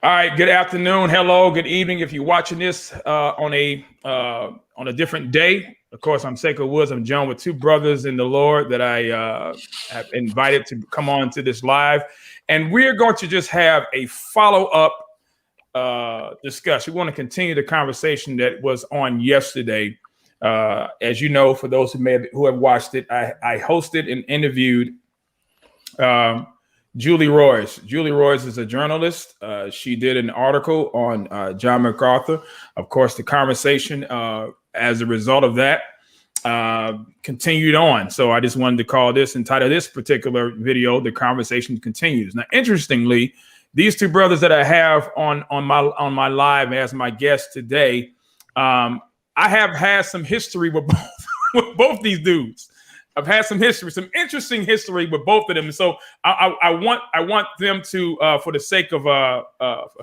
All right. Good afternoon. Hello. Good evening. If you're watching this on a different day, of course, I'm SaikoWoods. I'm joined with two brothers in the Lord that I have invited to come on to this live, and we're going to just have a follow-up discussion. We want to continue the conversation that was on yesterday. As you know, for those who have watched it, I hosted and interviewed Julie Royce. Julie Royce is a journalist. She did an article on John MacArthur. Of course, the conversation as a result of that continued on. So I just wanted to entitle this particular video, "The Conversation Continues." Now, interestingly, these two brothers that I have on my live as my guests today, I have had some history with both these dudes. I've had some interesting history with both of them. And so I want them to, for the sake of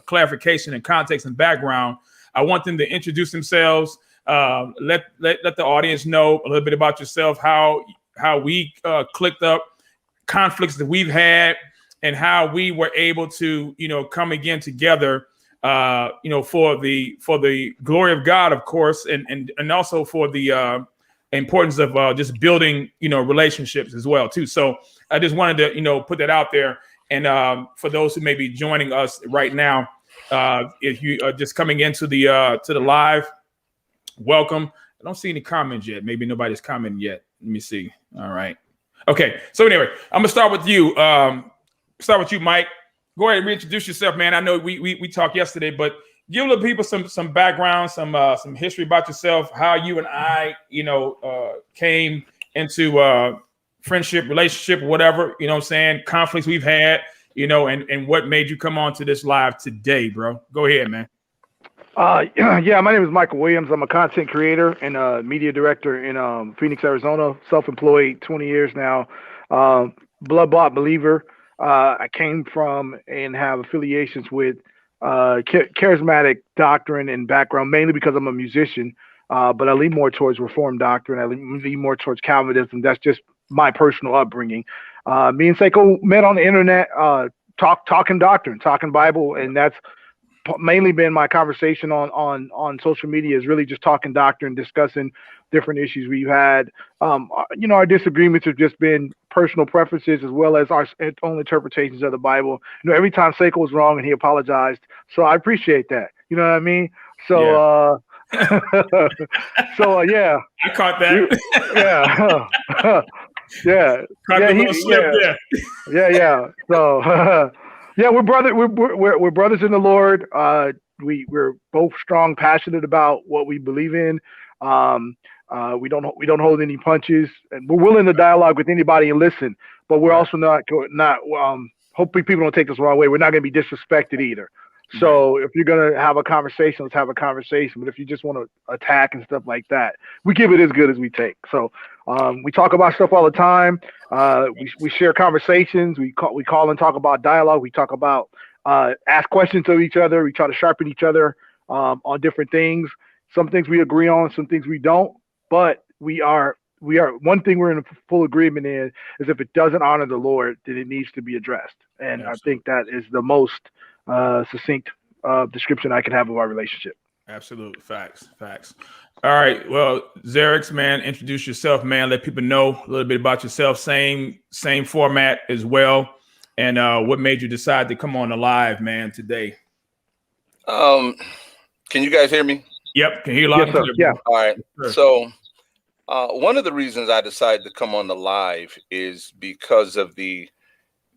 clarification and context and background, I want them to introduce themselves. Let the audience know a little bit about yourself, how we clicked up, conflicts that we've had, and how we were able to, come again together, for the glory of God, of course, and also for the importance of just building, relationships as well too. So I just wanted to, put that out there. And for those who may be joining us right now, if you are just coming into the live, welcome. I don't see any comments yet. Maybe nobody's commented yet. Let me see. All right. Okay. So anyway, I'm gonna start with you. Mike. Go ahead and reintroduce yourself, man. I know we talked yesterday, but give the people some background, some history about yourself, how you and I, came into friendship, relationship, whatever, what I'm saying, conflicts we've had, and what made you come on to this live today, bro. Go ahead, man. Yeah, my name is Michael Williams. I'm a content creator and a media director in Phoenix, Arizona, self-employed 20 years now, blood-bought believer. I came from and have affiliations with charismatic doctrine and background, mainly because I'm a musician, but I lean more towards Reformed doctrine. I lean more towards Calvinism. That's just my personal upbringing. Me and Saiko met on the internet, talking doctrine, talking Bible, and that's mainly been my conversation on social media, is really just talking doctrine, discussing different issues we've had. Our disagreements have just been personal preferences as well as our own interpretations of the Bible. Every time Saiko was wrong and he apologized, so I appreciate that. You know what I mean? So yeah. I caught that. Yeah. Caught the little slip there. Yeah. So yeah, we're brothers in the Lord. We're both strong, passionate about what we believe in. We don't hold any punches, and we're willing to dialogue with anybody and listen. But we're also not. Hopefully, people don't take this the wrong way. We're not going to be disrespected either. So if you're going to have a conversation, let's have a conversation. But if you just want to attack and stuff like that, we give it as good as we take. So we talk about stuff all the time. We share conversations. We call and talk about dialogue. We talk about ask questions of each other. We try to sharpen each other on different things. Some things we agree on, some things we don't. But we are one thing we're in full agreement in is if it doesn't honor the Lord, then it needs to be addressed. And absolutely. I think that is the most succinct description I can have of our relationship. Absolutely. Facts. All right. Well, Xerxes, man, introduce yourself, man. Let people know a little bit about yourself. Same format as well. And what made you decide to come on the live, man, today? Can you guys hear me? Yep. Can you hear loud and clear? Yeah. All right. Sure. So one of the reasons I decided to come on the live is because of I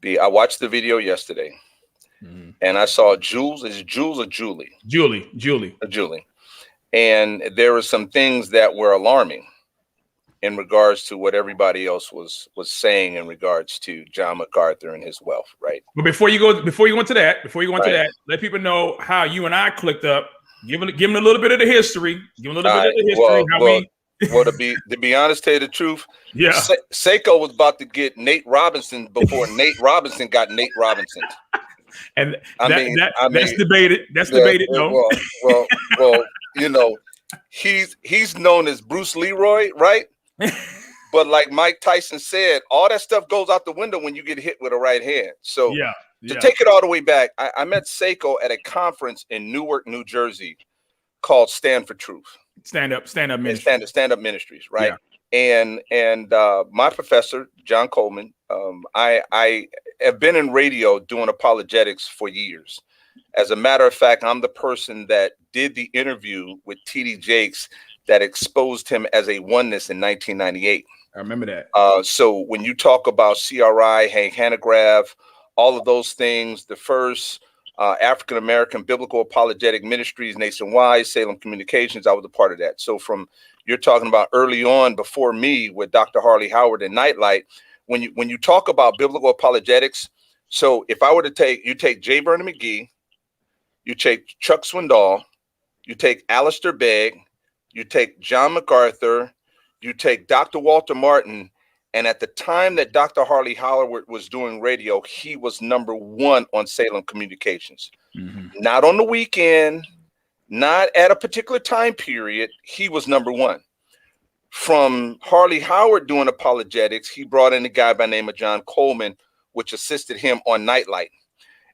watched the video yesterday. Mm-hmm. And I saw Jules. Is it Jules or Julie? Julie. And there were some things that were alarming in regards to what everybody else was saying in regards to John MacArthur and his wealth, right? But before you go into that, let people know how you and I clicked up. Give them a little bit of the history. Well, to be honest, tell you the truth, yeah. Saiko was about to get Nate Robinson before Nate Robinson got Nate Robinson. And that's debated. That's debated. No. Well, he's known as Bruce Leroy, right? But like Mike Tyson said, all that stuff goes out the window when you get hit with a right hand. So to take it all the way back, I met Seiko at a conference in Newark, New Jersey called Stand for Truth. Stand up ministries. Stand up ministries, right? Yeah. And my professor, John Coleman, I have been in radio doing apologetics for years. As a matter of fact, I'm the person that did the interview with T.D. Jakes that exposed him as a oneness in 1998. I remember that. So when you talk about CRI, Hank Hanegraaff, all of those things, the first African-American Biblical Apologetic Ministries nationwide, Salem Communications, I was a part of that. So you're talking about early on before me with Dr. Harley Howard and Nightlight, when you talk about biblical apologetics, so if I were to take J. Vernon McGee, you take Chuck Swindoll, you take Alistair Begg, you take John MacArthur, you take Dr. Walter Martin, and at the time that Dr. Harley Howard was doing radio, he was #1 on Salem Communications. Mm-hmm. Not on the weekend, not at a particular time period. He was #1. From Harley Howard doing apologetics, he brought in a guy by the name of John Coleman, which assisted him on Nightlight.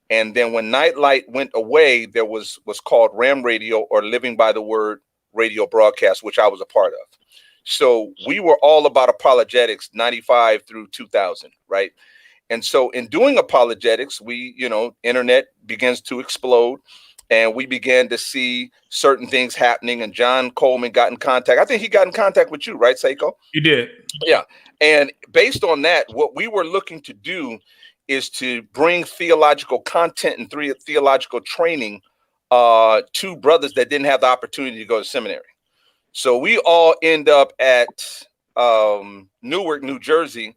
And then when Nightlight went away, there was called Ram Radio, or Living by the Word radio broadcast, which I was a part of. So we were all about apologetics 95 through 2000, right? And so in doing apologetics, we, internet begins to explode, and we began to see certain things happening. And John Coleman got in contact. I think he got in contact with you, right, Seiko? You did. Yeah. And based on that, what we were looking to do is to bring theological content and theological training to brothers that didn't have the opportunity to go to seminary. So we all end up at Newark, New Jersey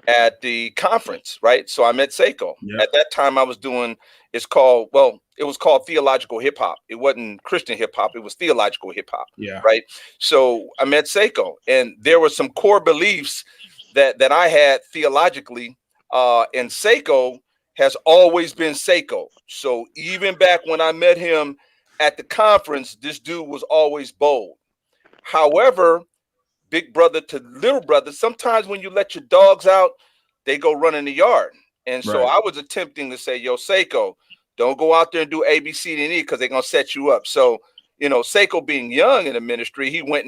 at the conference, right? So I met Seiko. Yep. At that time I was doing, it was called theological hip hop. It wasn't Christian hip hop. It was theological hip hop. Yeah. Right. So I met Seiko, and there were some core beliefs that I had theologically, and Seiko has always been Seiko. So even back when I met him at the conference, this dude was always bold. However, big brother to little brother, sometimes when you let your dogs out, they go run in the yard. And so I was attempting to say, yo, Seiko, don't go out there and do A, B, C, D, and E, because they're going to set you up. So, Seiko being young in the ministry, he went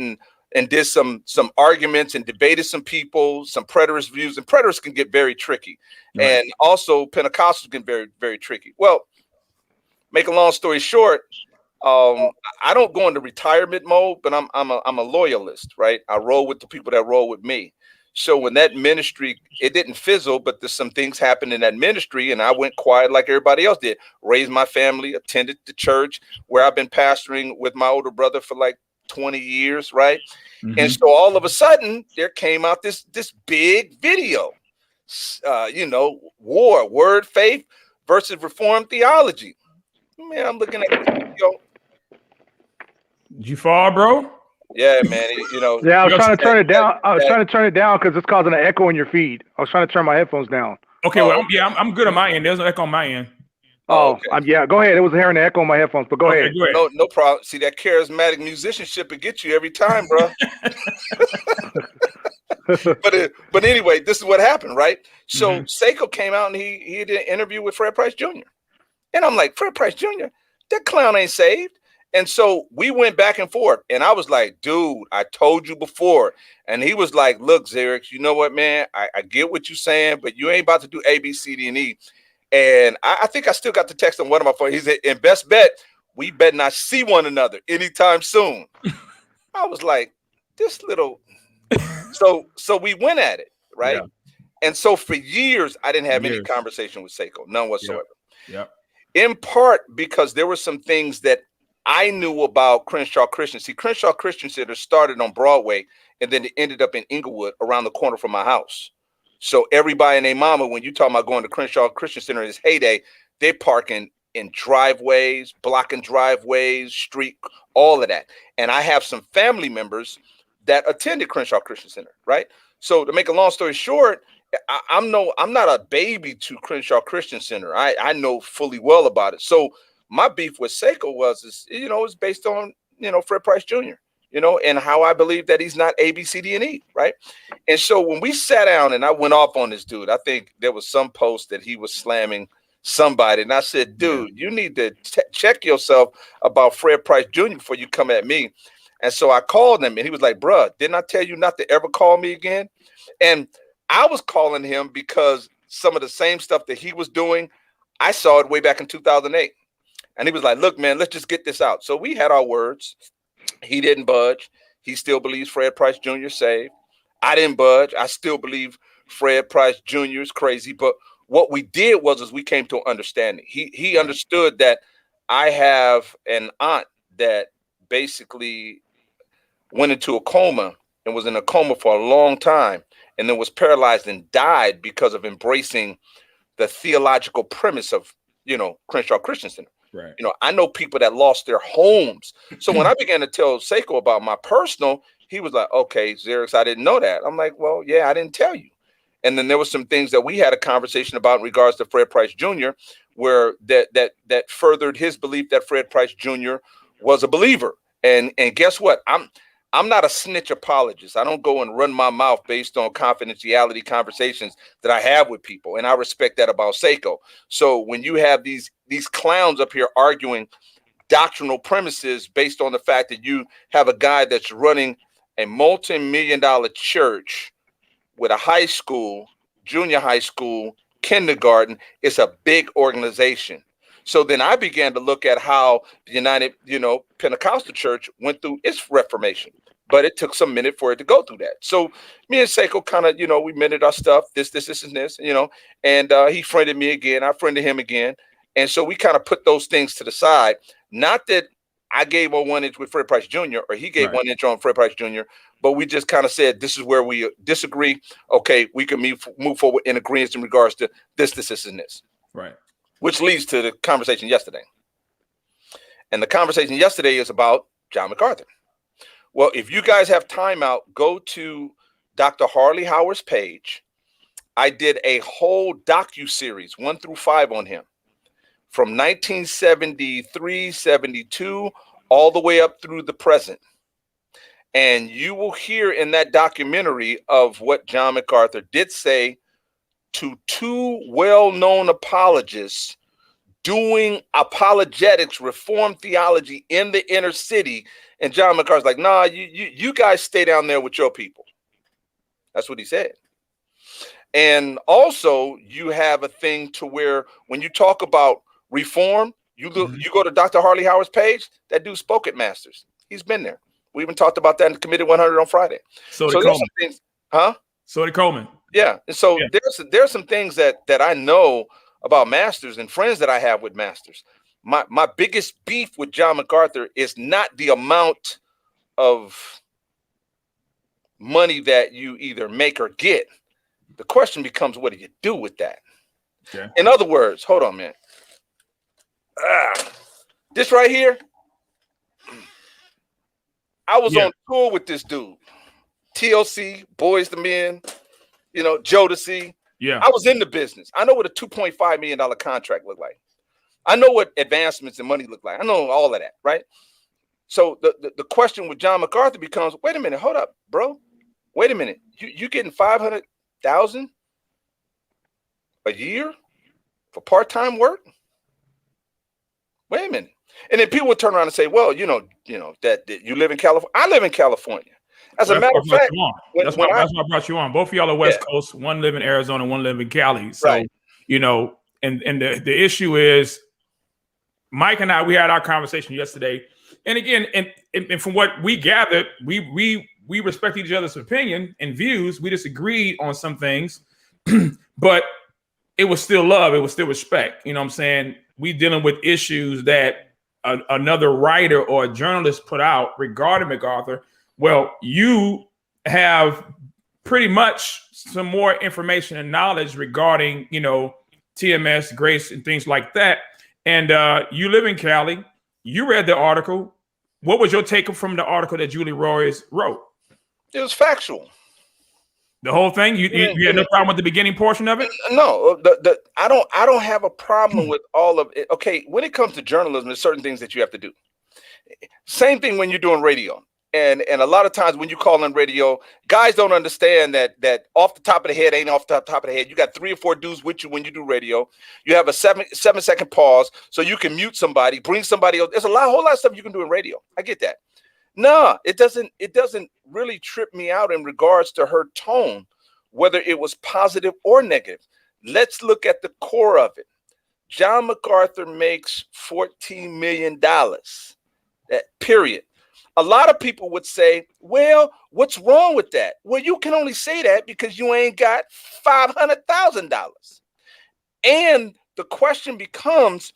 and did some arguments and debated some people, some preterist views, and preterists can get very tricky. Right. And also Pentecostals can very, very tricky. Well, make a long story short, I don't go into retirement mode, but I'm a loyalist, right? I roll with the people that roll with me. So when that ministry, it didn't fizzle, but there's some things happened in that ministry, and I went quiet like everybody else did. Raised my family, attended the church where I've been pastoring with my older brother for like 20 years, right? Mm-hmm. And so all of a sudden, there came out this big video, war, word, faith versus reformed theology. Man, I'm looking at this video. Did you fall, bro? Yeah, man. Yeah, I was trying to turn it down. I was trying to turn it down because it's causing an echo in your feed. I was trying to turn my headphones down. Okay, I'm good on my end. There's no echo on my end. Okay. Go ahead. It was hearing an echo on my headphones, but go ahead. Go ahead. No problem. See, that charismatic musicianship will get you every time, bro. But anyway, this is what happened, right? So Seiko came out and he did an interview with Fred Price Jr. And I'm like, Fred Price Jr., that clown ain't saved. And so we went back and forth, and I was like, dude, I told you before. And he was like, look, Xerxes, you know what, man? I get what you're saying, but you ain't about to do A, B, C, D, and E. And I think I still got the text on one of my phones. He said, and best bet, we better not see one another anytime soon. I was like, this little. So we went at it, right? Yeah. And so for years, I didn't have any conversation with Seiko, none whatsoever. Yep. In part because there were some things that I knew about Crenshaw Christian. See, Crenshaw Christian Center started on Broadway, and then it ended up in Inglewood around the corner from my house. So everybody and their mama, when you talk about going to Crenshaw Christian Center in its heyday, they're parking in driveways, blocking driveways, street, all of that. And I have some family members that attended Crenshaw Christian Center, right? So to make a long story short, I'm not a baby to Crenshaw Christian Center. I know fully well about it. So my beef with Seiko it's based on, Fred Price Jr. you know, and how I believe that he's not A, B, C, D, and E, right? And so when we sat down and I went off on this dude, I think there was some post that he was slamming somebody. And I said, dude, you need to check yourself about Fred Price Jr. before you come at me. And so I called him and he was like, bruh, didn't I tell you not to ever call me again? And I was calling him because some of the same stuff that he was doing, I saw it way back in 2008. And he was like, look, man, let's just get this out. So we had our words. He didn't budge. He still believes Fred Price Jr. saved. I didn't budge. I still believe Fred Price Jr. is crazy. But what we did was we came to an understanding. He understood that I have an aunt that basically went into a coma and was in a coma for a long time and then was paralyzed and died because of embracing the theological premise of, you know, Crenshaw Christian Center. Right. You know, I know people that lost their homes. So when I began to tell Seiko about my personal, he was like, okay, Xerxes, I didn't know that. I'm like, well, yeah, I didn't tell you. And then there was some things that we had a conversation about in regards to Fred Price Jr., where that furthered his belief that Fred Price Jr. was a believer. And guess what? I'm not a snitch apologist. I don't go and run my mouth based on confidentiality conversations that I have with people. And I respect that about Seiko. So when you have these clowns up here arguing doctrinal premises based on the fact that you have a guy that's running a multi-million-dollar church with a high school, junior high school, kindergarten, it's a big organization. So then I began to look at how the United, Pentecostal Church went through its reformation, but it took some minute for it to go through that. So me and Seiko kind of, we minted our stuff, this, and this, and he friended me again. I friended him again. And so we kind of put those things to the side. Not that I gave on 1 inch with Fred Price Jr. or he gave 1 inch on Fred Price Jr., but we just kind of said, this is where we disagree. Okay, we can move forward in agreement in regards to this, and this. Right. Which leads to the conversation yesterday. And the conversation yesterday is about John MacArthur. Well, if you guys have time out, go to Dr. Harley Howard's page. I did a whole docu-series 1 through 5 on him from 1973, 72, all the way up through the present. And you will hear in that documentary of what John MacArthur did say to 2 well-known apologists doing apologetics, reform theology in the inner city. And John MacArthur's like, nah, you guys stay down there with your people. That's what he said. And also you have a thing to where when you talk about reform, you go to Dr. Harley Howard's page, that dude spoke at Masters. He's been there. We even talked about that in Committed 100 on Friday. So there's some things, huh? So did Coleman. Yeah. And so there's some things that I know about Masters and friends that I have with Masters. My biggest beef with John MacArthur is not the amount of money that you either make or get. The question becomes, what do you do with that? Okay. In other words, hold on, man. This right here, I was on tour with this dude. TLC, Boys to Men, Jodeci. Yeah. I was in the business. I know what a $2.5 million contract looked like. I know what advancements and money look like. I know all of that, right? So the question with John MacArthur becomes, wait a minute, hold up, bro. Wait a minute. You getting $500,000 a year for part-time work? Wait a minute. And then people would turn around and say, well, that you live in California. I live in California. As a matter of fact, that's why I brought you on. Both of y'all are West Coast. One live in Arizona, one live in Cali. So, right. And the issue is, Mike and I, we had our conversation yesterday. And again, and from what we gathered, we respect each other's opinion and views. We disagreed on some things, but it was still love. It was still respect. You know what I'm saying? We dealing with issues that another writer or a journalist put out regarding MacArthur. Well, you have pretty much some more information and knowledge regarding, TMS, grace, and things like that. And you live in Cali. You read the article. What was your take from the article that Julie Royce wrote? It was factual. The whole thing? You had no problem with the beginning portion of it? No, I don't have a problem with all of it. Okay, when it comes to journalism, there's certain things that you have to do. Same thing when you're doing radio. And a lot of times when you call on radio, guys don't understand that off the top of the head ain't off the top of the head. You got 3 or 4 dudes with you when you do radio. You have a 7-second pause so you can mute somebody, bring somebody else. There's whole lot of stuff you can do in radio. I get that. No, it doesn't really trip me out in regards to her tone, whether it was positive or negative. Let's look at the core of it. John MacArthur makes $14 million. That period. A lot of people would say, well, what's wrong with that? Well, you can only say that because you ain't got $500,000. And the question becomes,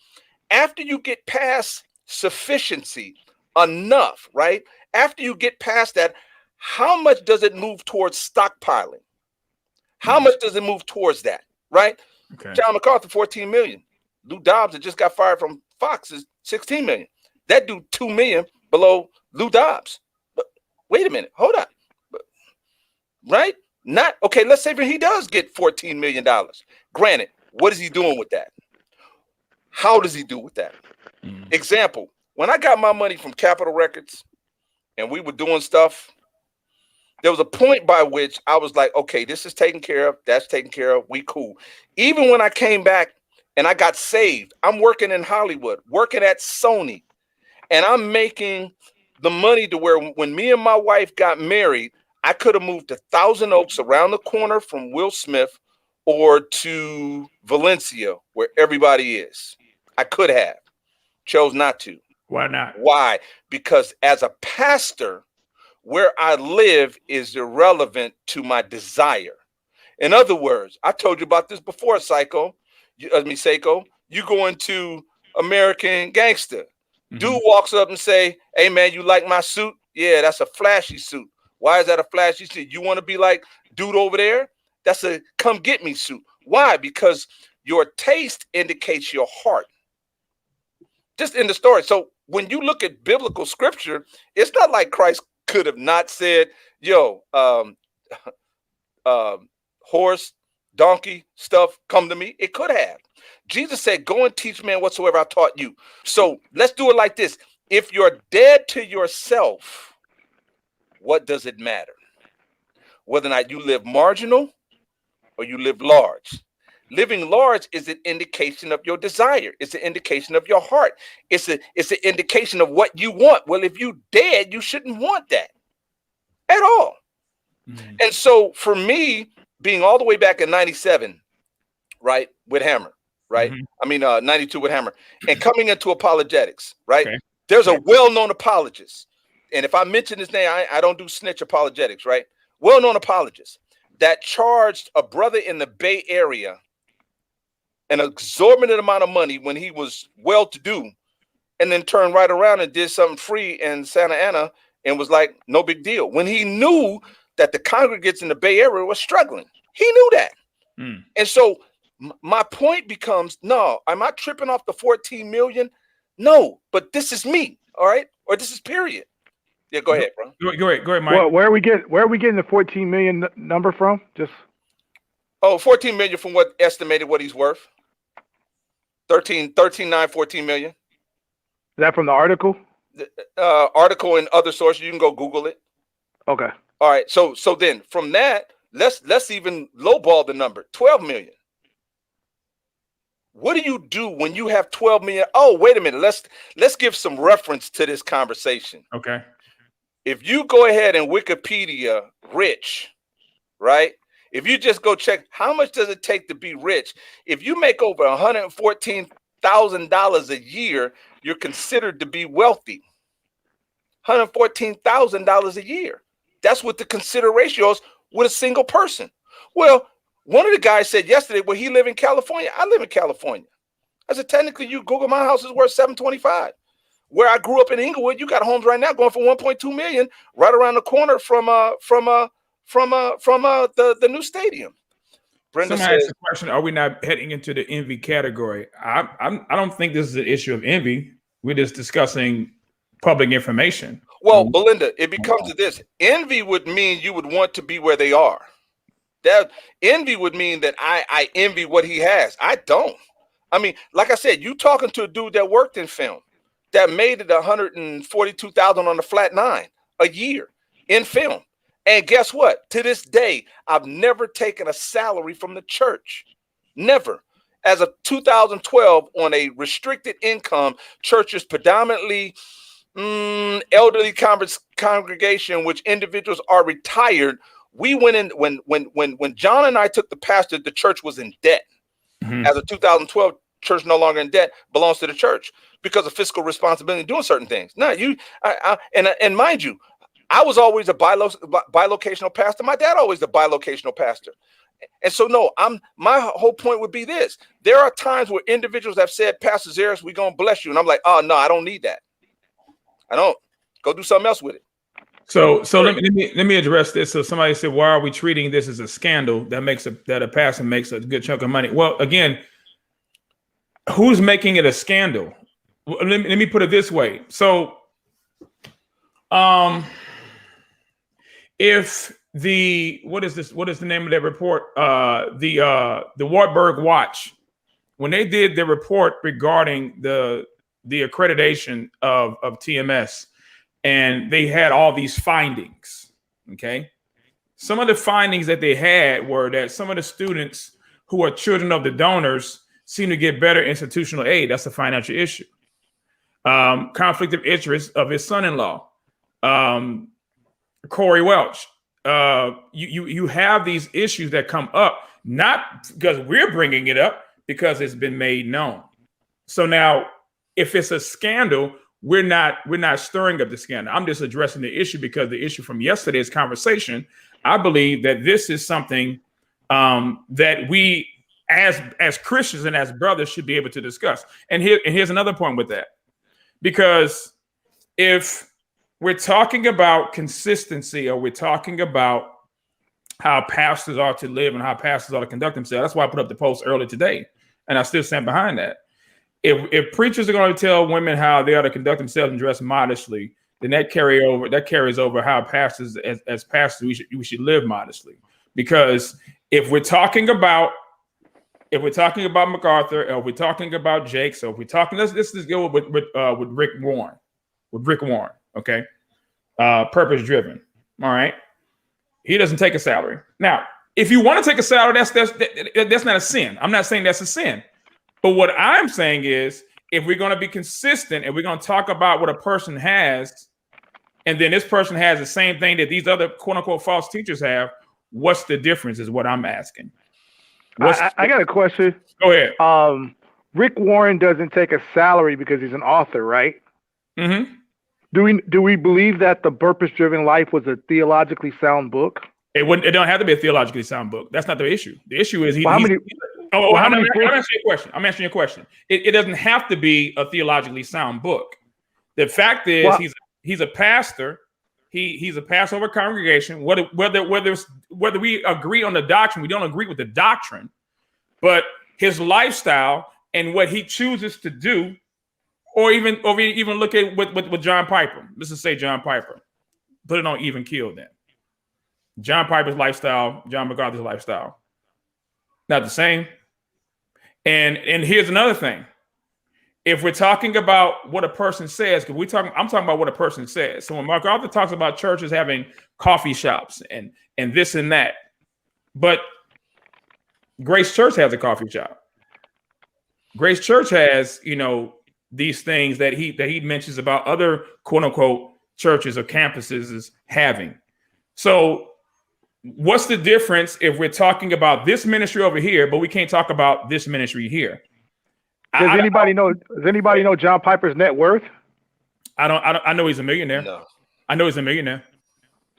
after you get past sufficiency, enough, right? After you get past that, how much does it move towards stockpiling? How much does it move towards that, right? Okay. John MacArthur, 14 million. Lou Dobbs that just got fired from Fox is 16 million. That dude 2 million below Lou Dobbs. But wait a minute, hold up. Right? Not okay. Let's say he does get $14 million. Granted, what is he doing with that? How does he do with that? Example, when I got my money from Capitol Records and we were doing stuff, there was a point by which I was like, okay, this is taken care of. That's taken care of. We cool. Even when I came back and I got saved, I'm working in Hollywood, working at Sony, and I'm making the money to where when me and my wife got married, I could have moved to Thousand Oaks around the corner from Will Smith or to Valencia where everybody is. I could have. Chose not to. Why not? Why? Because as a pastor, where I live is irrelevant to my desire. In other words, I told you about this before, Seiko. You go into American Gangster. Dude walks up and say, hey, man, you like my suit? Yeah, that's a flashy suit. Why is that a flashy suit? You want to be like dude over there? That's a come get me suit. Why? Because your taste indicates your heart. Just in the story. So when you look at biblical scripture, it's not like Christ could have not said, yo, horse, donkey stuff, come to me. It could have. Jesus said, go and teach man whatsoever I taught you. So let's do it like this. If you're dead to yourself, what does it matter? Whether or not you live marginal or you live large. Living large is an indication of your desire. It's an indication of your heart. It's an indication of what you want. Well, if you dead, you shouldn't want that at all. And so for me, being all the way back in 97, right, with Hammer, right? I mean, 92 with Hammer, and coming into apologetics, right? Okay. There's a well-known apologist. And if I mention his name, I don't do snitch apologetics, right? Well-known apologist that charged a brother in the Bay Area an exorbitant amount of money when he was well-to-do, and then turned right around and did something free in Santa Ana and was like, no big deal. When he knew that the congregates in the Bay Area were struggling. He knew that. And so my point becomes, no, am I tripping off the 14 million? No, but this is me, all right? Or this is period. Yeah, go ahead, bro. Go ahead, Mike. Well, where are we getting the 14 million number from? Just 14 million from what estimated what he's worth. 13, 14 million. Is that from the article? Article and other sources. You can go Google it. Okay. All right. So then from that, let's even lowball the number. 12 million. What do you do when you have 12 million? Oh, wait a minute. Let's give some reference to this conversation. Okay. If you go ahead and Wikipedia rich, right? If you just go check how much does it take to be rich? If you make over $114,000 a year, you're considered to be wealthy. $114,000 a year. That's what the consideration is with a single person. Well, one of the guys said yesterday, well, he live in California. I live in California. I said, technically, you Google my house is worth $725. Where I grew up in Inglewood, you got homes right now going for $1.2 million, right around the corner from the new stadium. Brenda Somebody says, asked the question: are we not heading into the envy category? I don't think this is an issue of envy. We're just discussing public information. Well, Belinda, it becomes this. Envy would mean you would want to be where they are. That envy would mean that I envy what he has. I don't. I mean, like I said, you talking to a dude that worked in film that made it 142,000 on the flat 9. a year in film. And guess what? To this day, I've never taken a salary from the church. Never. As of 2012, on a restricted income, churches predominantly elderly congregation, which individuals are retired. We went in when John and I took the pastor, the church was in debt. As of 2012, church no longer in debt, belongs to the church because of fiscal responsibility doing certain things. Now and mind you, I was always a bilocational pastor. My dad always a bilocational pastor. And so, no, my whole point would be this. There are times where individuals have said, Pastor Xerxes, we're going to bless you. And I'm like, oh, no, I don't need that. I don't. Go do something else with it. So let me address this. So somebody said, why are we treating this as a scandal that a pastor makes a good chunk of money? Well, again, who's making it a scandal? Let me put it this way. So, if what is the name of that report? The Wartburg Watch, when they did the report regarding the accreditation of TMS, and they had all these findings. Okay, some of the findings that they had were that some of the students who are children of the donors seem to get better institutional aid. That's a financial issue. Conflict of interest of his son-in-law, Corey Welch. You have these issues that come up, not because we're bringing it up, because it's been made known. So now, if it's a scandal, we're not stirring up the scandal. I'm just addressing the issue because the issue from yesterday's conversation, I believe that this is something that we as Christians and as brothers should be able to discuss. And here's another point with that, because if we're talking about consistency, or we're talking about how pastors are to live and how pastors are to conduct themselves. That's why I put up the post earlier today, and I still stand behind that. If preachers are going to tell women how they are to conduct themselves and dress modestly, then that carries over how pastors, as pastors, we should live modestly. Because if we're talking about MacArthur, or we're talking about Jake, so if we're talking, let's just go with Rick Warren. With Rick Warren, okay, purpose driven. All right, he doesn't take a salary. Now, if you want to take a salary, that's not a sin. I'm not saying that's a sin, but what I'm saying is, if we're going to be consistent and we're going to talk about what a person has, and then this person has the same thing that these other quote unquote false teachers have, what's the difference? Is what I'm asking. I got a question. Go ahead. Rick Warren doesn't take a salary because he's an author, right? Mm-hmm. Do we believe that The Purpose Driven Life was a theologically sound book? It don't have to be a theologically sound book. That's not the issue. The issue is I'm answering your question. It doesn't have to be a theologically sound book. The fact is, he's a pastor. He's a Passover congregation. Whether we agree on the doctrine, we don't agree with the doctrine, but his lifestyle and what he chooses to do, or even look at with John Piper. Let's just say John Piper. Put it on even keel then. John Piper's lifestyle, John MacArthur's lifestyle, not the same. And here's another thing. If we're talking about what a person says, I'm talking about what a person says. So when MacArthur talks about churches having coffee shops and this and that, but Grace Church has a coffee shop. Grace Church has, these things that he mentions about other quote unquote churches or campuses is having. So what's the difference if we're talking about this ministry over here, but we can't talk about this ministry here? Does anybody know John Piper's net worth? I know he's a millionaire. No. I know he's a millionaire.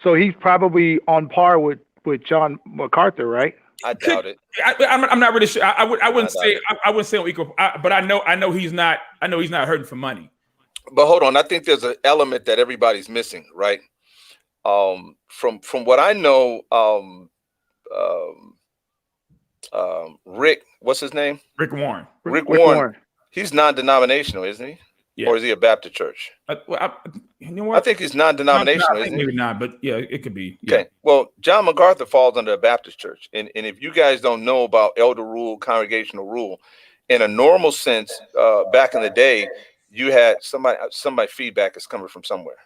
So he's probably on par with John MacArthur, right? I doubt it. I'm not really sure. I wouldn't say on equal. But I know he's not. I know he's not hurting for money. But hold on, I think there's an element that everybody's missing, right? From what I know, Rick, what's his name? Rick Warren. Rick Warren. He's non-denominational, isn't he? Yeah. Or is he a Baptist church? You know what? I think he's non-denominational. I think maybe not, but yeah, it could be. Yeah. Okay. Well, John MacArthur falls under a Baptist church, and if you guys don't know about elder rule, congregational rule, in a normal sense, back in the day, you had somebody feedback is coming from somewhere.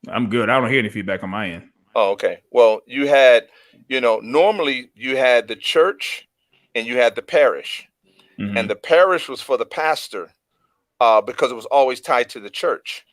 I'm good. I don't hear any feedback on my end. Oh, okay. Well, you had, normally you had the church and you had the parish, and the parish was for the pastor because it was always tied to the church.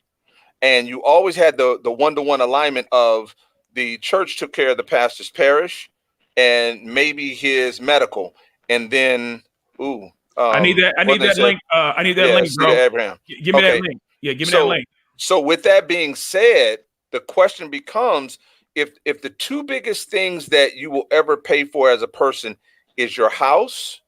And you always had the one-to-one alignment of the church took care of the pastor's parish and maybe his medical. And then, I need that link. I need that link, bro. Abraham. Give me that link. Yeah, give me that link. So with that being said, the question becomes, if the two biggest things that you will ever pay for as a person is your house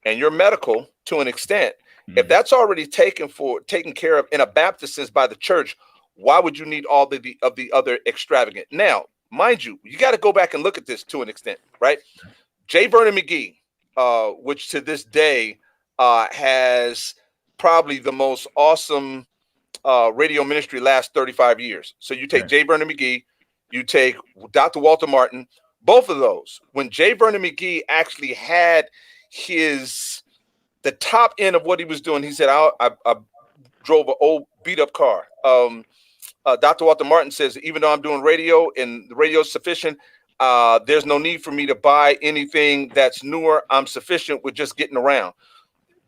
and your medical to an extent, if that's already taken care of in a Baptist sense by the church, why would you need all the other extravagant? Now, mind you got to go back and look at this to an extent, right? J. Vernon McGee, which to this day has probably the most awesome radio ministry last 35 years. So you take J. Vernon McGee, you take Dr. Walter Martin, both of those. When J. Vernon McGee actually had the top end of what he was doing, he said, I drove an old beat up car. Dr. Walter Martin says, even though I'm doing radio and the radio is sufficient, there's no need for me to buy anything that's newer. I'm sufficient with just getting around.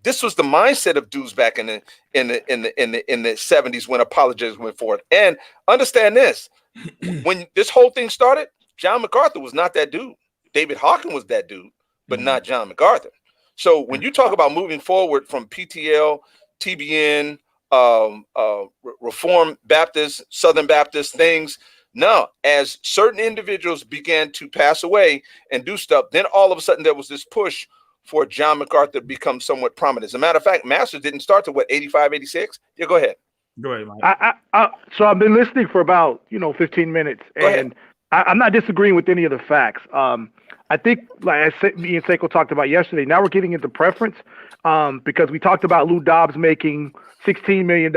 This was the mindset of dudes back in the 70s when apologetics went forth. And understand this, when this whole thing started, John MacArthur was not that dude. David Hawkins was that dude, but not John MacArthur. So when you talk about moving forward from PTL, TBN, Reformed Baptist, Southern Baptist things, no, as certain individuals began to pass away and do stuff, then all of a sudden there was this push for John MacArthur to become somewhat prominent. As a matter of fact, Masters didn't start to 85, 86? Yeah, go ahead. Go ahead, Mike. So I've been listening for about 15 minutes, and I'm not disagreeing with any of the facts. I think, like me and Seiko talked about yesterday, now we're getting into preference because we talked about Lou Dobbs making $16 million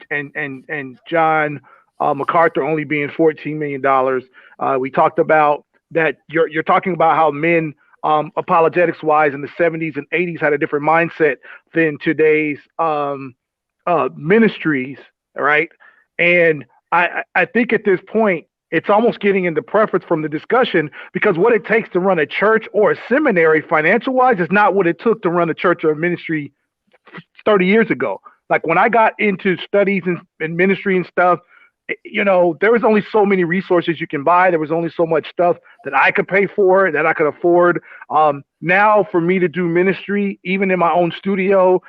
and John MacArthur only being $14 million. We talked about that you're talking about how men apologetics wise in the 70s and 80s had a different mindset than today's ministries, right? And I think at this point, it's almost getting into preference from the discussion, because what it takes to run a church or a seminary financial wise is not what it took to run a church or a ministry 30 years ago. Like when I got into studies and ministry and stuff, there was only so many resources you can buy. There was only so much stuff that I could pay for, that I could afford. Now for me to do ministry, even in my own studio,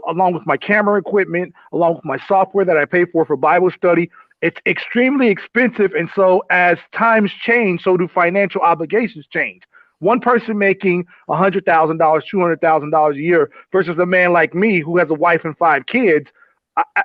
along with my camera equipment, along with my software that I pay for Bible study, it's extremely expensive. And so as times change, so do financial obligations change. One person making $100,000, $200,000 a year versus a man like me who has a wife and 5 kids.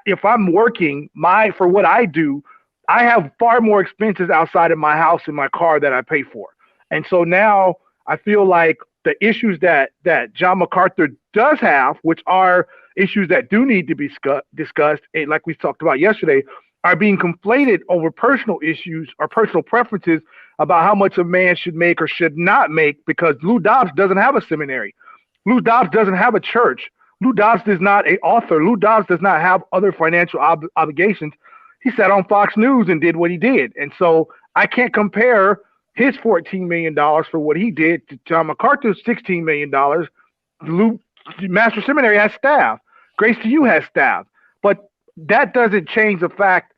If I'm working for what I do, I have far more expenses outside of my house and my car that I pay for. And so now I feel like the issues that John MacArthur does have, which are issues that do need to be discussed, and like we talked about yesterday, are being conflated over personal issues or personal preferences about how much a man should make or should not make, because Lou Dobbs doesn't have a seminary. Lou Dobbs doesn't have a church. Lou Dobbs is not an author. Lou Dobbs does not have other financial obligations. He sat on Fox News and did what he did. And so I can't compare his $14 million for what he did to John MacArthur's $16 million. Lou Master Seminary has staff. Grace to You has staff. But that doesn't change the fact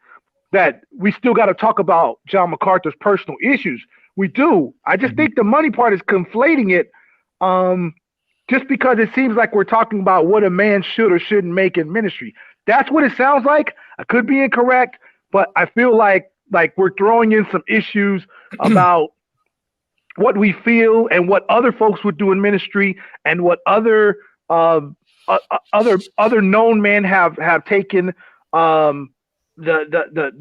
that we still got to talk about John MacArthur's personal issues. We do. I just think the money part is conflating it, just because it seems like we're talking about what a man should or shouldn't make in ministry. That's what it sounds like. I could be incorrect, but I feel like we're throwing in some issues about what we feel and what other folks would do in ministry and what other known men have taken the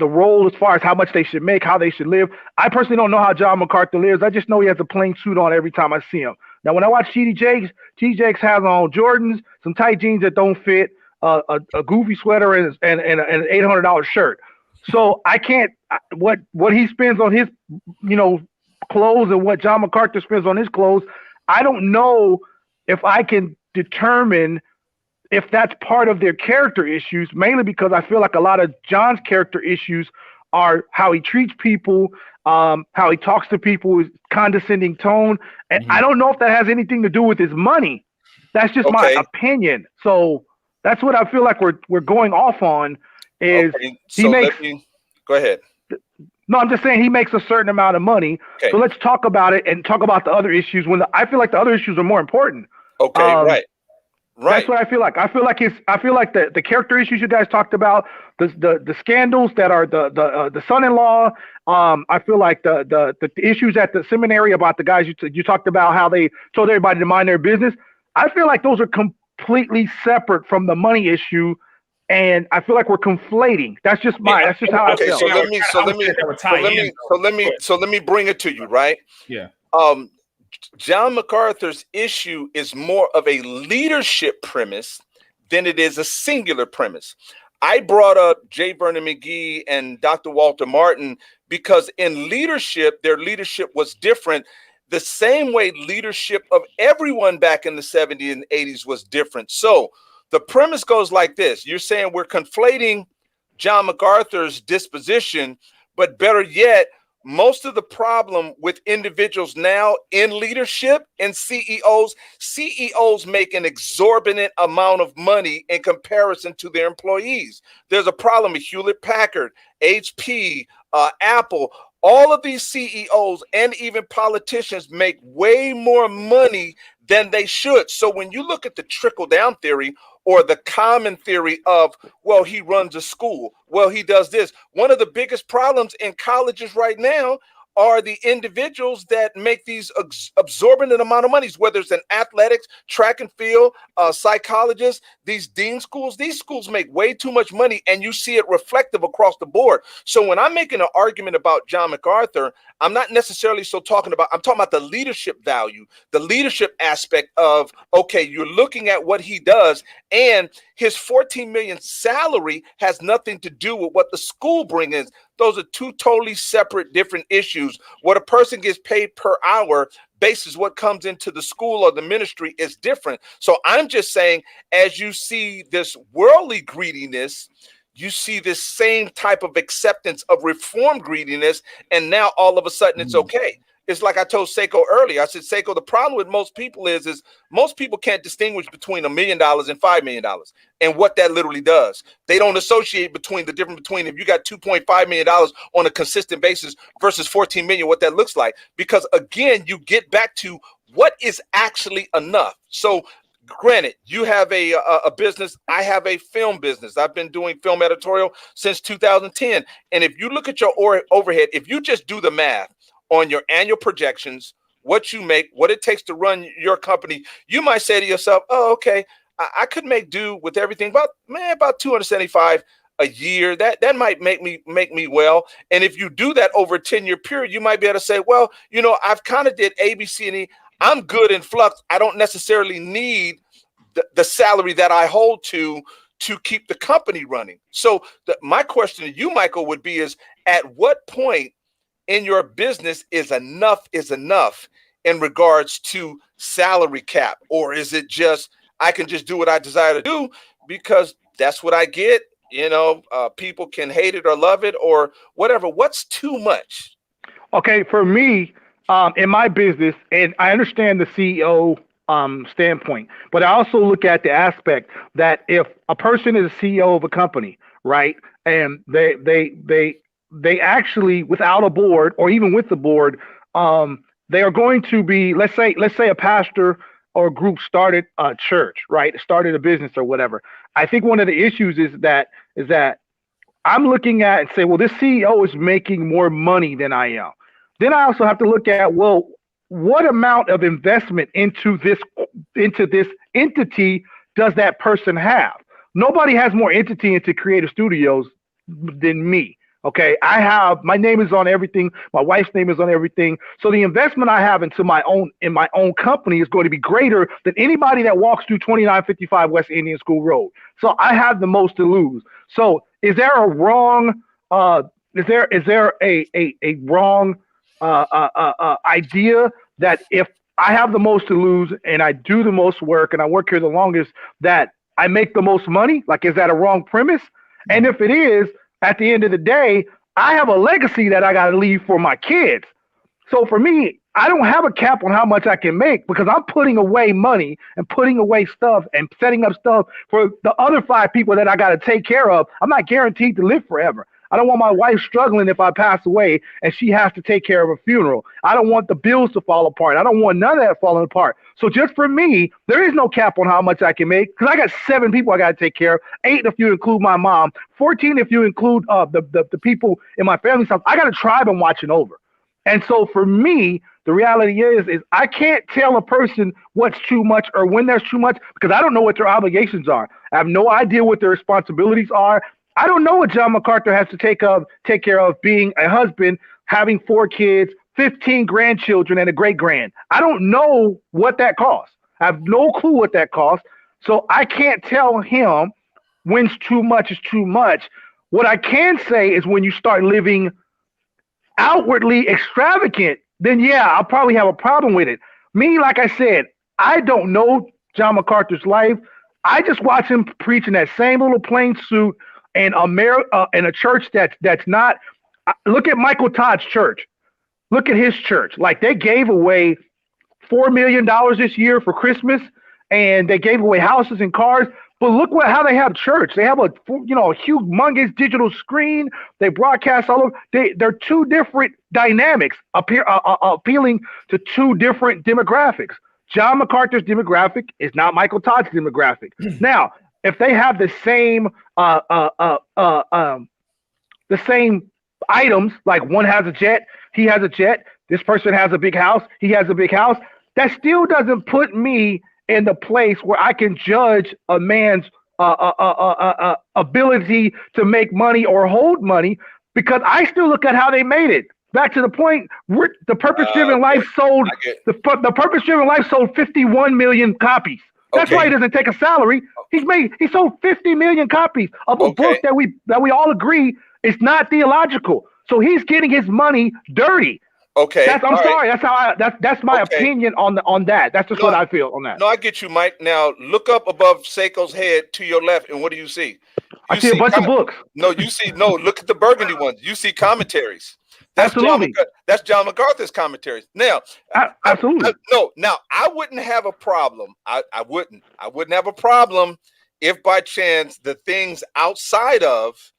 role as far as how much they should make, how they should live. I personally don't know how John MacArthur lives. I just know he has a plain suit on every time I see him. Now, when I watch TD Jakes has on Jordans, some tight jeans that don't fit, a goofy sweater and an $800 shirt. So I can't what he spends on his clothes and what John MacArthur spends on his clothes. I don't know if I can determine if that's part of their character issues, mainly because I feel like a lot of John's character issues are how he treats people, how he talks to people, his condescending tone. And I don't know if that has anything to do with his money. That's just my opinion. So that's what I feel like we're going off on is so he makes. Go ahead. No, I'm just saying he makes a certain amount of money. Okay. So let's talk about it and talk about the other issues when I feel like the other issues are more important. Okay, right. That's what I feel like. I feel like the character issues you guys talked about, the scandals that are the son-in-law. I feel like the issues at the seminary about the guys you talked about how they told everybody to mind their business. I feel like those are completely separate from the money issue. And I feel like we're conflating. That's just how I feel. So let me bring it to you, right? Yeah. John MacArthur's issue is more of a leadership premise than it is a singular premise. I brought up J. Vernon McGee and Dr. Walter Martin because in leadership, their leadership was different. The same way leadership of everyone back in the 70s and 80s was different. So the premise goes like this. You're saying we're conflating John MacArthur's disposition, but better yet, most of the problem with individuals now in leadership and CEOs make an exorbitant amount of money in comparison to their employees. There's a problem with Hewlett Packard, HP, Apple. All of these CEOs and even politicians make way more money than they should. So when you look at the trickle-down theory or the common theory of, well, he runs a school, well, he does this. One of the biggest problems in colleges right now are the individuals that make these absorbent amount of money, whether it's in athletics, track and field, psychologists, these dean schools. These schools make way too much money, and you see it reflective across the board. So when I'm making an argument about John MacArthur, I'm not necessarily I'm talking about the leadership value, the leadership aspect of, okay, you're looking at what he does, and his $14 million salary has nothing to do with what the school brings in. Those are two totally separate, different issues. What a person gets paid per hour basis what comes into the school or the ministry is different. So I'm just saying, as you see this worldly greediness, you see this same type of acceptance of reform greediness, and now all of a sudden it's okay. It's like I told Saiko earlier. I said, Saiko, the problem with most people is most people can't distinguish between $1 million and $5 million and what that literally does. They don't associate between the difference between if you got $2.5 million on a consistent basis versus 14 million, what that looks like. Because again, you get back to what is actually enough. So granted, you have a business. I have a film business. I've been doing film editorial since 2010. And if you look at your overhead, if you just do the math on your annual projections, what you make, what it takes to run your company, you might say to yourself, oh, okay, I could make do with everything about 275 a year. That might make me well. And if you do that over a 10-year period, you might be able to say, well, you know, I've kind of did A, B, C, and E. I'm good in flux. I don't necessarily need the salary that I hold to keep the company running. So my question to you, Michael, would be is at what point in your business is enough in regards to salary cap? Or is it just, I can just do what I desire to do because that's what I get? You know, people can hate it or love it or whatever. What's too much? Okay, for me, in my business, and I understand the CEO standpoint, but I also look at the aspect that if a person is a CEO of a company, right, and they actually, without a board or even with the board, they are going to be, let's say a pastor or a group started a church, right? Started a business or whatever. I think one of the issues is that I'm looking at and say, well, this CEO is making more money than I am. Then I also have to look at, well, what amount of investment into this entity does that person have? Nobody has more entity into creative studios than me. Okay, my name is on everything. My wife's name is on everything. So the investment I have in my own company is going to be greater than anybody that walks through 2955 West Indian School Road. So I have the most to lose. So is there a wrong? Is there a wrong idea that if I have the most to lose and I do the most work and I work here the longest, that I make the most money? Like, is that a wrong premise? And if it is, at the end of the day, I have a legacy that I got to leave for my kids. So for me, I don't have a cap on how much I can make because I'm putting away money and putting away stuff and setting up stuff for the other 5 people that I got to take care of. I'm not guaranteed to live forever. I don't want my wife struggling if I pass away and she has to take care of a funeral. I don't want the bills to fall apart. I don't want none of that falling apart. So just for me, there is no cap on how much I can make because I got 7 people I got to take care of, 8 if you include my mom, 14 if you include the people in my family stuff. I got a tribe I'm watching over. And so for me, the reality is I can't tell a person what's too much or when there's too much because I don't know what their obligations are. I have no idea what their responsibilities are. I don't know what John MacArthur has to take care of being a husband, having 4 kids, 15 grandchildren, and a great-grand. I don't know what that costs. I have no clue what that costs. So I can't tell him when's too much is too much. What I can say is when you start living outwardly extravagant, then yeah, I'll probably have a problem with it. Me, like I said, I don't know John MacArthur's life. I just watch him preach in that same little plain suit in a church that's not. Look at Michael Todd's church. Look at his church. Like they gave away $4 million this year for Christmas, and they gave away houses and cars. But look how they have church. They have a humongous digital screen. They broadcast all over. They're 2 different dynamics appealing to 2 different demographics. John MacArthur's demographic is not Michael Todd's demographic. Now, if they have the same items, like one has a jet, he has a jet, this person has a big house, he has a big house, that still doesn't put me in the place where I can judge a man's ability to make money or hold money, because I still look at how they made it. Back to the point, the Purpose-Driven Life sold the Purpose-Driven Life sold 51 million copies. That's why he doesn't take a salary. He sold 50 million copies of a book that we all agree is not theological. So he's getting his money dirty. Okay. That's my opinion on that. That's just what I feel on that. No, I get you, Mike. Now look up above Seiko's head to your left, and what do you see? I see a bunch of books. No, look at the burgundy ones. You see commentaries. Absolutely. That's John MacArthur's commentaries. Now, absolutely. I wouldn't have a problem. I wouldn't have a problem if by chance the things outside of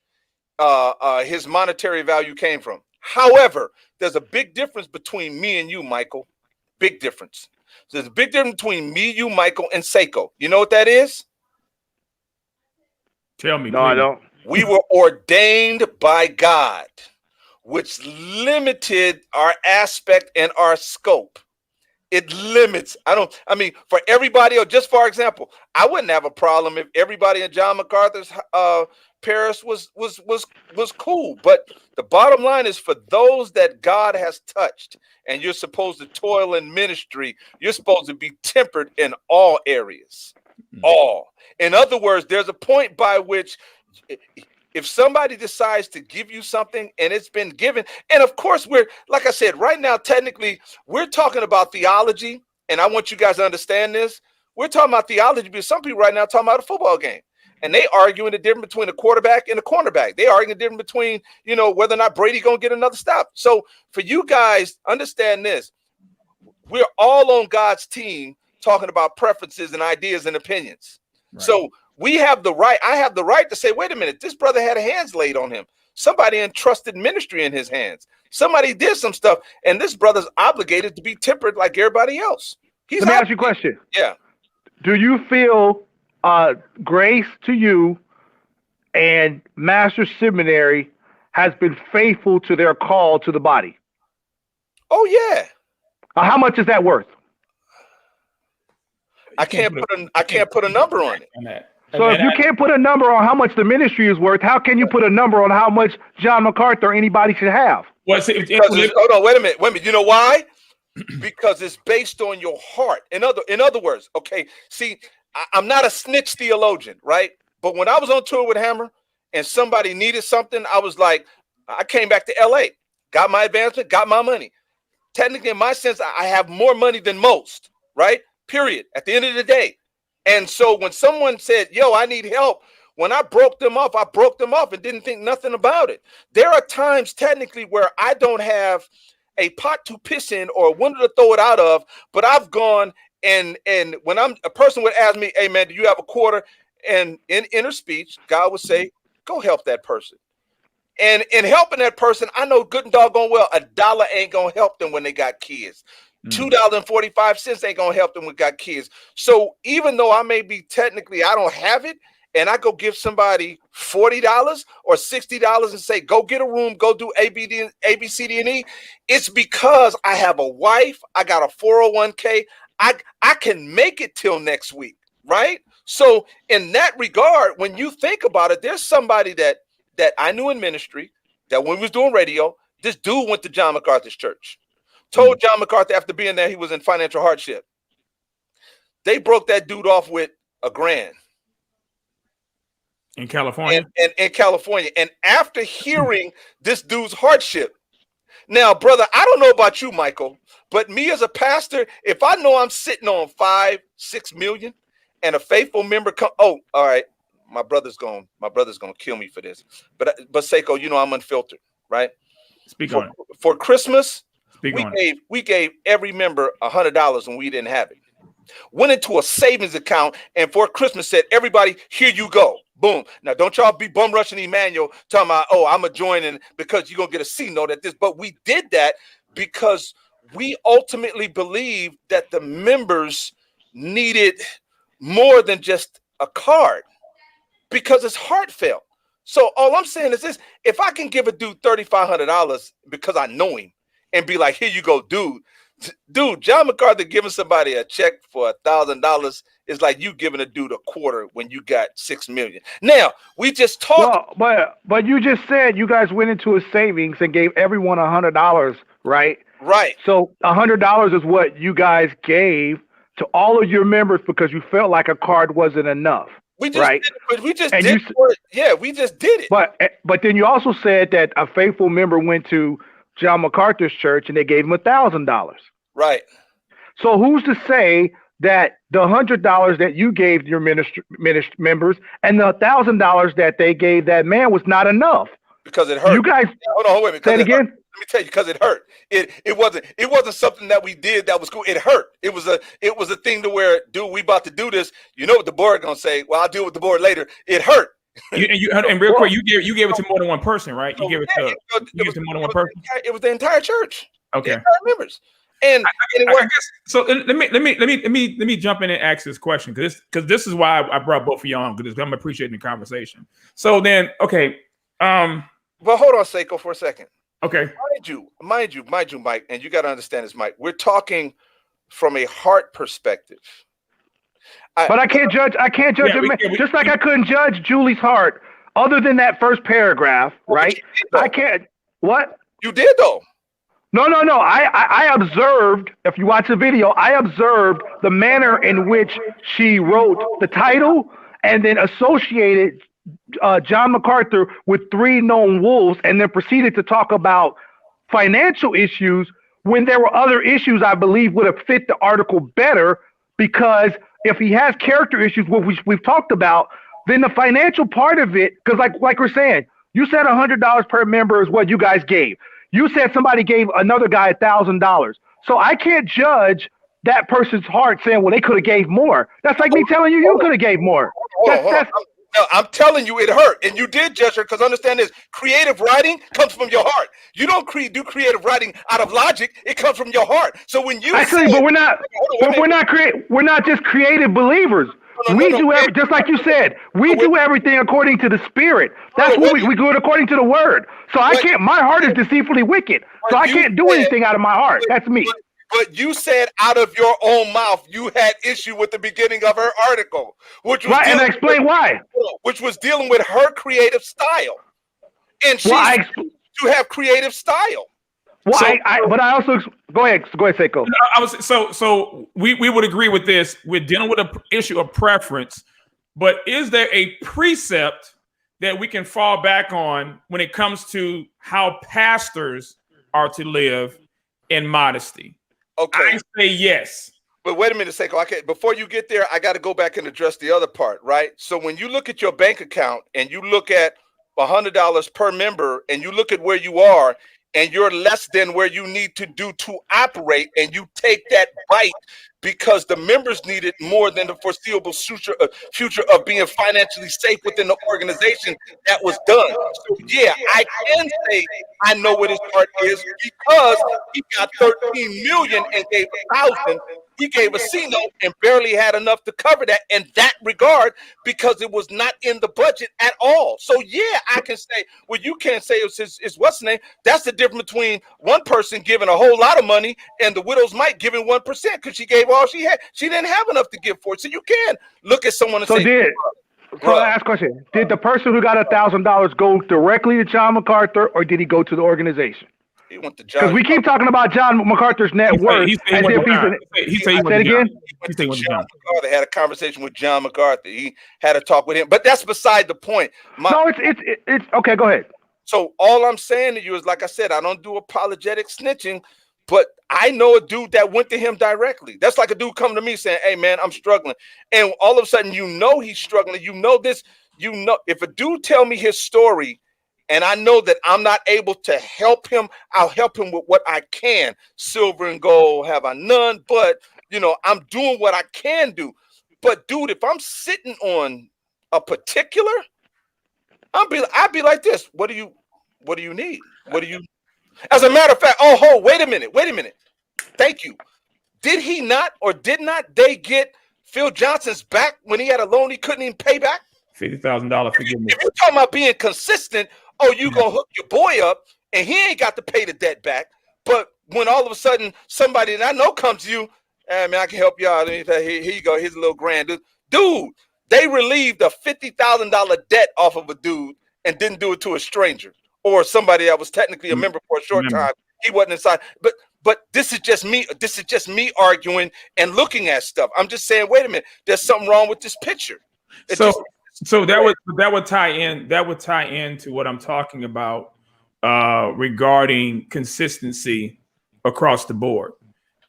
his monetary value came from. However, there's a big difference between me and you, Michael. Big difference. There's a big difference between me, you, Michael, and Seiko. You know what that is? Tell me. No, please. I don't. We were ordained by God, which limited our aspect and our scope. It limits. For everybody, or just for example, I wouldn't have a problem if everybody in John MacArthur's Paris was cool. But the bottom line is, for those that God has touched, and you're supposed to toil in ministry, you're supposed to be tempered in all areas. All. In other words, there's a point by which if somebody decides to give you something and it's been given, and of course like I said, right now, technically, we're talking about theology, and I want you guys to understand this. We're talking about theology because some people right now are talking about a football game, and they arguing the difference between a quarterback and a cornerback. They arguing the difference between, whether or not Brady going to get another stop. So for you guys, understand this. We're all on God's team talking about preferences and ideas and opinions. Right. So I have the right to say, wait a minute, this brother had hands laid on him. Somebody entrusted ministry in his hands. Somebody did some stuff, and this brother's obligated to be tempered like everybody else. Let me ask you a question. Yeah. Do you feel grace to you and Master Seminary has been faithful to their call to the body? Oh, yeah. How much is that worth? I can't put a number on it. So if you can't put a number on how much the ministry is worth, how can you put a number on how much John MacArthur or anybody should have? Hold on, wait a minute. You know why? Because it's based on your heart. In other words, okay, see, I'm not a snitch theologian, right? But when I was on tour with Hammer and somebody needed something, I was like, I came back to LA, got my advancement, got my money. Technically, in my sense, I have more money than most, right? Period. At the end of the day. And so when someone said, yo, I need help When I broke them off and didn't think nothing about it. There are times technically where I don't have a pot to piss in or a window to throw it out of, but I've gone and when a person would ask me, hey man, do you have a quarter? And in inner speech, God would say, go help that person. And in helping that person, I know good and doggone well, $1 ain't gonna help them when they got kids. $2.45 ain't gonna help them when they got kids. So even though I may be technically, I don't have it, and I go give somebody $40 or $60 and say, go get a room, go do A, B, C, D, and E, it's because I have a wife, I got a 401k, I can make it till next week, right? So in that regard, when you think about it, there's somebody that I knew in ministry that when we was doing radio, this dude went to John MacArthur's church, told John MacArthur after being there, he was in financial hardship. They broke that dude off with $1,000. In California? And in California. And after hearing this dude's hardship, now, brother, I don't know about you, Michael, but me as a pastor, if I know I'm sitting on 5-6 million and a faithful member come, oh, all right, my brother's gonna kill me for this. But Seiko, you know I'm unfiltered, right? Speak on it. For Christmas, we gave every member $100 when we didn't have it. Went into a savings account and for Christmas said, everybody, here you go. Boom. Now, don't y'all be bum rushing Emmanuel talking about, oh, I'm going to join in because you're going to get a C note at this. But we did that because we ultimately believed that the members needed more than just a card because it's heartfelt. So all I'm saying is this, if I can give a dude $3,500 because I know him and be like, here you go, dude, John MacArthur giving somebody a check for $1,000 is like you giving a dude a quarter when you got 6 million. Now we just talked. Well, but you just said you guys went into a savings and gave everyone $100, right? Right. So $100 is what you guys gave to all of your members because you felt like a card wasn't enough. We just right? did it, but we just and did it. Yeah, we just did it. But then you also said that a faithful member went to John MacArthur's church and they gave him $1,000. Right. So who's to say that the $100 that you gave your ministry members and the $1,000 that they gave that man was not enough? Because it hurt. You guys, hold on, wait a minute. Say it again. Let me tell you, because it hurt. It wasn't something that we did that was cool. It hurt. It was a thing to where, dude, we about to do this. You know what the board gonna say? Well, I'll deal with the board later. It hurt. And real quick, you gave it to more than one person, right? You gave it to more than one person. It was the entire church. Okay. The entire members. And I guess, so let me jump in and ask this question because this is why I brought both of y'all on because I'm appreciating the conversation. So then, okay. Well, hold on, Seiko, for a second. Okay. Mind you, Mike, and you got to understand this, Mike. We're talking from a heart perspective. But I can't judge. Just like I couldn't judge Julie's heart, other than that first paragraph, right? I can't. What you did though? No. I observed. If you watch the video, I observed the manner in which she wrote the title and then associated John MacArthur with 3 known wolves, and then proceeded to talk about financial issues when there were other issues I believe would have fit the article better. Because if he has character issues, which we've talked about, then the financial part of it, because like we're saying, you said $100 per member is what you guys gave. You said somebody gave another guy $1,000. So I can't judge that person's heart saying, well, they could have gave more. That's like me telling you could have gave more. I'm telling you, it hurt, and you did judge her because understand this: creative writing comes from your heart. You don't do creative writing out of logic; it comes from your heart. So when you but we're not. We're not just creative believers. We do just like you said. We do everything according to the Spirit. That's what we do it according to the Word. So I can't. My heart is deceitfully wicked. So I can't do anything out of my heart. That's me. But you said out of your own mouth you had issue with the beginning of her article, which was and explain why. Which was dealing with her creative style, and she to have creative style. Well, but I also go ahead, Seiko. So we would agree with this. We're dealing with an issue of preference, but is there a precept that we can fall back on when it comes to how pastors are to live in modesty? Okay. I say yes. But wait a minute, Seiko. Before you get there, I got to go back and address the other part, right? So when you look at your bank account and you look at $100 per member, and you look at where you are, and you're less than where you need to do to operate, and you take that bite because the members need it more than the foreseeable future of being financially safe within the organization, that was done. So yeah, I can say I know what his heart is, because he got 13 million and gave 1,000. He gave a C note and barely had enough to cover that in that regard, because it was not in the budget at all. So yeah, I can say, well, you can't say it's what's the name. That's the difference between one person giving a whole lot of money and the widow's mite giving 1%, because she gave all she had. She didn't have enough to give for it. So you can look at someone and say, so I ask a question. Did the person who got $1,000 go directly to John MacArthur, or did he go to the organization? He went to John. Because we keep talking about John MacArthur's net worth. He said again. John MacArthur had a conversation with John MacArthur. He had a talk with him, but that's beside the point. It's okay. Go ahead. So all I'm saying to you is, like I said, I don't do apologetic snitching, but I know a dude that went to him directly. That's like a dude coming to me saying, "Hey man, I'm struggling," and all of a sudden, you know he's struggling. You know this. You know, if a dude tell me his story, and I know that I'm not able to help him, I'll help him with what I can. Silver and gold have I none, but you know, I'm doing what I can do. But dude, if I'm sitting on a particular, I'd be like this. What do you need? What do you? As a matter of fact, wait a minute. Thank you. Did he not, or did not they get Phil Johnson's back when he had a loan he couldn't even pay back? $50,000 forgiveness. If you're talking about being consistent, you gonna hook your boy up and he ain't got to pay the debt back. But when all of a sudden somebody that I know comes to you, hey man, I can help you out. Here you go. Here's a little grand. Dude, they relieved a $50,000 debt off of a dude and didn't do it to a stranger or somebody that was technically a member for a short time. He wasn't inside. But this is just me. This is just me arguing and looking at stuff. I'm just saying, wait a minute, there's something wrong with this picture. So that would tie into what I'm talking about regarding consistency across the board,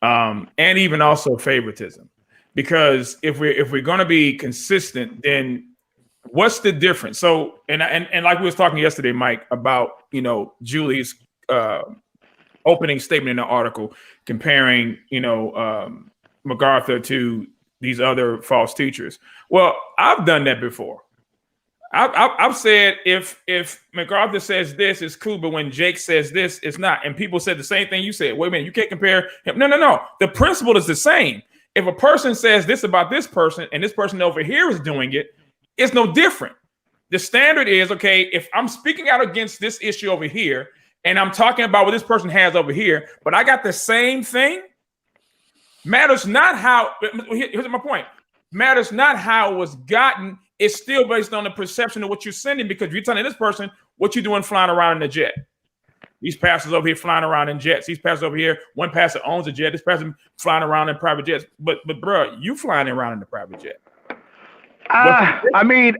and even also favoritism. Because if we're going to be consistent, then what's the difference? So and like we was talking yesterday, Mike, about Julie's opening statement in the article comparing MacArthur to these other false teachers. Well, I've done that before. I've said if MacArthur says this, it's cool, but when Jake says this, it's not. And people said the same thing you said. Wait a minute, you can't compare him. No. The principle is the same. If a person says this about this person and this person over here is doing it, it's no different. The standard is, okay, if I'm speaking out against this issue over here and I'm talking about what this person has over here, but I got the same thing, matters not how, here's my point, matters not how it was gotten. It's still based on the perception of what you're sending, because you're telling this person what you're doing flying around in a jet. These pastors over here flying around in jets. These pastors over here, one pastor owns a jet. This pastor flying around in private jets. But bro, you flying around in the private jet. I mean,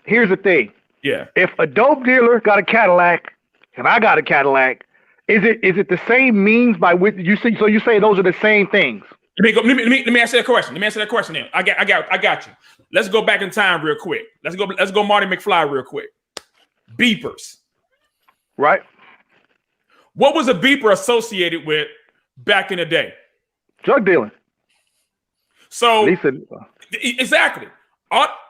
here's the thing. Yeah. If a dope dealer got a Cadillac and I got a Cadillac, is it the same means by which you say? So you say those are the same things? Let me answer that question. Let me answer that question. Then I got you. Let's go back in time real quick. Let's go Marty McFly real quick. Beepers. Right. What was a beeper associated with back in the day? Drug dealing. So exactly.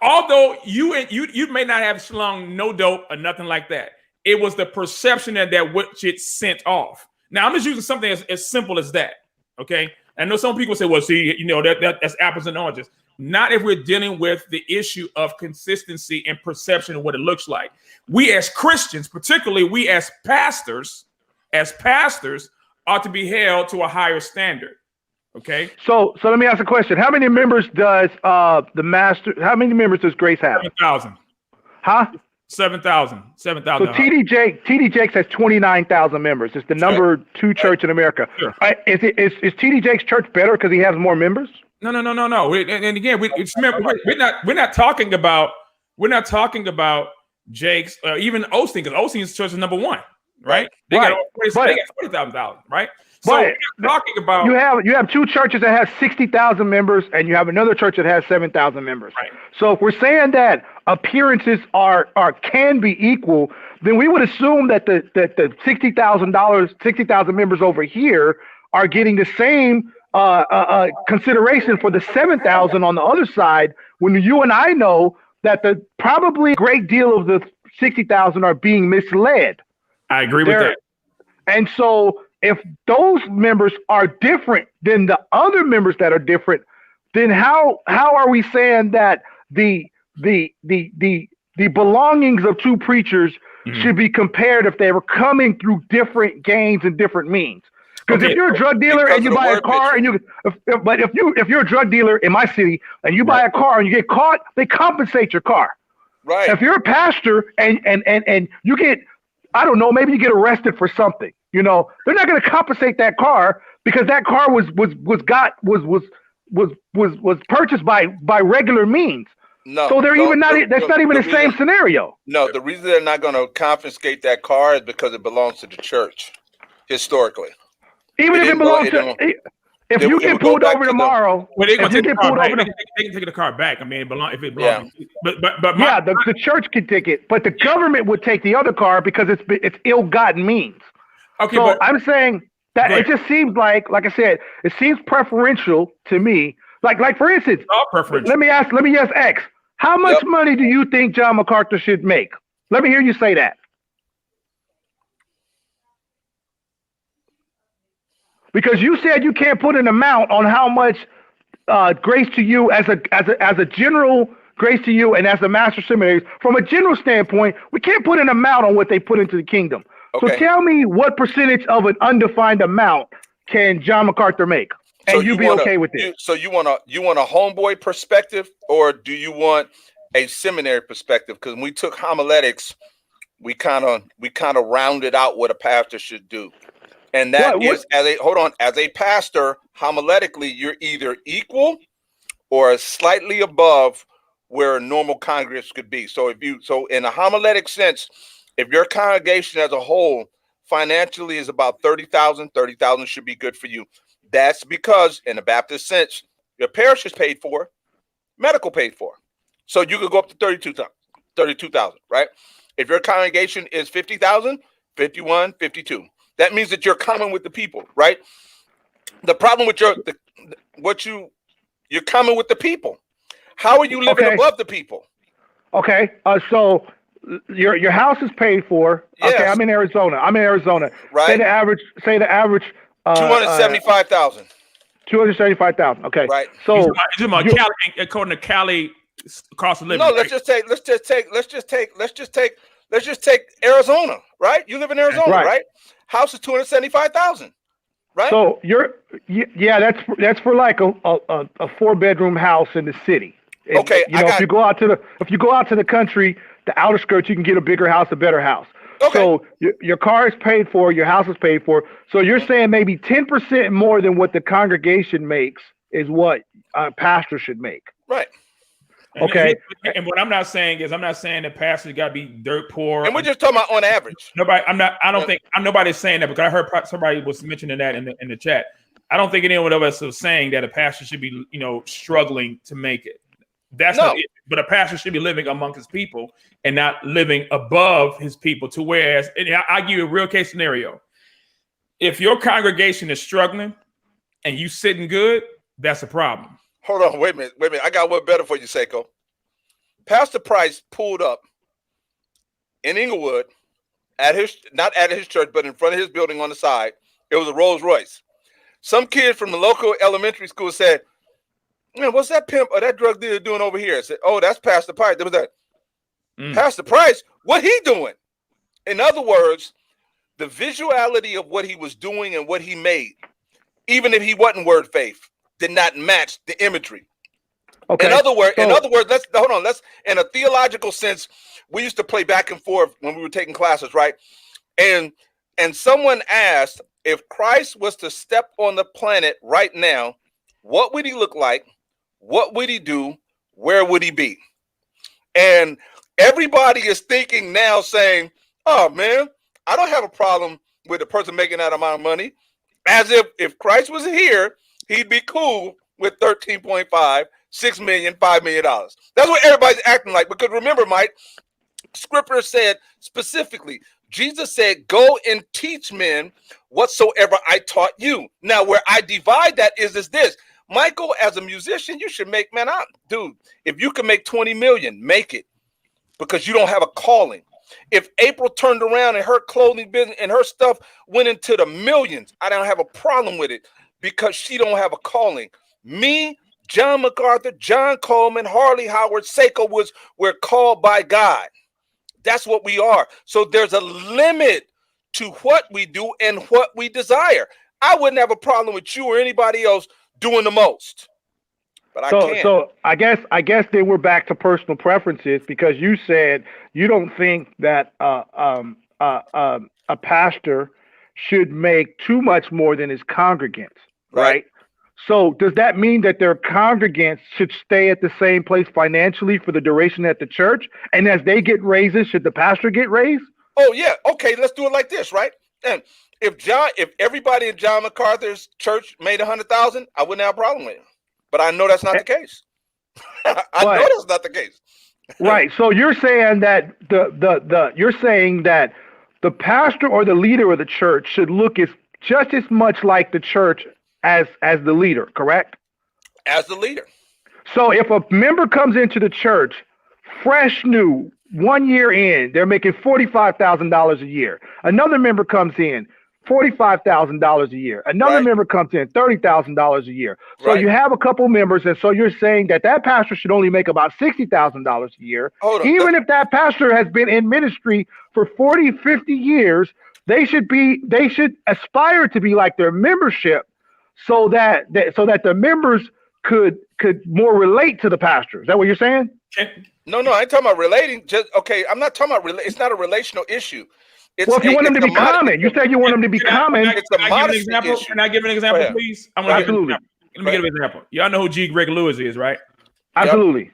Although you may not have slung no dope or nothing like that, it was the perception that which it sent off. Now I'm just using something as simple as that. Okay. I know some people say, well, see, that's apples and oranges. Not if we're dealing with the issue of consistency and perception of what it looks like. We as Christians, particularly we as pastors, ought to be held to a higher standard. Okay. So let me ask a question. How many members does how many members does Grace have? 7,000. Huh? 7,000. So TD Jakes has 29,000 members. It's the number 2 church in America. Sure. Is TD Jakes' church better because he has more members? No. And again, we're not talking about Jake's even Osteen, because Osteen's church is number 1. right? They got $40,000, right? So we're talking about you have two churches that have 60,000 members, and you have another church that has 7,000 members. Right. So if we're saying that appearances are can be equal, then we would assume that the $60,000 members over here are getting the same consideration for the 7,000 on the other side. When you and I know that the probably a great deal of the 60,000 are being misled. I agree with that. And so if those members are different than the other members that are different, then how are we saying that the belongings of two preachers should be compared if they were coming through different gains and different means? Because if you're a drug dealer and you buy a car and if you're a drug dealer in my city and you buy a car and you get caught, they compensate your car. Right. If you're a pastor and you get, I don't know, maybe you get arrested for something, they're not going to compensate that car because that car was purchased by regular means. No. So that's not even the same scenario. No, the reason they're not going to confiscate that car is because it belongs to the church historically. Even if it belongs to, if you get pulled over tomorrow, they can take the car back. I mean, if it belongs, but the church can take it, but the government would take the other car because it's ill-gotten means. Okay, so I'm saying that it just seems like I said, it seems preferential to me. Like for instance, let me ask X, how much money do you think John MacArthur should make? Let me hear you say that. Because you said you can't put an amount on how much grace to you as a general grace to you and as a master seminaries. From a general standpoint, we can't put an amount on what they put into the kingdom. Okay. So tell me what percentage of an undefined amount can John MacArthur make, and so you be okay with it? So you want a homeboy perspective, or do you want a seminary perspective? Because when we took homiletics, we kind of rounded out what a pastor should do. And that is as a pastor, homiletically, you're either equal or slightly above where a normal congregation could be. So in a homiletic sense, if your congregation as a whole financially is about 30,000 should be good for you. That's because in the Baptist sense, your parish is paid for, medical paid for. So you could go up to 32,000, right? If your congregation is 50,000, 51, 52. That means that you're common with the people, right? The problem with you're common with the people. How are you living above the people? Okay, so your house is paid for. Yes. Okay, I'm in Arizona. Right. Say the average. 275,000. 275,000. Okay. Right. So Cali, according to Cali cost of living. No, let's just take Arizona. Right. You live in Arizona, right? House is 275,000, right? So that's for like a 4-bedroom house in the city. And, okay, if you go out to the country, the outer skirts, you can get a bigger house, a better house. Okay. So your car is paid for, your house is paid for. So you're saying maybe 10% more than what the congregation makes is what a pastor should make, right? Okay. And what I'm not saying that pastors got to be dirt poor. And we're just talking about on average. Nobody's saying that, because I heard somebody was mentioning that in the chat. I don't think anyone of us was saying that a pastor should be, struggling to make it. That's not it. But a pastor should be living among his people and not living above his people. To whereas, and I'll give you a real case scenario. If your congregation is struggling and you sitting good, that's a problem. Hold on, wait a minute. I got one better for you, Seiko. Pastor Price pulled up in Inglewood not at his church, but in front of his building on the side. It was a Rolls Royce. Some kid from the local elementary school said, "Man, what's that pimp or that drug dealer doing over here?" I said, "Oh, that's Pastor Price." There was that. Pastor Price, what he doing? In other words, the visuality of what he was doing and what he made, even if he wasn't word faith, did not match the imagery. Okay. In other words, let's in a theological sense, we used to play back and forth when we were taking classes, right? And someone asked, if Christ was to step on the planet right now, what would he look like? What would he do? Where would he be? And everybody is thinking now, saying, "Oh man, I don't have a problem with the person making that amount of money. As if Christ was here, he'd be cool with 13.5, 6 million, $5 million. That's what everybody's acting like. Because remember, Mike, Scripture said specifically, Jesus said, go and teach men whatsoever I taught you. Now, where I divide that is this. Michael, as a musician, you should make, man, dude, if you can make 20 million, make it, because you don't have a calling. If April turned around and her clothing business and her stuff went into the millions, I don't have a problem with it, because she don't have a calling. Me, John MacArthur, John Coleman, Harley Howard, SaikoWoods, we're called by God. That's what we are. So there's a limit to what we do and what we desire. I wouldn't have a problem with you or anybody else doing the most. But I can't. So I guess then we're back to personal preferences, because you said you don't think that a pastor should make too much more than his congregants, right? So does that mean that their congregants should stay at the same place financially for the duration at the church? And as they get raises, should the pastor get raised? Oh yeah, okay. Let's do it like this, right? And if everybody in John MacArthur's church made 100,000, I wouldn't have a problem with it. But I know that's not the case. I know that's not the case. Right. So you're saying that you're saying that the pastor or the leader of the church should look just as much like the church as the leader, correct? As the leader. So if a member comes into the church, fresh new, 1 year in, they're making $45,000 a year. Another member comes in, $45,000 a year. Another member comes in, $30,000 a year. So you have a couple members, and so you're saying that pastor should only make about $60,000 a year. Even if that pastor has been in ministry for 40, 50 years, they should aspire to be like their membership, so that the members could more relate to the pastor. Is that what you're saying? No, I ain't talking about relating. I'm not talking about it's not a relational issue. Well, if you want them to be common, you said you want them to be common. It's a modesty issue. Can I give an example, please? Absolutely. Let me give an example. Y'all know who G. Greg Lewis is, right? Absolutely.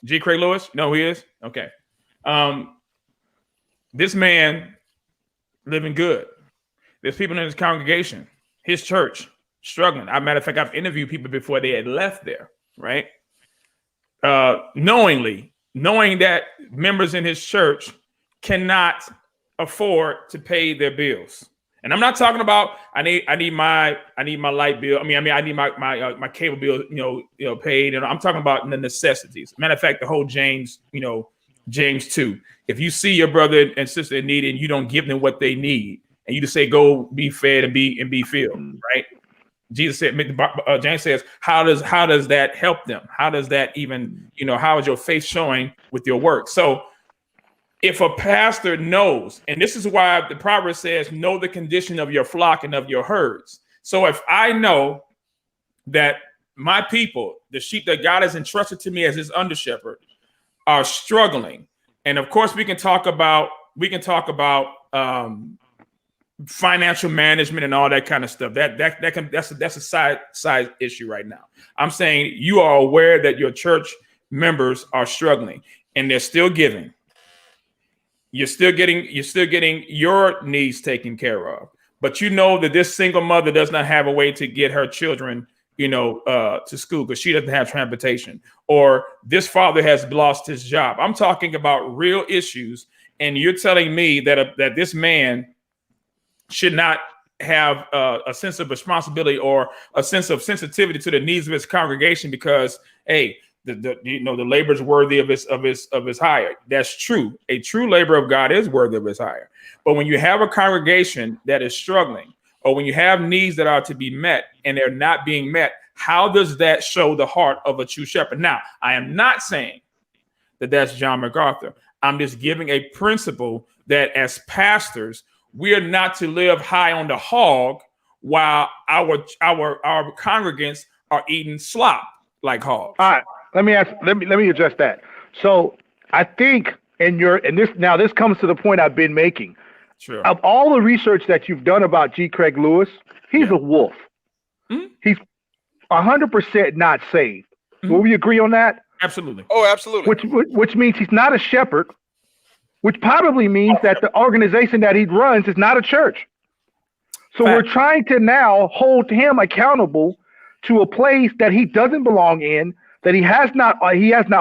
G. Craig Lewis? No, who he is? Okay. This man living good. There's people in his congregation, his church, struggling. As a matter of fact, I've interviewed people before they had left there, right? Knowing that members in his church cannot afford to pay their bills. And I'm not talking about I need my light bill. I need my cable bill, paid. And I'm talking about the necessities. Matter of fact, the whole James 2. If you see your brother and sister in need and you don't give them what they need, and you just say, go be fed and be filled, right? Jesus said, James says, how does that help them? How does that even, how is your faith showing with your work? So if a pastor knows, and this is why the proverb says, know the condition of your flock and of your herds. So if I know that my people, the sheep that God has entrusted to me as his under shepherd, are struggling, and of course we can talk about financial management and all that kind of stuff. That's a side issue right now. I'm saying you are aware that your church members are struggling and they're still giving. You're still getting your needs taken care of, but you know that this single mother does not have a way to get her children, to school because she doesn't have transportation, or this father has lost his job. I'm talking about real issues, and you're telling me that this man should not have a sense of responsibility or a sense of sensitivity to the needs of his congregation because, hey, the labor is worthy of his hire. That's true. A true labor of God is worthy of his hire. But when you have a congregation that is struggling, or when you have needs that are to be met and they're not being met, how does that show the heart of a true shepherd? Now, I am not saying that that's John MacArthur. I'm just giving a principle that as pastors, we are not to live high on the hog while our congregants are eating slop like hogs. All right. Let me address that. So I think this comes to the point I've been making. Sure. Of all the research that you've done about G. Craig Lewis, he's a wolf. Mm-hmm. He's 100% not saved. Mm-hmm. Will we agree on that? Absolutely. Oh, absolutely. Which means he's not a shepherd, which probably means that the organization that he runs is not a church. So we're trying to now hold him accountable to a place that he doesn't belong in, that he has not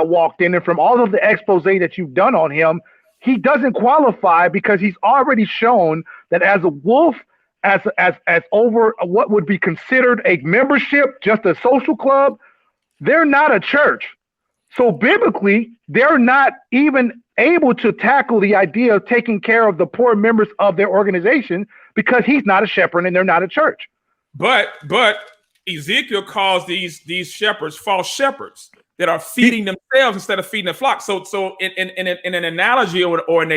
walked in, and from all of the expose that you've done on him, he doesn't qualify because he's already shown that as a wolf, as over what would be considered a membership, just a social club, they're not a church. So biblically, they're not even able to tackle the idea of taking care of the poor members of their organization because he's not a shepherd and they're not a church. But Ezekiel calls these shepherds false shepherds that are feeding themselves instead of feeding the flock. So in an analogy or in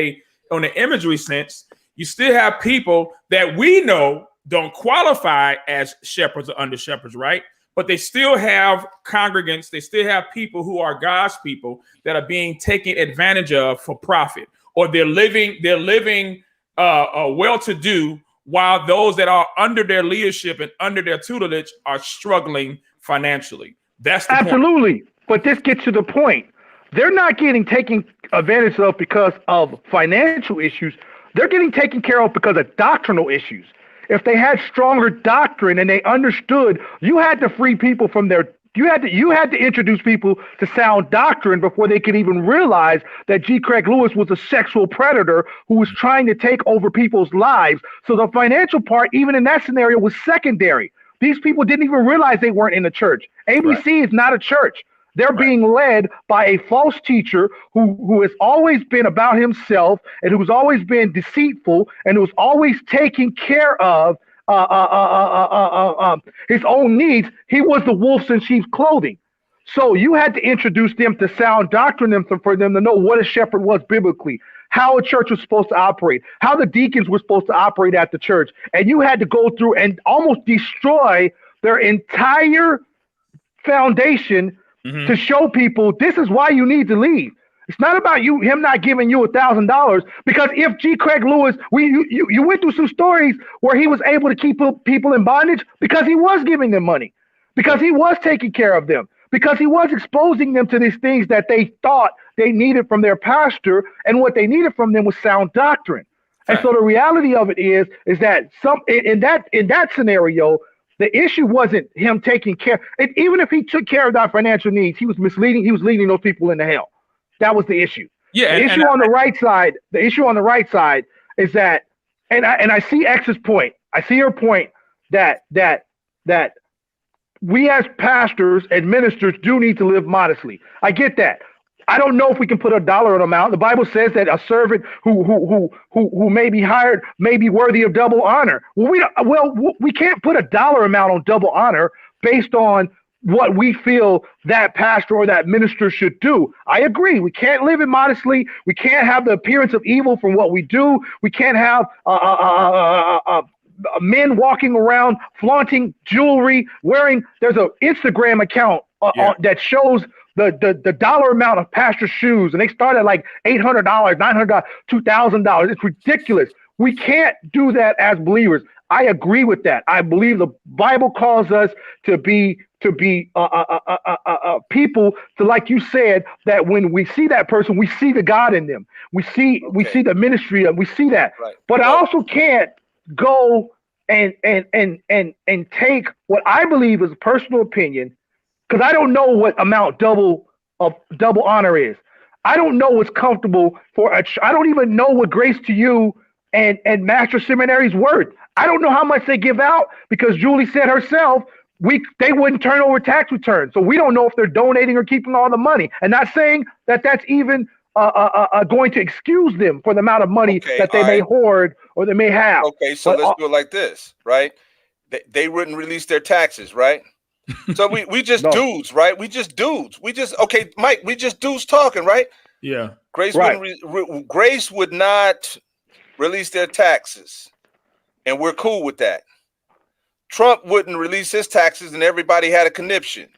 an imagery sense, you still have people that we know don't qualify as shepherds or under shepherds, right? But they still have congregants. They still have people who are God's people that are being taken advantage of for profit, or they're living well-to-do while those that are under their leadership and under their tutelage are struggling financially. That's the absolutely point. But this gets to the point. They're not getting taken advantage of because of financial issues. They're getting taken care of because of doctrinal issues. If they had stronger doctrine and they understood, you had to free people from their, you had to introduce people to sound doctrine before they could even realize that G. Craig Lewis was a sexual predator who was trying to take over people's lives. So the financial part, even in that scenario, was secondary. These people didn't even realize they weren't in the church. ABC is not a church. They're being led by a false teacher who has always been about himself and who's always been deceitful and who's always taking care of his own needs. He was the wolves in sheep's clothing. So you had to introduce them to sound doctrine for them to know what a shepherd was biblically, how a church was supposed to operate, how the deacons were supposed to operate at the church. And you had to go through and almost destroy their entire foundation to show people this is why you need to leave. It's not about him not giving you $1,000, because if G. Craig Lewis, you went through some stories where he was able to keep people in bondage because he was giving them money, because he was taking care of them, because he was exposing them to these things that they thought they needed from their pastor, and what they needed from them was sound doctrine. And so the reality of it is that in that scenario, the issue wasn't him taking care. Even if he took care of our financial needs, he was misleading. He was leading those people into hell. That was the issue. Yeah. The issue on the right side. The issue on the right side is that, and I see X's point. I see her point that we as pastors and ministers do need to live modestly. I get that. I don't know if we can put a dollar amount. The Bible says that a servant who may be hired may be worthy of double honor. We can't put a dollar amount on double honor based on what we feel that pastor or that minister should do. I agree. We can't live immodestly. We can't have the appearance of evil from what we do. We can't have men walking around flaunting jewelry, there's an Instagram account that shows the dollar amount of pastor shoes, and they start at like $800, $900, $2,000. It's ridiculous. We can't do that as believers. I agree with that. I believe the Bible calls us to be people, to, like you said, that when we see that person, we see the God in them. We see the ministry of, we see that. Right. But I also can't go and take what I believe is a personal opinion, because I don't know what amount double honor is. I don't know what's comfortable for I don't even know what Grace to You and Master Seminary's worth. I don't know how much they give out, because Julie said herself, they wouldn't turn over tax returns. So we don't know if they're donating or keeping all the money. And not saying that that's even going to excuse them for the amount of money that they may hoard or they may have. Okay, so let's do it like this, right? They wouldn't release their taxes, right? So we just dudes, right? We just dudes. Mike, we just dudes talking, right? Yeah. Grace would not release their taxes, and we're cool with that. Trump wouldn't release his taxes, and everybody had a conniption.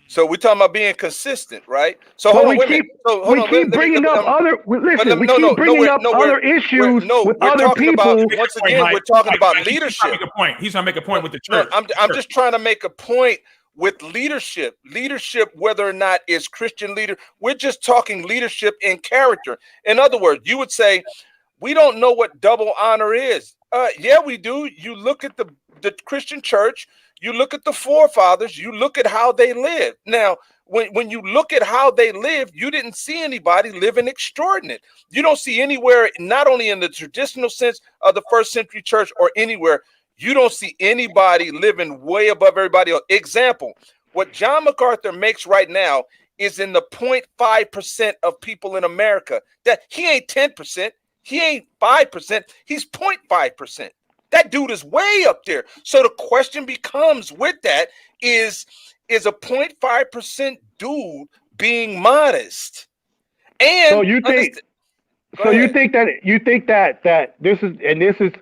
So we're talking about being consistent, right? So we keep bringing up other issues with other people. Once again, we're talking about leadership. He's trying to make a point with the church. I'm just trying to make a point with leadership, whether or not it's Christian leader, we're just talking leadership in character. In other words, you would say, we don't know what double honor is. Yeah, we do. You look at the Christian church, you look at the forefathers, you look at how they lived. Now, when you look at how they lived, you didn't see anybody living extraordinary. You don't see anywhere, not only in the traditional sense of the first century church or anywhere, you don't see anybody living way above everybody else. Example, what John MacArthur makes right now is in the 0.5% of people in America. That he ain't 10%, he ain't 5%, he's 0.5%. That dude is way up there. So the question becomes with that is a 0.5% dude being modest? And so you think that this is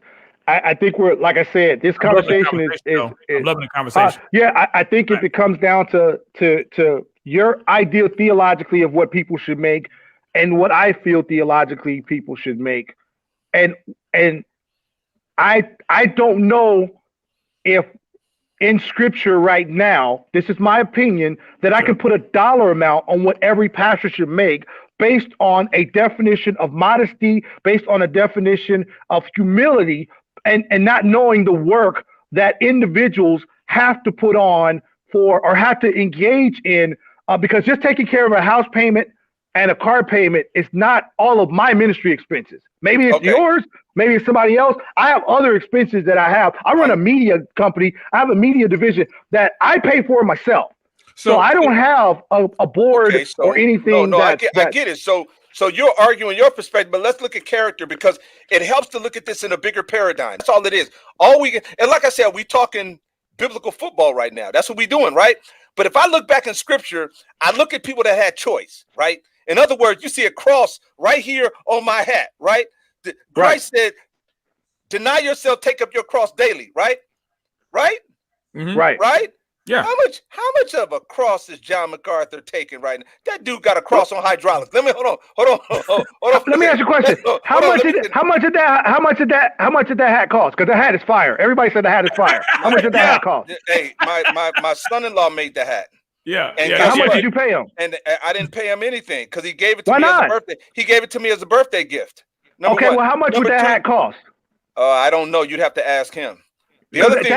I think we're, like I said, this conversation is I'm loving the conversation. I think if it comes down to your ideal theologically of what people should make and what I feel theologically people should make, and I don't know if in scripture right now, this is my opinion, that I can put a dollar amount on what every pastor should make based on a definition of modesty, based on a definition of humility, and not knowing the work that individuals have to put on for or have to engage in, because just taking care of a house payment and a car payment is not all of my ministry expenses. Maybe it's yours, maybe it's somebody else. I have other expenses that I have. I run a media company. I have a media division that I pay for myself. So I don't have a board or anything. I get it. So you're arguing your perspective, but let's look at character, because it helps to look at this in a bigger paradigm. That's all it is. And like I said, we talking biblical football right now. That's what we're doing, right? But if I look back in scripture, I look at people that had choice, right? In other words, you see a cross right here on my hat, right? Christ said, deny yourself, take up your cross daily, right? Right? Mm-hmm. Right? Yeah. How much of a cross is John MacArthur taking right now? That dude got a cross on hydraulics. Hold on. Let me ask you a question. How much did that hat cost? Because the hat is fire. Everybody said the hat is fire. How much did that hat cost? Hey, my son-in-law made the hat. Yeah. And how much did you pay him? And I didn't pay him anything because he gave it to me as a birthday. He gave it to me as a birthday gift. Number one. Well, how much would that hat cost? I don't know. You'd have to ask him. The other thing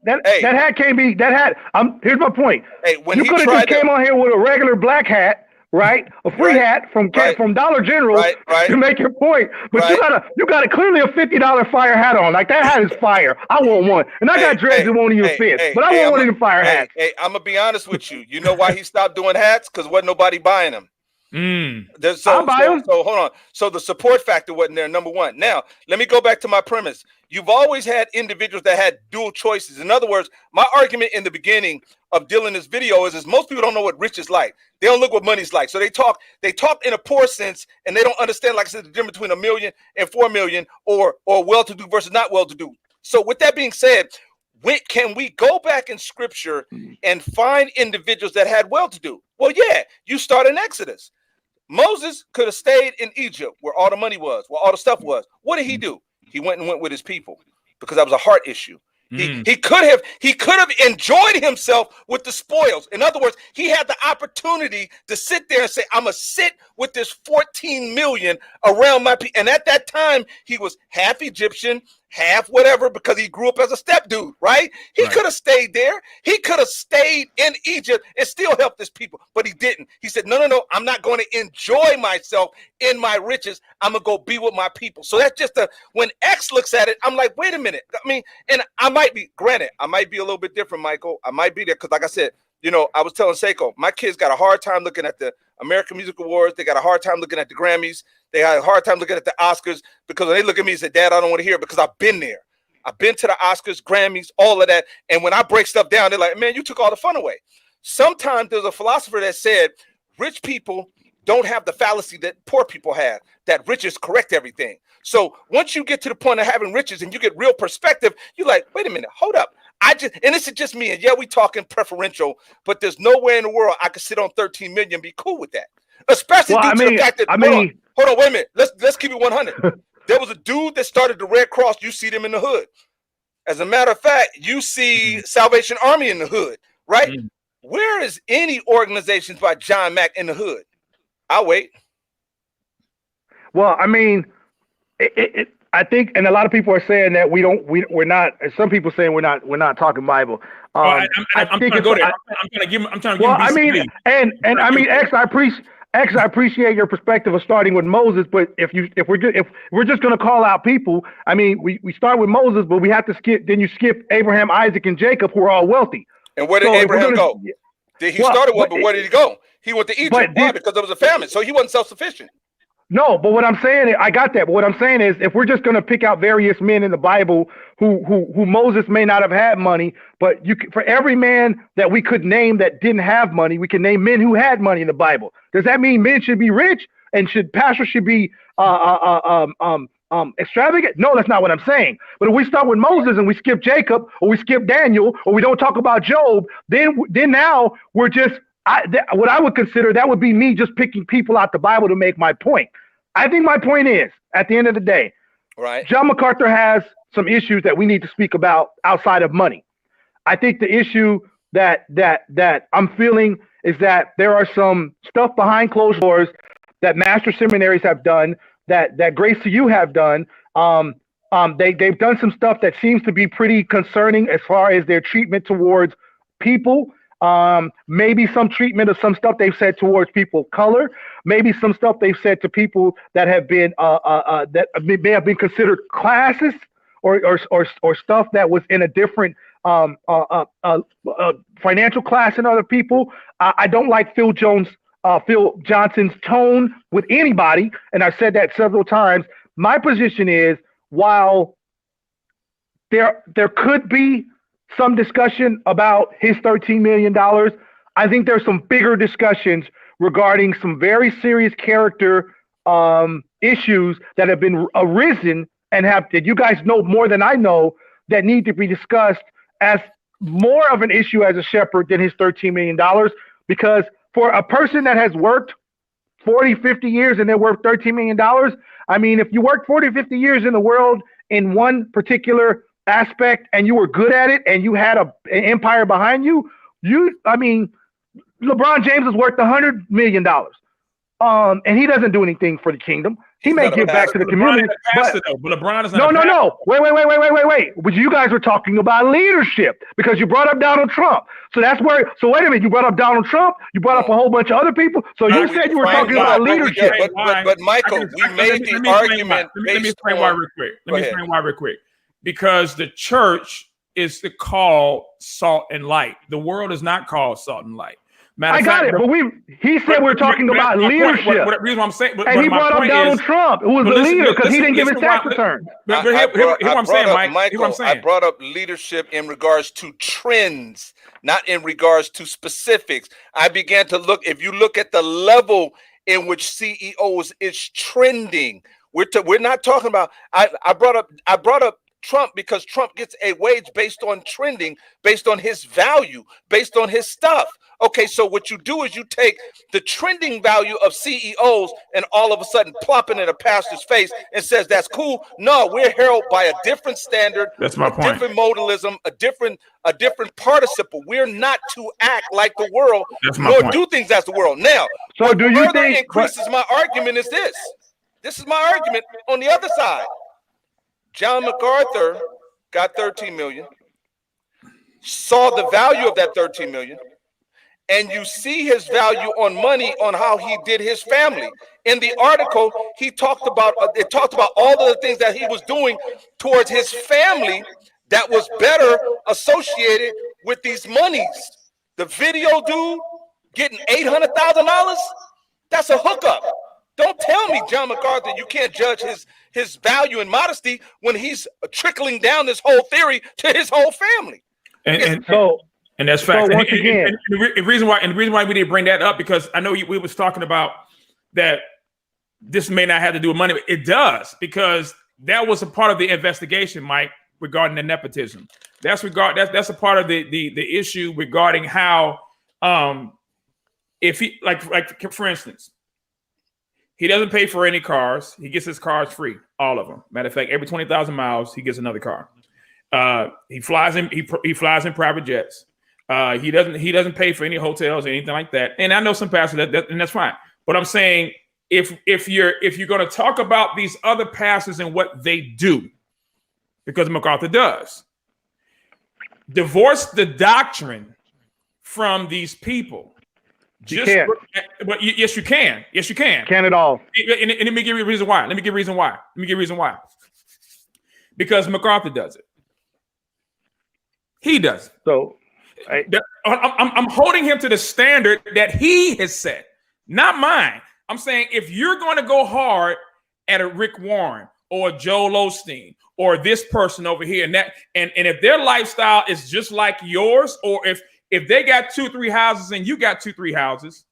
that hat can't be that hat. Here's my point. Hey, when you could have just came on here with a regular black hat, right? A free hat from Dollar General to make your point. But you got clearly a $50 fire hat on. Like, that hat is fire. I want one, and I got dreads that won't even fit. But I want one of the fire hats. Hey, I'm gonna be honest with you. You know why he stopped doing hats? Because wasn't nobody buying them. I'll buy them. So hold on. So the support factor wasn't there, number one. Now, let me go back to my premise. You've always had individuals that had dual choices. In other words, my argument in the beginning of dealing this video is most people don't know what rich is like. They don't look what money's like. So they talk in a poor sense, and they don't understand, like I said, the difference between 1 million and 4 million, or well-to-do versus not well-to-do. So with that being said, can we go back in scripture and find individuals that had well-to-do? Well, yeah, you start in Exodus. Moses could have stayed in Egypt where all the money was, where all the stuff was. What did he do? He went with his people because that was a heart issue. He could have enjoyed himself with the spoils. In other words, he had the opportunity to sit there and say, I'm going to sit with this 14 million around my people. And at that time, he was half Egyptian, half whatever, because he grew up as a step dude, right? He could have stayed there. He could have stayed in Egypt and still helped his people, but he didn't. He said, no, I'm not going to enjoy myself in my riches. I'm going to go be with my people. So that's just when X looks at it, I'm like, wait a minute. I mean, and I might be a little bit different, Michael. I might be there because, like I said, I was telling Seiko, my kids got a hard time looking at the American Music Awards. They got a hard time looking at the Grammys. They got a hard time looking at the Oscars, because when they look at me and say, Dad, I don't want to hear it, because I've been there. I've been to the Oscars, Grammys, all of that. And when I break stuff down, they're like, man, you took all the fun away. Sometimes there's a philosopher that said rich people don't have the fallacy that poor people have, that riches correct everything. So once you get to the point of having riches and you get real perspective, you're like, wait a minute, hold up. And this is just me. And yeah, we talking preferential, but there's no way in the world I could sit on 13 million and be cool with that. Especially due to the fact that, hold on, wait a minute. Let's keep it 100. There was a dude that started the Red Cross. You see them in the hood. As a matter of fact, you see Salvation Army in the hood, right? Where is any organizations by John Mack in the hood? I'll wait. Well, I mean, I think, and a lot of people are saying that we're not. Some people saying we're not talking Bible. I'm trying to go there. I'm trying to give him. Well, I mean, and I mean, X, I appreciate your perspective of starting with Moses, but if we're just going to call out people, I mean, we start with Moses, but we have to skip. Then you skip Abraham, Isaac, and Jacob, who are all wealthy. And where did Abraham go? He started with, but where did he go? He went to Egypt. Why? Because there was a famine, so he wasn't self-sufficient. No, but what I'm saying, I got that. But what I'm saying is, if we're just going to pick out various men in the Bible who Moses may not have had money, but for every man that we could name that didn't have money, we can name men who had money in the Bible. Does that mean men should be rich and pastors should be extravagant? No, that's not what I'm saying. But if we start with Moses and we skip Jacob, or we skip Daniel, or we don't talk about Job, then now we're just. What I would consider, that would be me just picking people out the Bible to make my point. I think my point is, at the end of the day, right? John MacArthur has some issues that we need to speak about outside of money. I think the issue that I'm feeling is that there are some stuff behind closed doors that master seminaries have done, that Grace to You have done. They've done some stuff that seems to be pretty concerning as far as their treatment towards people. Maybe some treatment of some stuff they've said towards people of color, maybe some stuff they've said to people that have been that may have been considered classes or stuff that was in a different financial class than other people. I don't like Phil Johnson's tone with anybody, and I've said that several times. My position is, while there could be some discussion about his $13 million, I think there's some bigger discussions regarding some very serious character issues that have been arisen and that you guys know more than I know, that need to be discussed as more of an issue as a shepherd than his $13 million. Because for a person that has worked 40, 50 years and they're worth $13 million, I mean, if you work 40, 50 years in the world in one particular aspect and you were good at it and you had an empire behind you, I mean, LeBron James is worth $100 million. And he doesn't do anything for the kingdom. He may give back to the community. But LeBron is not. No. Wait. But you guys were talking about leadership because you brought up Donald Trump. So that's where. So wait a minute. You brought up Donald Trump. You brought up a whole bunch of other people. So you said you were talking about leadership. But Michael, we made the argument. Let me explain why real quick. Because the church is called salt and light. The world is not called salt and light. I got it, but he said we're talking about leadership. What reason I'm saying, and he brought up Donald Trump, who was the leader, because he didn't give his tax return. Here's what I'm saying, Mike. Michael, I brought up leadership in regards to trends, not in regards to specifics. I began to look. If you look at the level in which CEOs is trending, we're not talking about. I brought up Trump because Trump gets a wage based on trending, based on his value, based on his stuff. Okay, so what you do is you take the trending value of CEOs and all of a sudden plop it in a pastor's face and says that's cool. No, we're held by a different standard. That's my point. Different modalism, a different participle. We're not to act like the world, nor do things as the world. Now, so what do you further think increases my argument is this. This is my argument on the other side. John MacArthur got 13 million, saw the value of that 13 million, and you see his value on money on how he did his family. In the article, he talked about all of the things that he was doing towards his family that was better associated with these monies. The video dude getting $800,000, that's a hookup. Don't tell me, John MacArthur, you can't judge his value and modesty when he's trickling down this whole theory to his whole family. And that's fact. So once again, and the reason why we didn't bring that up, because I know we was talking about that this may not have to do with money. But it does, because that was a part of the investigation, Mike, regarding the nepotism. That's a part of the issue regarding how if he like for instance, he doesn't pay for any cars. He gets his cars free, all of them. Matter of fact, every 20,000 miles, he gets another car. He flies in private jets. He doesn't pay for any hotels or anything like that. And I know some pastors and that's fine. But I'm saying if you're going to talk about these other pastors and what they do, because MacArthur does, divorce the doctrine from these people. You can't. But yes, you can. Yes, you can. Can at all. And let me give you a reason why. Let me give you a reason why. Because MacArthur does it. He does it. So I'm holding him to the standard that he has set, not mine. I'm saying if you're going to go hard at a Rick Warren or a Joel Osteen or this person over here and if their lifestyle is just like yours, or if they got 2-3 houses and you got 2-3 houses,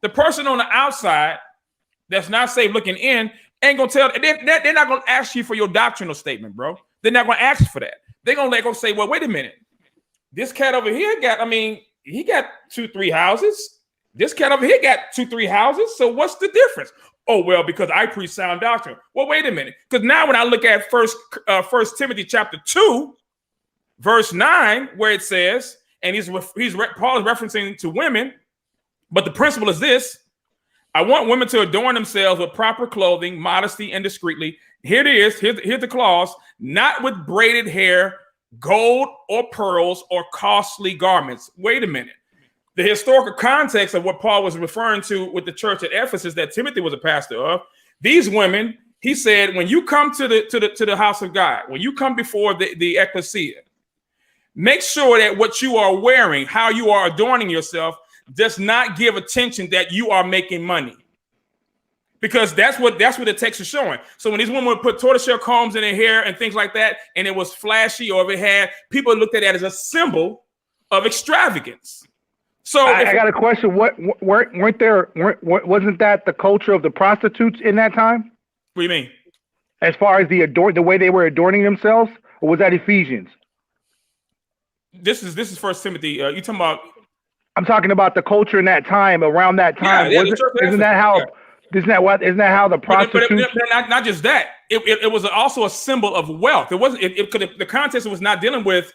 the person on the outside that's not saved looking in ain't gonna tell. They're not gonna ask you for your doctrinal statement, bro. They're not gonna ask for that. They're gonna say, well, wait a minute. This cat over here he got 2-3 houses. This cat over here got 2-3 houses. So what's the difference? Oh, well, because I preach sound doctrine. Well, wait a minute. Because now when I look at First Timothy chapter 2, verse 9, where it says, and Paul is referencing to women, but the principle is this: I want women to adorn themselves with proper clothing, modesty, and discreetly. Here it is. Here's the clause: not with braided hair, gold or pearls, or costly garments. Wait a minute. The historical context of what Paul was referring to with the church at Ephesus that Timothy was a pastor of, these women, he said, when you come to the house of God, when you come before the ecclesia, make sure that what you are wearing, how you are adorning yourself, does not give attention that you are making money. Because that's what the text is showing. So when these women would put tortoiseshell combs in their hair and things like that, and it was flashy, or if it had, people looked at that as a symbol of extravagance. So I got a question. Wasn't that the culture of the prostitutes in that time? What do you mean? As far as the way they were adorning themselves, or was that Ephesians? This is First Timothy. You talking about? I'm talking about the culture in that time, around that time. Isn't that how the prostitutes? But not just that. It was also a symbol of wealth. It wasn't. The context was not dealing with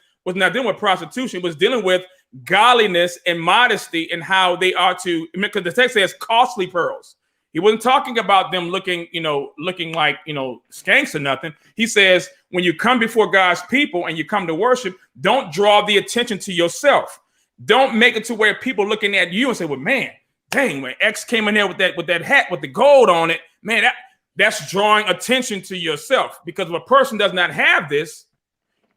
prostitution. It was dealing with godliness and modesty and how they are to. Because the text says costly pearls. He wasn't talking about them looking like skanks or nothing. He says when you come before God's people and you come to worship, don't draw the attention to yourself. Don't make it to where people looking at you and say, well, man, dang, when X came in there with that hat with the gold on it, man, that's drawing attention to yourself. Because if a person does not have this,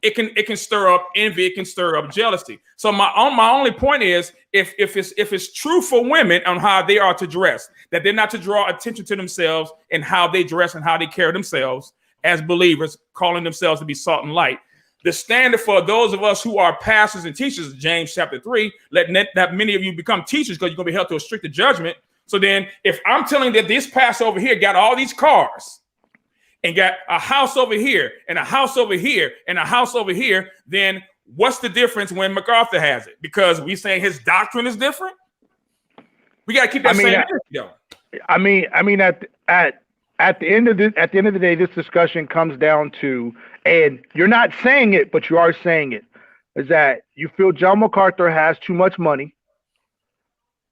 it can stir up envy, it can stir up jealousy. So my only point is, if it's true for women on how they are to dress, that they're not to draw attention to themselves and how they dress and how they carry themselves as believers, calling themselves to be salt and light. The standard for those of us who are pastors and teachers, James chapter 3, let not many of you become teachers because you're going to be held to a stricter judgment. So then if I'm telling that this pastor over here got all these cars and got a house over here and a house over here and a house over here, then what's the difference when MacArthur has it? Because we saying his doctrine is different. We got to keep that same energy, though. I mean, at the end of the day, this discussion comes down to, and you're not saying it, but you are saying it, is that you feel John MacArthur has too much money,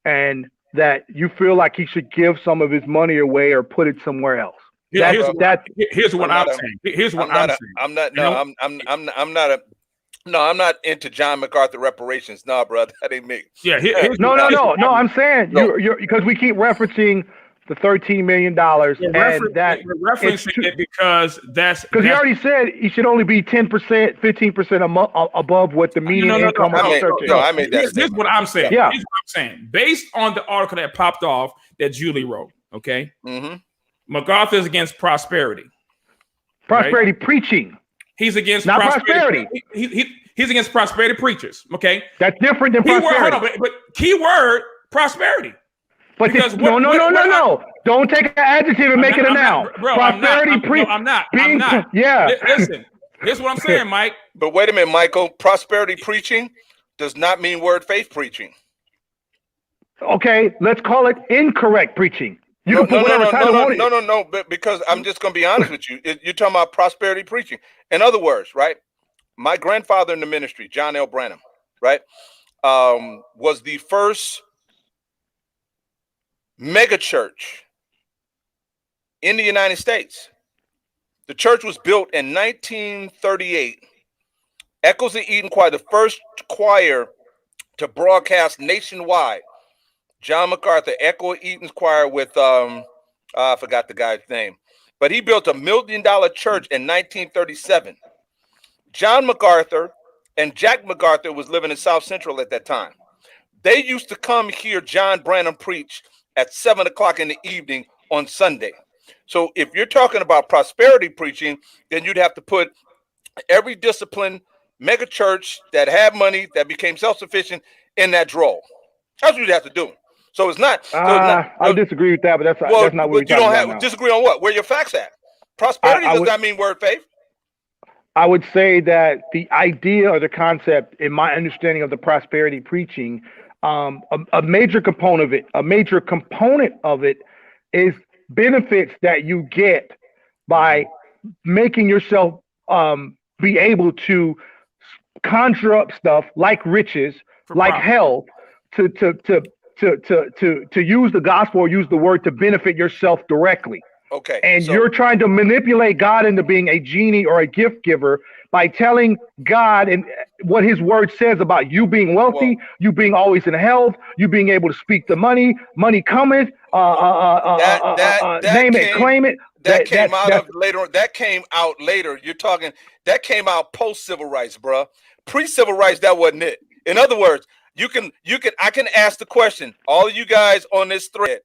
and that you feel like he should give some of his money away or put it somewhere else. Here's what I'm saying. I'm not into John MacArthur reparations. No, brother, that ain't me. Yeah. No. I'm saying you're because we keep referencing the $13 million, and that referencing it because he already said he should only be 10%, 15% above what the median income. I made that. Here's what I'm saying. Yeah. Here's what I'm saying. Based on the article that popped off that Julie wrote, okay. Mm-hmm. MacArthur is against prosperity. Prosperity preaching. He's against not prosperity. He's against prosperity preachers. Okay, that's different than prosperity. But keyword prosperity. But no. Don't take an adjective and make it a noun. Prosperity preaching. I'm not. Yeah. Listen, here's what I'm saying, Mike. But wait a minute, Michael. Prosperity preaching does not mean word faith preaching. Okay, let's call it incorrect preaching. No. But because I'm just going to be honest with you. You're talking about prosperity preaching. In other words, right? My grandfather in the ministry, John L. Branham, right? was the first mega church in the United States. The church was built in 1938. Echoes of Eden Choir, the first choir to broadcast nationwide. John MacArthur, Echo of Eden's choir with I forgot the guy's name, but he built $1 million church in 1937. John MacArthur and Jack MacArthur was living in South Central at that time. They used to come hear John Branham preach at 7 o'clock in the evening on Sunday. So if you're talking about prosperity preaching, then you'd have to put every discipline, mega church that had money, that became self-sufficient in that drawer. That's what you'd have to do. So it's not. I disagree with that, but that's not what we're talking about now. Disagree on what? Where your facts at? Prosperity does not mean word faith. I would say that the idea or the concept, in my understanding of the prosperity preaching, a major component of it is benefits that you get by making yourself be able to conjure up stuff like riches, like health, to use the gospel or use the word to benefit yourself directly. Okay. And you're trying to manipulate God into being a genie or a gift giver by telling God and what his word says about you being wealthy, you being always in health, you being able to speak the money cometh, name it, claim it. That came out later. You're talking, that came out post civil rights, bro. Pre civil rights, that wasn't it. In other words, I can ask the question, all of you guys on this thread,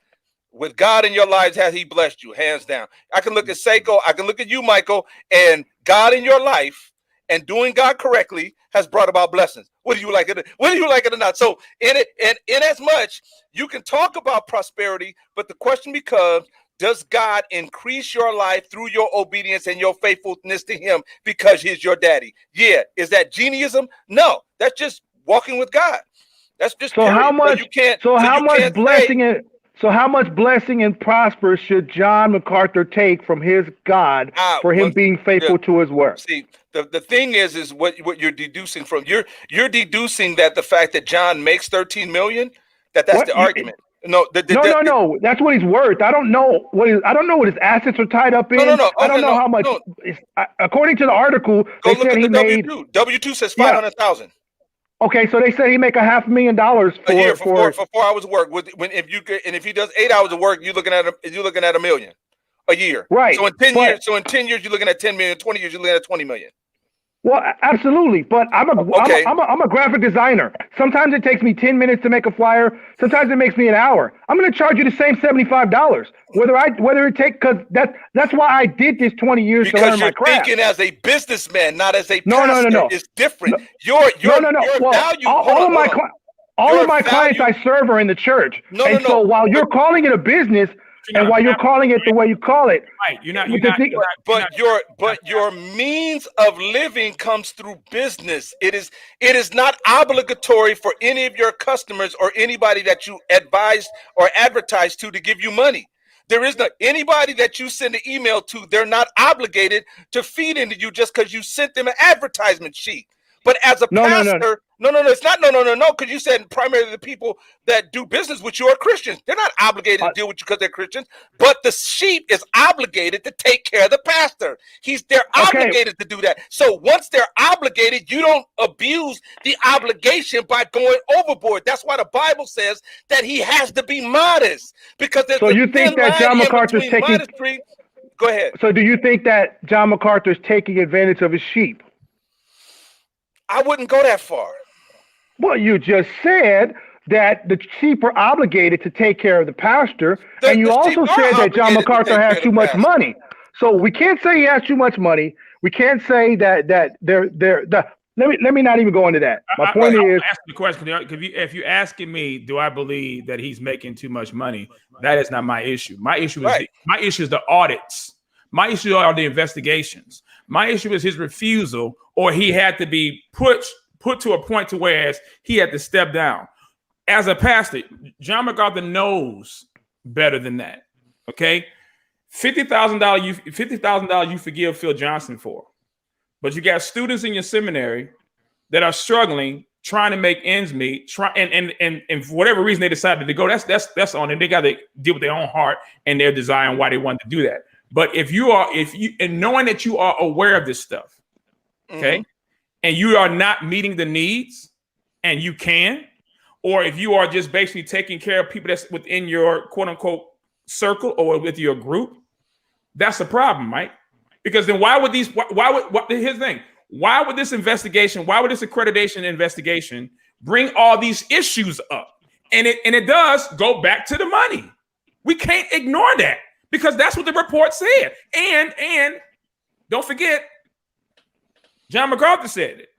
with God in your lives, has he blessed you? Hands down. I can look at Seiko, I can look at you, Michael, and God in your life and doing God correctly has brought about blessings. Whether you like it or not. So in as much, you can talk about prosperity, but the question becomes, does God increase your life through your obedience and your faithfulness to him because he's your daddy? Yeah. Is that geniism? No, that's just walking with God. That's just how much blessing and prosper should John MacArthur take from his God for him being faithful to his word? See, the thing is what you're deducing from you're deducing that the fact that John makes 13 million, that's the argument. No, no. That's what he's worth. I don't know what his assets are tied up in. No. I don't know how much. According to the article, go look at the W2. W2 says 500,000. Okay, so they said he make $500,000 a year for 4 hours of work. If he does 8 hours of work, you're looking at $1 million a year. Right. So in 10 years, you're looking at 10 million. 20 years, you're looking at 20 million. Well, absolutely, but I'm a graphic designer. Sometimes it takes me 10 minutes to make a flyer. Sometimes it makes me an hour. I'm going to charge you the same $75, whether it takes, because that's why I did this 20 years to learn my craft. Because you're thinking as a businessman, not as a pastor. No. It's different. Your value. All of my clients I serve are in the church. So while you're calling it a business, and while you're calling it the way you call it, right? Your means of living comes through business. It is not obligatory for any of your customers or anybody that you advise or advertise to give you money. There is not anybody that you send an email to. They're not obligated to feed into you just because you sent them an advertisement sheet. But as a pastor, it's not because you said primarily the people that do business with you are Christians. They're not obligated to deal with you because they're Christians, but the sheep is obligated to take care of the pastor. They're obligated to do that. So once they're obligated, you don't abuse the obligation by going overboard. That's why the Bible says that he has to be modest, because there's so you think that John MacArthur's taking modestry. Go ahead. So do you think that John MacArthur's taking advantage of his sheep? I wouldn't go that far. Well, you just said that the sheep are obligated to take care of the pastor, and you also said that John MacArthur has too much money. So we can't say he has too much money. We can't say that they're. Let me not even go into that. My point is, ask the question. If you're asking me, do I believe that he's making too much money? That is not my issue. My issue is the audits. My issue are the investigations. My issue is his refusal, or he had to be put to a point to where he had to step down. As a pastor, John MacArthur knows better than that. Okay, $50,000 you forgive Phil Johnson for, but you got students in your seminary that are struggling trying to make ends meet, and for whatever reason they decided to go, that's on them. They got to deal with their own heart and their desire and why they wanted to do that. But if you and knowing that you are aware of this stuff, okay, and you are not meeting the needs, and you can, or if you are just basically taking care of people that's within your quote unquote circle or with your group, that's a problem, Mike. Because then why would here's the thing. Why would this investigation, why would this accreditation investigation bring all these issues up? And it does go back to the money. We can't ignore that because that's what the report said. And don't forget, John MacArthur said it.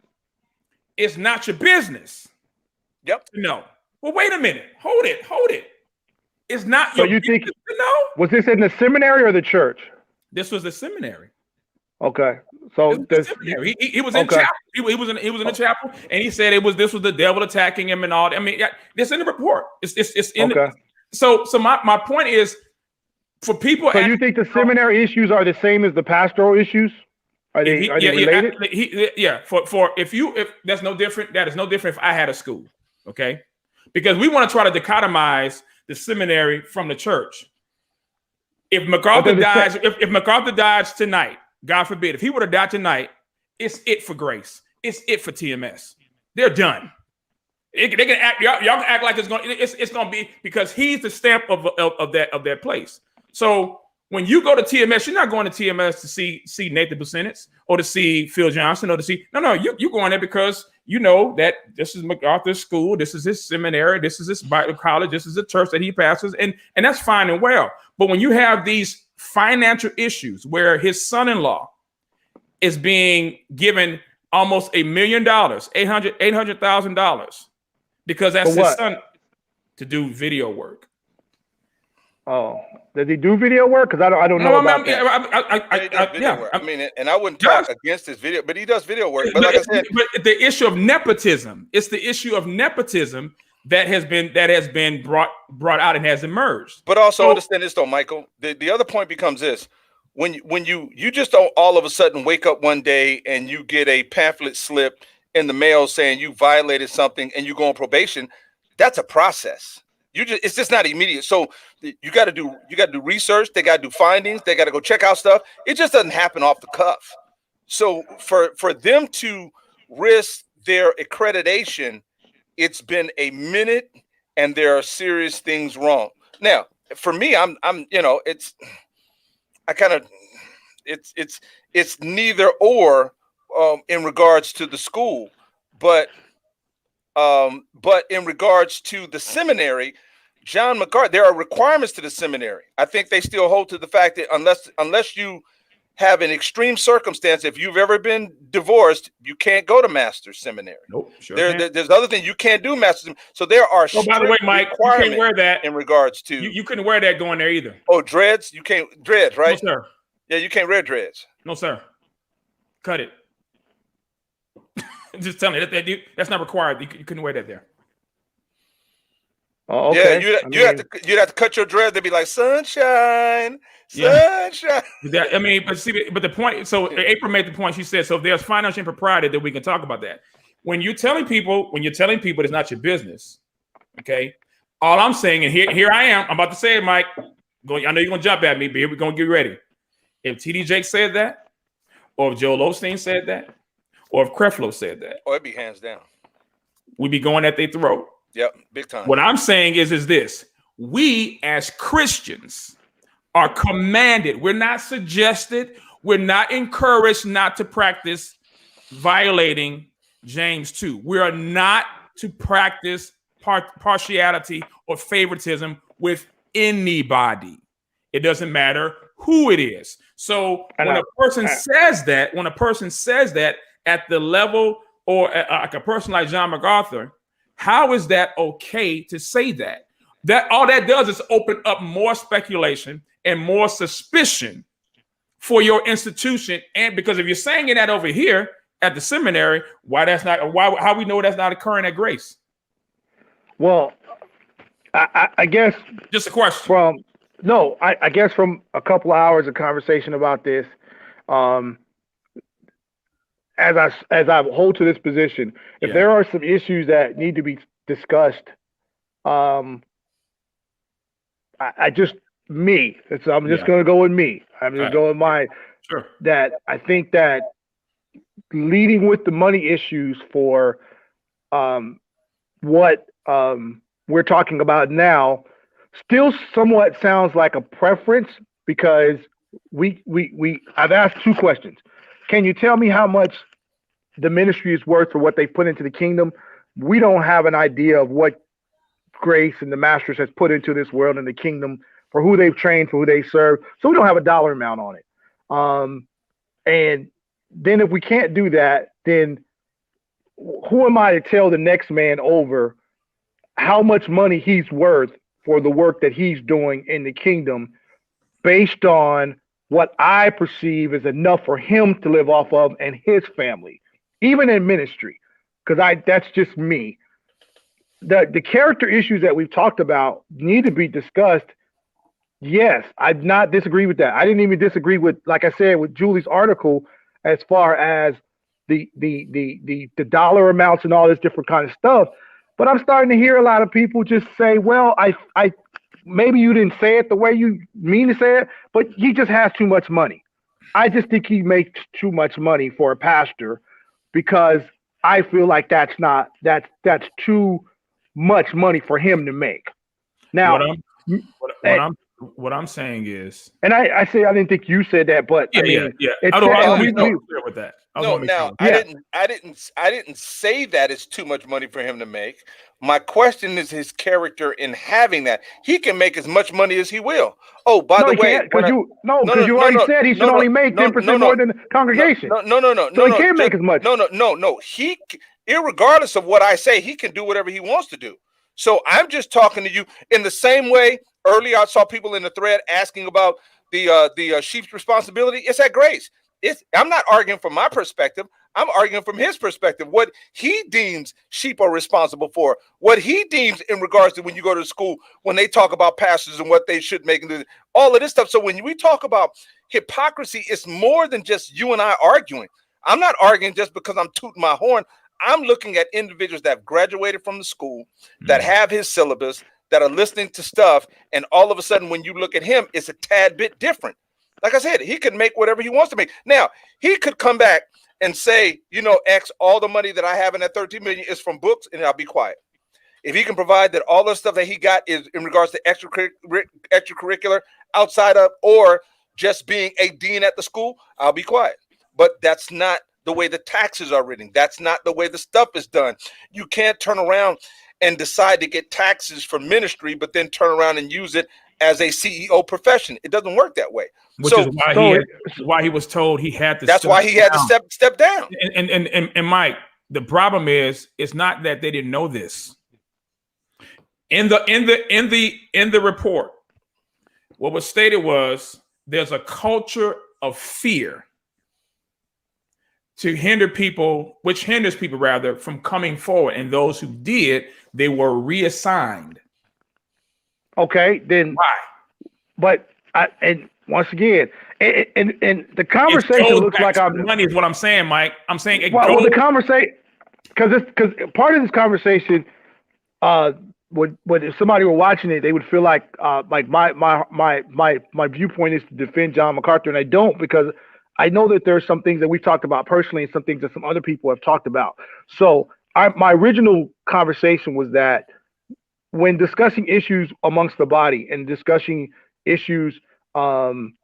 It's not your business. Yep. No. Well, wait a minute. Hold it. It's not your business. Think, was this in the seminary or the church? This was the seminary. Okay. So he was in chapel. He was in the chapel, and he said this was the devil attacking him and all. I mean, it's in the report. It's in. Okay. So my point is, for people. So you think the seminary issues are the same as the pastoral issues? Are they related? If that's no different. That is no different if I had a school. Okay, because we want to try to dichotomize the seminary from the church. If MacArthur dies, if MacArthur dies tonight. God forbid, if he would have died tonight, it's it for Grace. It's it for TMS. They're done. They can act. Y'all can act like it's going to be because he's the stamp of that place. So when you go to TMS, you're not going to TMS to see Nathan Busenitz or to see Phil Johnson or to see you're going there because you know that this is MacArthur's school, this is his seminary, this is his Bible college, this is a church that he pastors, and that's fine and well. But when you have these financial issues where his son-in-law is being given almost $1 million, $800,000, because that's his son to do video work. Oh, does he do video work? Because I don't know about that. I mean, and I wouldn't talk against his video, but he does video work. But like I said, but the issue of nepotism, it's the issue of nepotism that has been brought out and has emerged. But also understand this though, Michael. The other point becomes this: when you just don't all of a sudden wake up one day and you get a pamphlet slip in the mail saying you violated something and you go on probation. That's a process. It's just not immediate. So you got to do research. They got to do findings. They got to go check out stuff. It just doesn't happen off the cuff. So for them to risk their accreditation, it's been a minute, and there are serious things wrong. Now, for me, it's neither or in regards to the school, but in regards to the seminary, John MacArthur, there are requirements to the seminary. I think they still hold to the fact that unless you have an extreme circumstance, if you've ever been divorced, you can't go to master's seminary. Nope. Sure. There's other things you can't do master's. So there are. Oh, by the way, Mike, you can't wear that in regards to. You couldn't wear that going there either. Oh, dreads? You can't dreads, right? No, sir. Yeah, you can't wear dreads. No, sir. Cut it. Just tell me that's not required. You couldn't wear that there. Oh, okay. Yeah, you'd have to cut your dread. They'd be like sunshine. But the point. So April made the point. She said, so if there's financial impropriety, then we can talk about that. When you're telling people it's not your business, okay. All I'm saying, and here I am. I'm about to say it, Mike. I know you're gonna jump at me, but here we're gonna get ready. If TD Jake said that, or if Joel Osteen said that, or if Creflo said that, it'd be hands down. We'd be going at their throat. Yep, big time. What I'm saying is this: we as Christians are commanded. We're not suggested. We're not encouraged not to practice violating James 2. We are not to practice partiality or favoritism with anybody. It doesn't matter who it is. So when a person says that at the level or like a person like John MacArthur, how is that okay to say that? That all that does is open up more speculation and more suspicion for your institution. And because if you're saying that over here at the seminary, how we know that's not occurring at Grace? Well, I guess just a question. I guess from a couple of hours of conversation about this, as I hold to this position, if there are some issues that need to be discussed, I just me. So I'm just going to go with me. I'm just going with my. Sure. That I think that leading with the money issues for what we're talking about now still somewhat sounds like a preference, because I've asked two questions. Can you tell me how much the ministry is worth for what they put into the kingdom? We don't have an idea of what Grace and the Masters has put into this world and the kingdom, for who they've trained, for who they serve. So we don't have a dollar amount on it. And then if we can't do that, then who am I to tell the next man over how much money he's worth for the work that he's doing in the kingdom, based on what I perceive is enough for him to live off of and his family, even in ministry? Because that's just me. The character issues that we've talked about need to be discussed. Yes, I did not disagree with that. I didn't even disagree with, like I said, with Julie's article, as far as the dollar amounts and all this different kind of stuff. But I'm starting to hear a lot of people just say, well, I maybe you didn't say it the way you mean to say it, but he just has too much money. I just think he makes too much money for a pastor, because I feel like that's too much money for him to make. Now, what I'm saying is, and I say I didn't think you said that, but I mean, I don't clear with that. I didn't say that it's too much money for him to make. My question is his character in having that. He can make as much money as he will. Oh, by the way, because you already said he should only make 10% more than the congregation. So he can't make as much. No. He, irregardless of what I say, he can do whatever he wants to do. So I'm just talking to you in the same way. Earlier, I saw people in the thread asking about the sheep's responsibility. It's at Grace. I'm not arguing from my perspective. I'm arguing from his perspective. What he deems sheep are responsible for. What he deems in regards to when you go to school, when they talk about pastors and what they should make and do, all of this stuff. So when we talk about hypocrisy, it's more than just you and I arguing. I'm not arguing just because I'm tooting my horn. I'm looking at individuals that have graduated from the school, that have his syllabus, that are listening to stuff, and all of a sudden when you look at him, it's a tad bit different. Like I said, he can make whatever he wants to make. Now, he could come back and say, X, all the money that I have in that 13 million is from books, and I'll be quiet. If he can provide that all the stuff that he got is in regards to extracurricular, outside of, or just being a dean at the school, I'll be quiet. But that's not the way the taxes are written. That's not the way the stuff is done. You can't turn around and decide to get taxes for ministry, but then turn around and use it as a CEO profession. It doesn't work that way. Which is why he was told he had to. That's why he had to step down. And Mike, the problem is, it's not that they didn't know this. In the report, what was stated was there's a culture of fear to hinder people, which hinders people rather from coming forward. And those who did, they were reassigned. Okay, then why? But and once again, and the conversation looks like money is what I'm saying, Mike. I'm saying the conversation, because part of this conversation, if somebody were watching it, they would feel like my viewpoint is to defend John MacArthur, and I don't, because I know that there's some things that we've talked about personally and some things that some other people have talked about. So my original conversation was that when discussing issues amongst the body and discussing issues on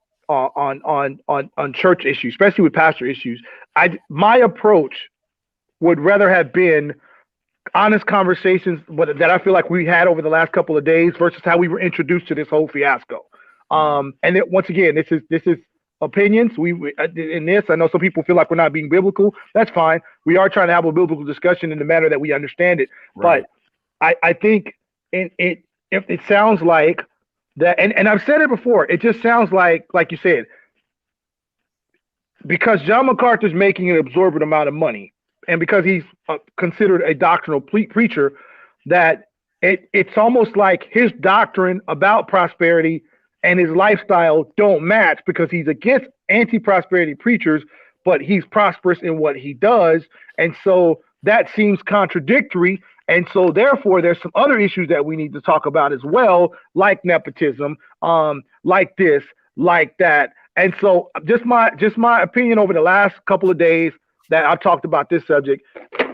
church issues, especially with pastor issues, my approach would rather have been honest conversations that I feel like we had over the last couple of days versus how we were introduced to this whole fiasco. And then, once again, this is opinions. We in this, I know some people feel like we're not being biblical. That's fine. We are trying to have a biblical discussion in the manner that we understand it. Right. But I think if it sounds like that, and I've said it before, it just sounds like you said, because John MacArthur's making an absorbent amount of money, and because he's considered a doctrinal preacher, that it's almost like his doctrine about prosperity and his lifestyle don't match, because he's against anti-prosperity preachers, but he's prosperous in what he does. And so that seems contradictory. And so therefore, there's some other issues that we need to talk about as well, like nepotism, like this, like that. And so just my opinion over the last couple of days that I've talked about this subject.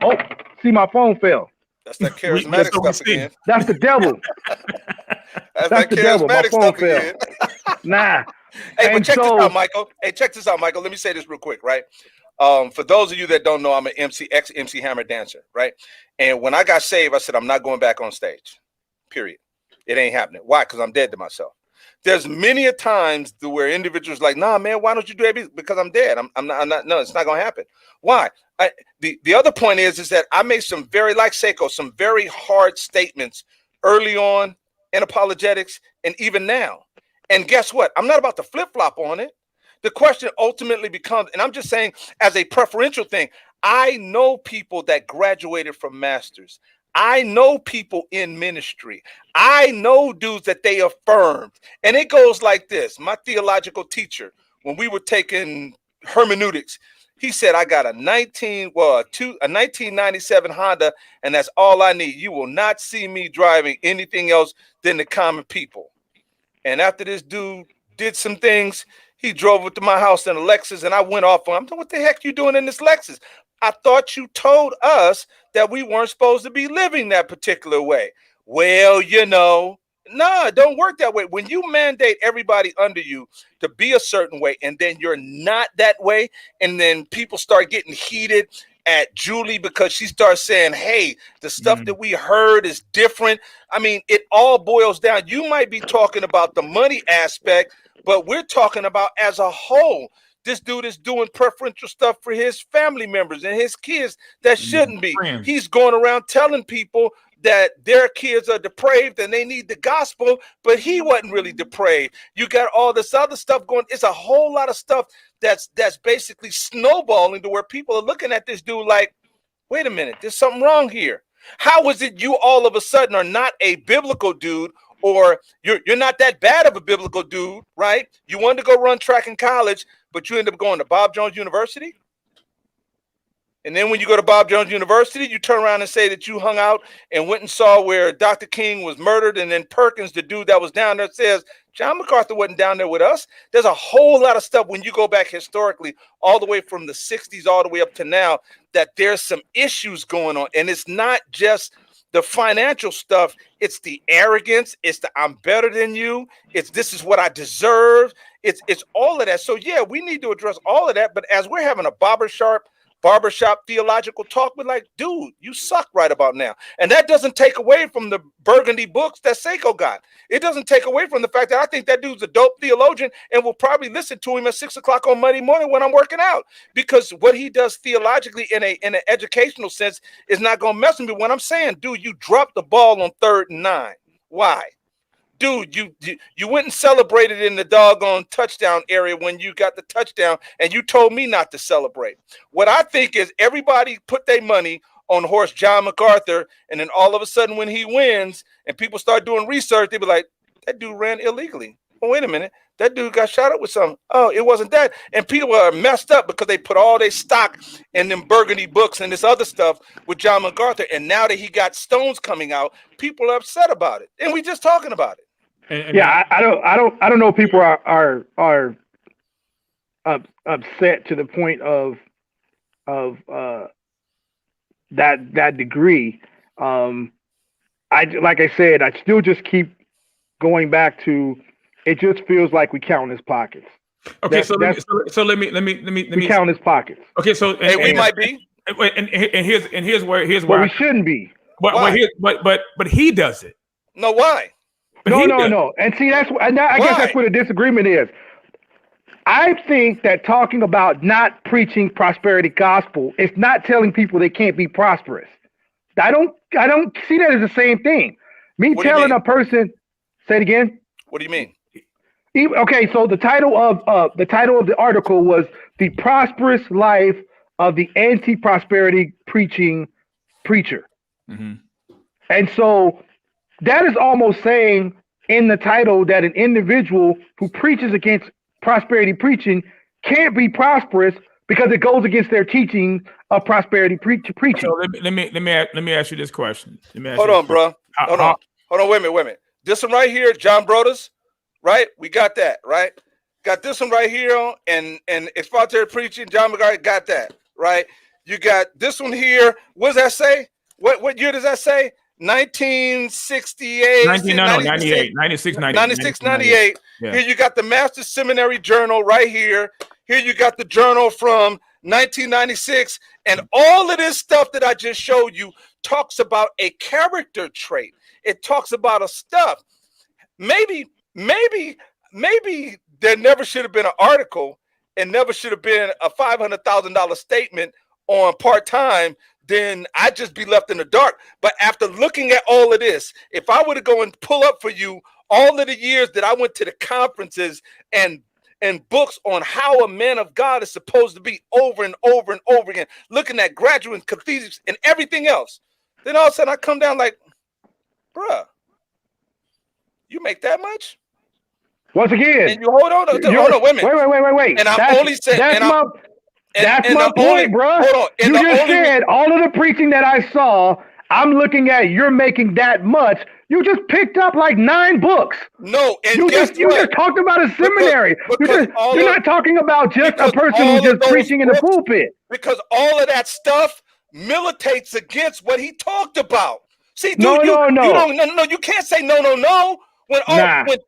Oh, see, my phone fell. That's that charismatic stuff again. That's the devil. That's the devil. My phone fell. Nah. Hey, but check this out, Michael. Hey, check this out, Michael. Let me say this real quick, right? For those of you that don't know, I'm an ex-MC Hammer dancer, right? And when I got saved, I said, I'm not going back on stage, period. It ain't happening. Why? Because I'm dead to myself. There's many a times where individuals like, nah, man, why don't you do it? Because I'm dead. I'm not, no, it's not going to happen. Why? The other point is that I made some very, like Seiko, some very hard statements early on in apologetics and even now. And guess what? I'm not about to flip-flop on it. The question ultimately becomes, and I'm just saying as a preferential thing, I know people that graduated from masters. I know people in ministry. I know dudes that they affirmed. And it goes like this. My theological teacher, when we were taking hermeneutics, he said, I got a 1997 Honda, and that's all I need. You will not see me driving anything else than the common people. And after this dude did some things, he drove it to my house in a Lexus, and I went off on him. What the heck you doing in this Lexus? I thought you told us that we weren't supposed to be living that particular way. Well, you know, no, it don't work that way. When you mandate everybody under you to be a certain way, and then you're not that way, and then people start getting heated at Julie because she starts saying, hey, the stuff that we heard is different. I mean, it all boils down. You might be talking about the money aspect, but we're talking about as a whole. This dude is doing preferential stuff for his family members and his kids that shouldn't be. He's going around telling people that their kids are depraved and they need the gospel, but he wasn't really depraved. You got all this other stuff going. It's a whole lot of stuff that's basically snowballing to where people are looking at this dude like, wait a minute, there's something wrong here. How is it you all of a sudden are not a biblical dude, or you're not that bad of a biblical dude, right? You wanted to go run track in college, but you end up going to Bob Jones University? And then when you go to Bob Jones University, you turn around and say that you hung out and went and saw where Dr. King was murdered. And then Perkins, the dude that was down there, says, John MacArthur wasn't down there with us. There's a whole lot of stuff when you go back historically, all the way from the 60s, all the way up to now, that there's some issues going on. And it's not just the financial stuff. It's the arrogance. It's the I'm better than you. It's this is what I deserve. It's all of that. So, yeah, we need to address all of that. But as we're having a barbershop theological talk, we're like, dude, you suck right about now. And that doesn't take away from the burgundy books that Seiko got. It doesn't take away from the fact that I think that dude's a dope theologian and will probably listen to him at 6 o'clock on Monday morning when I'm working out, because what he does theologically in an educational sense is not going to mess with me. When I'm saying, dude, you dropped the ball on 3rd and 9. Why? Dude, you went and celebrated in the doggone touchdown area when you got the touchdown, and you told me not to celebrate. What I think is everybody put their money on horse John MacArthur, and then all of a sudden when he wins and people start doing research, they be like, that dude ran illegally. Oh, wait a minute. That dude got shot up with something. Oh, it wasn't that. And people are messed up because they put all their stock in them burgundy books and this other stuff with John MacArthur. And now that he got stones coming out, people are upset about it. And we just talking about it. Yeah, I don't know if people are upset to the point of that degree. Like I said, I still just keep going back to, it just feels like we count his pockets. Okay, so let me we count his pockets. Okay, so we might be, and here's where we shouldn't be. But he does it. No, why? No. And see, I guess that's where the disagreement is. I think that talking about not preaching prosperity gospel is not telling people they can't be prosperous. I don't see that as the same thing. What telling a person, say it again. What do you mean? Okay, so the title of the article was "The Prosperous Life of the Anti-Prosperity Preaching Preacher," and so that is almost saying in the title that an individual who preaches against prosperity preaching can't be prosperous because it goes against their teaching of prosperity preaching. So let me ask you this question. Hold on, bro. Hold on. Wait a minute. This one right here, John Brothers, right? We got that, right? Got this one right here, and expository preaching. John MacArthur got that, right? You got this one here. What does that say? What year does that say? 1968. 98, 96, 98. Yeah. Here you got the Master's Seminary Journal right here. Here you got the journal from 1996. And all of this stuff that I just showed you talks about a character trait. It talks about a stuff. Maybe there never should have been an article and never should have been a $500,000 statement on part-time, then I'd just be left in the dark. But after looking at all of this, if I were to go and pull up for you all of the years that I went to the conferences and books on how a man of God is supposed to be over and over and over again, looking at graduate cathedrals and everything else, then all of a sudden I come down like, bruh, you make that much? Once again, and you hold on, wait a minute. Wait. And I'm only saying, that's my point, bro. Hold on. You just said all of the preaching that I saw, I'm looking at, you're making that much. You just picked up like 9 books. No, and you just talked about a seminary. You're not talking about just a person who's just preaching in the pulpit. Because all of that stuff militates against what he talked about. See, dude, no. You can't say no.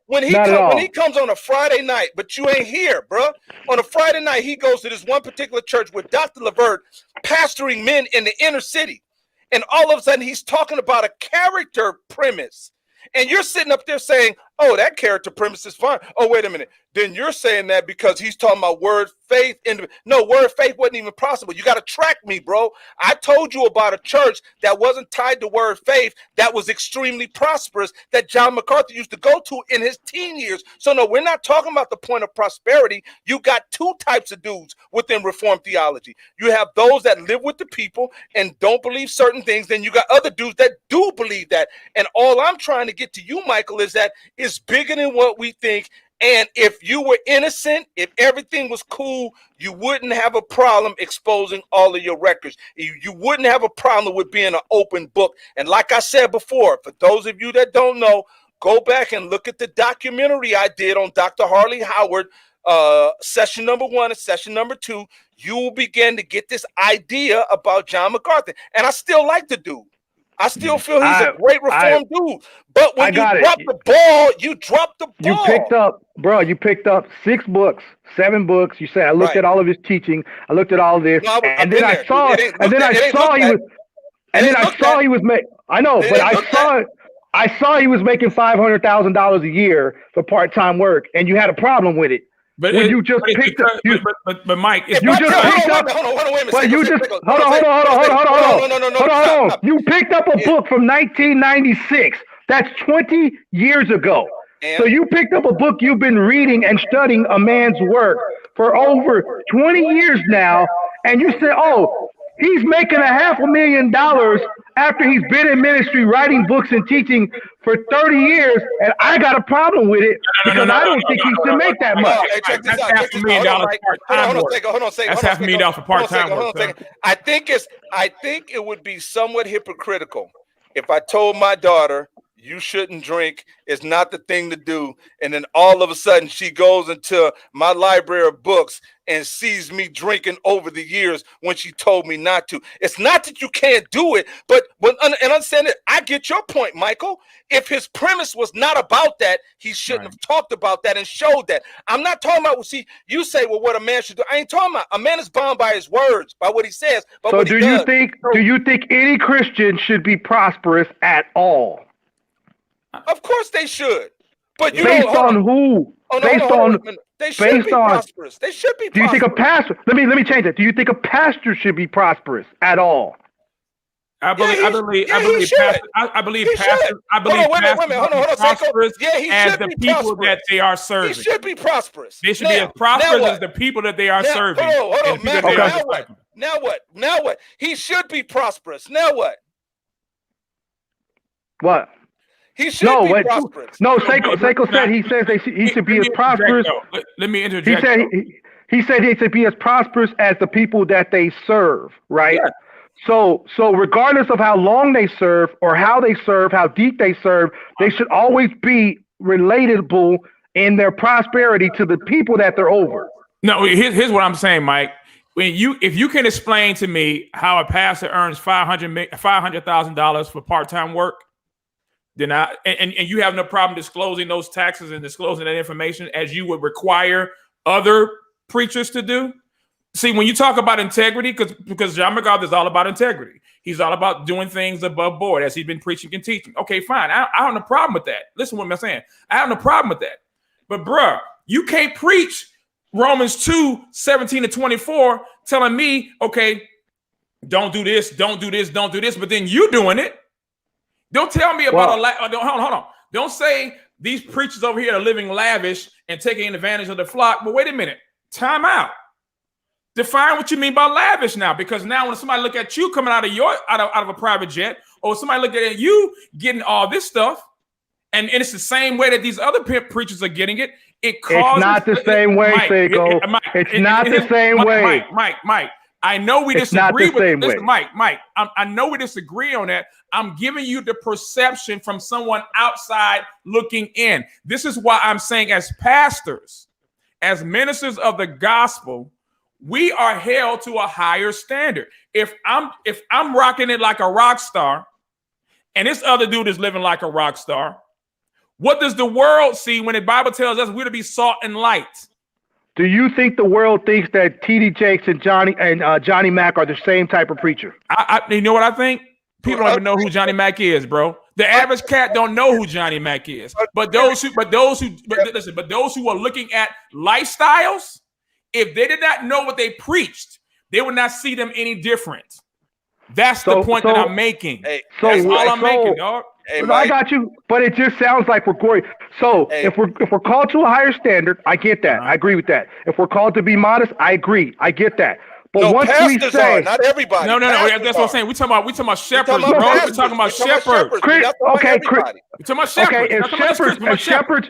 When he comes on a Friday night, but you ain't here, bro. On a Friday night, he goes to this one particular church with Dr. Levert pastoring men in the inner city. And all of a sudden, he's talking about a character premise. And you're sitting up there saying, oh, that character premise is fine. Oh, wait a minute. Then you're saying that because he's talking about word faith. No, word faith wasn't even possible. You got to track me, bro. I told you about a church that wasn't tied to word faith that was extremely prosperous that John MacArthur used to go to in his teen years. So, no, we're not talking about the point of prosperity. You got 2 types of dudes within Reformed theology. You have those that live with the people and don't believe certain things. Then you got other dudes that do believe that. And all I'm trying to get to you, Michael, is that it's bigger than what we think. And if you were innocent, if everything was cool, you wouldn't have a problem exposing all of your records. You wouldn't have a problem with being an open book. And like I said before, for those of you that don't know, go back and look at the documentary I did on Dr. Harley Howard, session number 1 and session number 2. You will begin to get this idea about John MacArthur. And I still like the dude. I still feel he's a great reformed dude. But when you drop the ball, you drop the ball. You picked up 6 books, 7 books. You said I looked at all of his teaching. I looked at all of this, and then I saw he was making. I know, but I saw he was making $500,000 a year for part-time work, and you had a problem with it. But when you just picked up, but Mike, hold on. You picked up a book from 1996. That's 20 years ago. So you picked up a book you've been reading and studying a man's work for over 20 years now, and you said, "Oh, he's making $500,000 after he's been in ministry, writing books and teaching for 30 years, and I got a problem with it because I don't think he should make that much." That's $500,000 part-time work. That's $500,000 for part-time work. I think it would be somewhat hypocritical if I told my daughter, you shouldn't drink, it's not the thing to do, and then all of a sudden she goes into my library of books and sees me drinking over the years when she told me not to. It's not that you can't do it, but understand it. I get your point, Michael. If his premise was not about that, he shouldn't have talked about that and showed that. I'm not talking about, you say, well, what a man should do. I ain't talking about, a man is bound by his words, by what he says. So do you think any Christian should be prosperous at all? Of course they should. But they should be prosperous. They should be prosperous. Do you think a pastor, let me change it. Do you think a pastor should be prosperous at all? I believe pastors prosperous as the people that they are serving. He should be prosperous. They should be as prosperous as the people that they are serving. Now what? He should be prosperous. Now what? What? He should be prosperous. No, Seiko said he says he should be as prosperous. Let me interject. He said they should be as prosperous as the people that they serve, right? Yeah. So regardless of how long they serve or how they serve, how deep they serve, they should always be relatable in their prosperity to the people that they're over. No, here's what I'm saying, Mike. If you can explain to me how a pastor earns $500,000 for part-time work, then and you have no problem disclosing those taxes and disclosing that information as you would require other preachers to do. See, when you talk about integrity, because John MacArthur is all about integrity. He's all about doing things above board as he's been preaching and teaching. Okay, fine. I have no problem with that. Listen to what I'm saying. I have no problem with that. But bruh, you can't preach Romans 2:17-24 telling me, okay, don't do this, don't do this, don't do this, but then you doing it. Don't tell me about hold on. Don't say these preachers over here are living lavish and taking advantage of the flock. But wait a minute. Time out. Define what you mean by lavish now, because now when somebody look at you coming out of a private jet, or somebody look at you getting all this stuff, and it's the same way that these other preachers are getting it. It's not the same way, Seiko. It's not the same way. Mike. I know we disagree with this. Mike. I know we disagree on that. I'm giving you the perception from someone outside looking in. This is why I'm saying, as pastors, as ministers of the gospel, we are held to a higher standard. If I'm rocking it like a rock star, and this other dude is living like a rock star, what does the world see when the Bible tells us we're to be salt and light? Do you think the world thinks that T.D. Jakes and Johnny Mac are the same type of preacher? You know what I think? People don't even know who Johnny Mac is, bro. The average cat don't know who Johnny Mac is. But those who are looking at lifestyles, if they did not know what they preached, they would not see them any different. That's the point that I'm making. That's all I'm making, dog. Hey, I got you, but it just sounds like we're gory. So if we're called to a higher standard, I get that. I agree with that. If we're called to be modest, I agree. I get that. But once we say, not everybody. No, that's what I'm saying. We talking about shepherds, bro. We're talking about shepherds. Okay, we're talking about shepherds.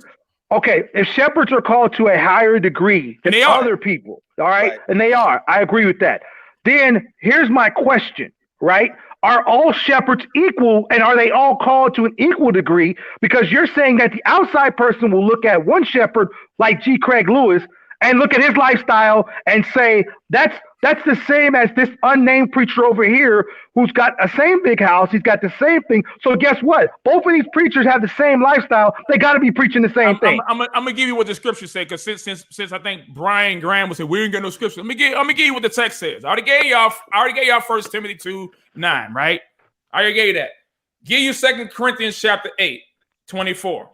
If shepherds are called to a higher degree than other people, all right, and they are, I agree with that. Then here's my question, right? Are all shepherds equal, and are they all called to an equal degree? Because you're saying that the outside person will look at one shepherd like G. Craig Lewis and look at his lifestyle and say that's the same as this unnamed preacher over here who's got the same big house. He's got the same thing. So guess what? Both of these preachers have the same lifestyle. They got to be preaching the same thing. I'm gonna give you what the scripture say, because since I think Brian Graham would say we ain't got no scripture. Let me give you what the text says. I already gave y'all 1 Timothy 2:9, right? I already gave you that. Give you 2 Corinthians chapter 8:24.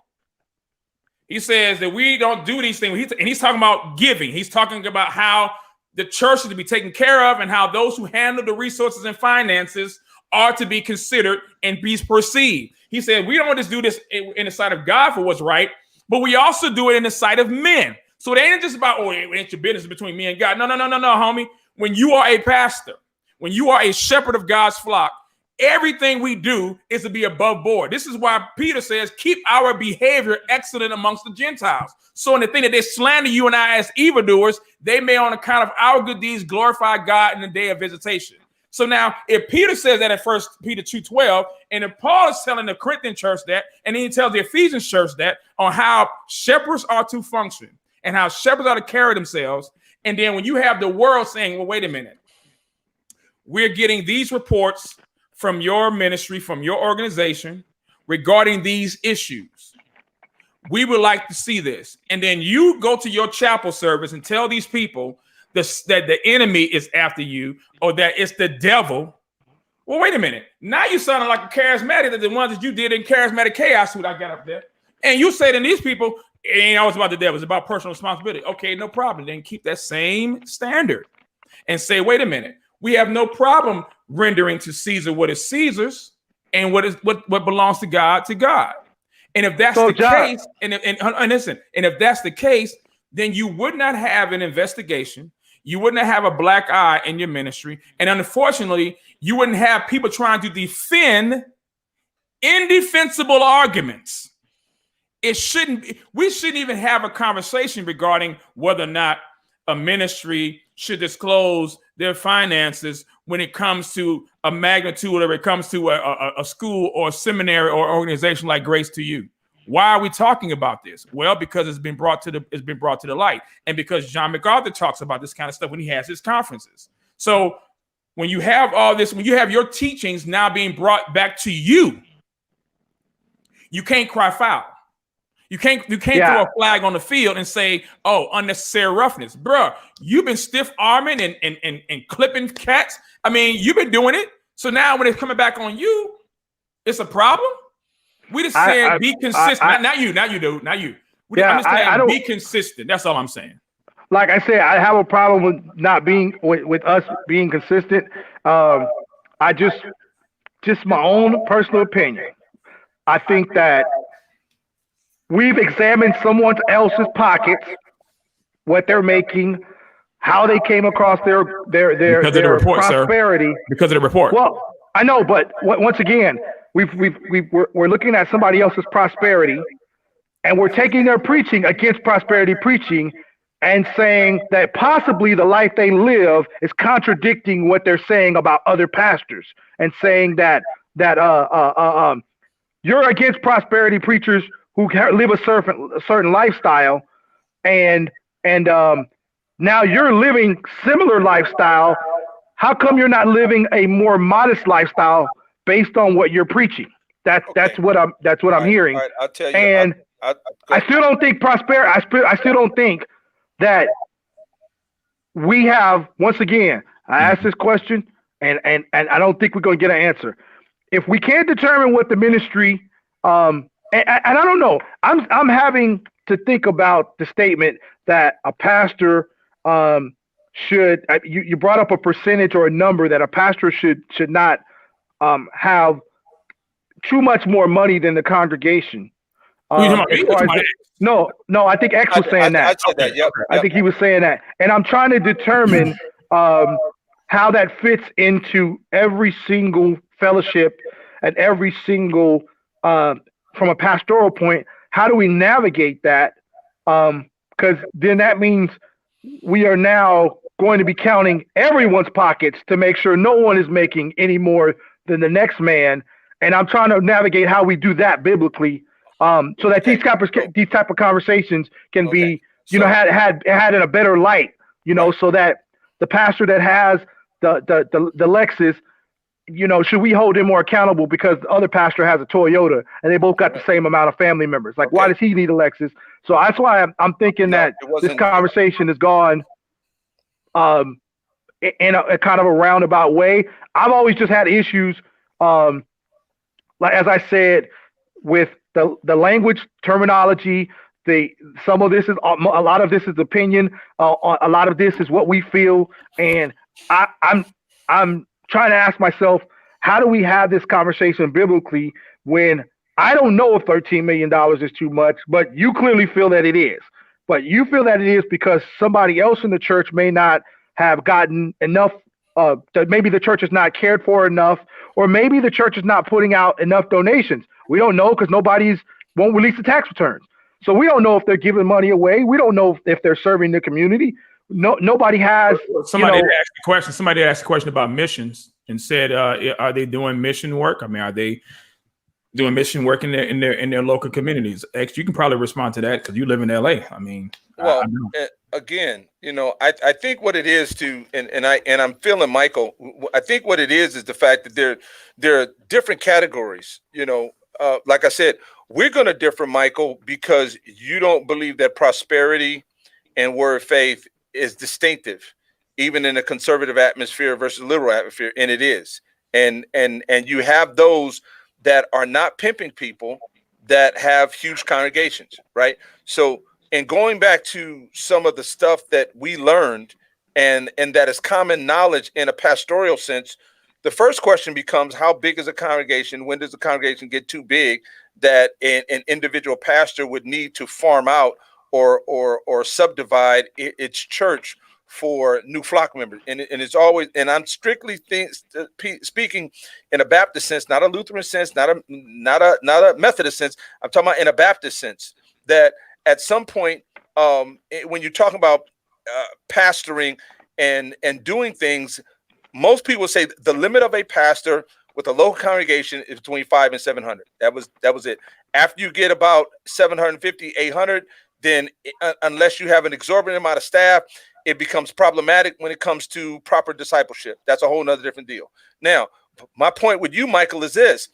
He says that we don't do these things. And he's talking about giving. He's talking about how the church is to be taken care of and how those who handle the resources and finances are to be considered and be perceived. He said, we don't just do this in the sight of God for what's right, but we also do it in the sight of men. So it ain't just about, it ain't your business between me and God. No, homie. When you are a pastor, when you are a shepherd of God's flock, everything we do is to be above board. This is why Peter says, keep our behavior excellent amongst the Gentiles. So in the thing that they slander you and I as evildoers, they may on account of our good deeds glorify God in the day of visitation. So now if Peter says that in 1 Peter 2:12, and if Paul is telling the Corinthian church that, and then he tells the Ephesian church that on how shepherds are to function and how shepherds are to carry themselves, and then when you have the world saying, well, wait a minute, we're getting these reports from your ministry, from your organization regarding these issues. We would like to see this. And then you go to your chapel service and tell these people that the enemy is after you or that it's the devil. Well, wait a minute. Now you sounding like a charismatic, that the ones that you did in charismatic chaos suit I got up there. And you say to these people, it ain't always about the devil. It's about personal responsibility. Okay, no problem. Then keep that same standard and say, wait a minute. We have no problem rendering to Caesar what is Caesar's and what belongs to God to God. And if that's the case, and if that's the case, then you would not have an investigation. You wouldn't have a black eye in your ministry. And unfortunately, you wouldn't have people trying to defend indefensible arguments. We shouldn't even have a conversation regarding whether or not a ministry should disclose their finances when it comes to a magnitude, or it comes to a school or a seminary or organization like Grace to You? Why are we talking about this? Well, because it's been brought to the light, and because John MacArthur talks about this kind of stuff when he has his conferences. So when you have all this, when you have your teachings now being brought back to you, you can't cry foul. You can't throw a flag on the field and say, "Oh, unnecessary roughness, bruh. You've been stiff arming and clipping cats. I mean, you've been doing it. So now when it's coming back on you, it's a problem." We just said be consistent. Not you. I'm just saying be consistent. That's all I'm saying. Like I said, I have a problem with not being with us being consistent. I just my own personal opinion. I think that we've examined someone else's pockets, what they're making, how they came across their report, prosperity. Sir. Because of the report. Well, I know, but once again, we're looking at somebody else's prosperity, and we're taking their preaching against prosperity preaching, and saying that possibly the life they live is contradicting what they're saying about other pastors, and saying that you're against prosperity preachers who live a certain lifestyle, and now you're living similar lifestyle. How come you're not living a more modest lifestyle based on what you're preaching? That's what I'm hearing. All right, I'll tell you. And I still don't think prosperity. I still don't think that we have. Once again, I asked this question, and I don't think we're going to get an answer. If we can't determine what the ministry, and I don't know, I'm having to think about the statement that a pastor should. You brought up a percentage or a number that a pastor should not have too much more money than the congregation. No, I think X was saying that. I said that. Yep. I think he was saying that, and I'm trying to determine how that fits into every single fellowship and every single from a pastoral point. How do we navigate that? Because then that means we are now going to be counting everyone's pockets to make sure no one is making any more than the next man. And I'm trying to navigate how we do that biblically, so that these type of conversations can be, had in a better light, so that the pastor that has the Lexus, should we hold him more accountable because the other pastor has a Toyota and they both got the same amount of family members? Like, why does he need a Lexus? So that's why I'm thinking that this conversation has gone in a kind of a roundabout way. I've always just had issues, like as I said, with the language terminology. Some of this is a lot of this is opinion. A lot of this is what we feel, and I'm trying to ask myself, how do we have this conversation biblically when I don't know if $13 million is too much, but you clearly feel that it is. But you feel that it is because somebody else in the church may not have gotten enough. Maybe the church is not cared for enough, or maybe the church is not putting out enough donations. We don't know because won't release the tax returns. So we don't know if they're giving money away. We don't know if they're serving the community. Nobody has. Somebody asked a question. Somebody asked a question about missions and said, "Are they doing mission work? I mean, are they doing mission work in their local communities?" X, you can probably respond to that because you live in LA. I mean, well, again, I think what it is and I'm feeling Michael. I think what it is the fact that there are different categories. Like I said, we're going to differ, Michael, because you don't believe that prosperity and word faith is distinctive, even in a conservative atmosphere versus liberal atmosphere, and it is. And you have those that are not pimping people that have huge congregations, right? So, and going back to some of the stuff that we learned and that is common knowledge in a pastoral sense, the first question becomes, how big is a congregation? When does the congregation get too big that an individual pastor would need to farm out or subdivide its church for new flock members? And it's always, and I'm strictly speaking in a Baptist sense, not a Lutheran sense, not a Methodist sense. I'm talking about in a Baptist sense, that at some point, when you're talking about pastoring and doing things, most people say the limit of a pastor with a local congregation is between 500 and 700. That was it. After you get about 750, 800, then unless you have an exorbitant amount of staff, it becomes problematic when it comes to proper discipleship. That's a whole nother different deal. Now, my point with you, Michael, is this.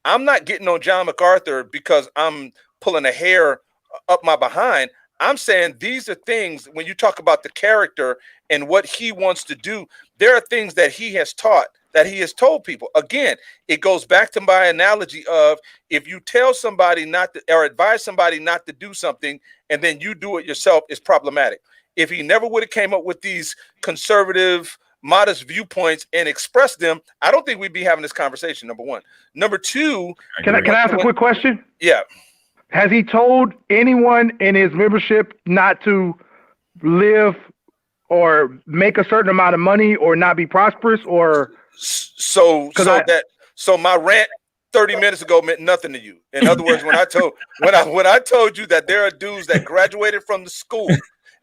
I'm not getting on John MacArthur because I'm pulling a hair up my behind. I'm saying these are things, when you talk about the character and what he wants to do, there are things that he has taught, that he has told people. Again, it goes back to my analogy of if you tell somebody not to, or advise somebody not to do something, and then you do it yourself, it's problematic. If he never would have came up with these conservative, modest viewpoints and expressed them, I don't think we'd be having this conversation, number one. Number two. Can I ask a quick question? Yeah. Has he told anyone in his membership not to live or make a certain amount of money or not be prosperous? Or so my rant 30 minutes ago meant nothing to you. In other words, when I told you that there are dudes that graduated from the school,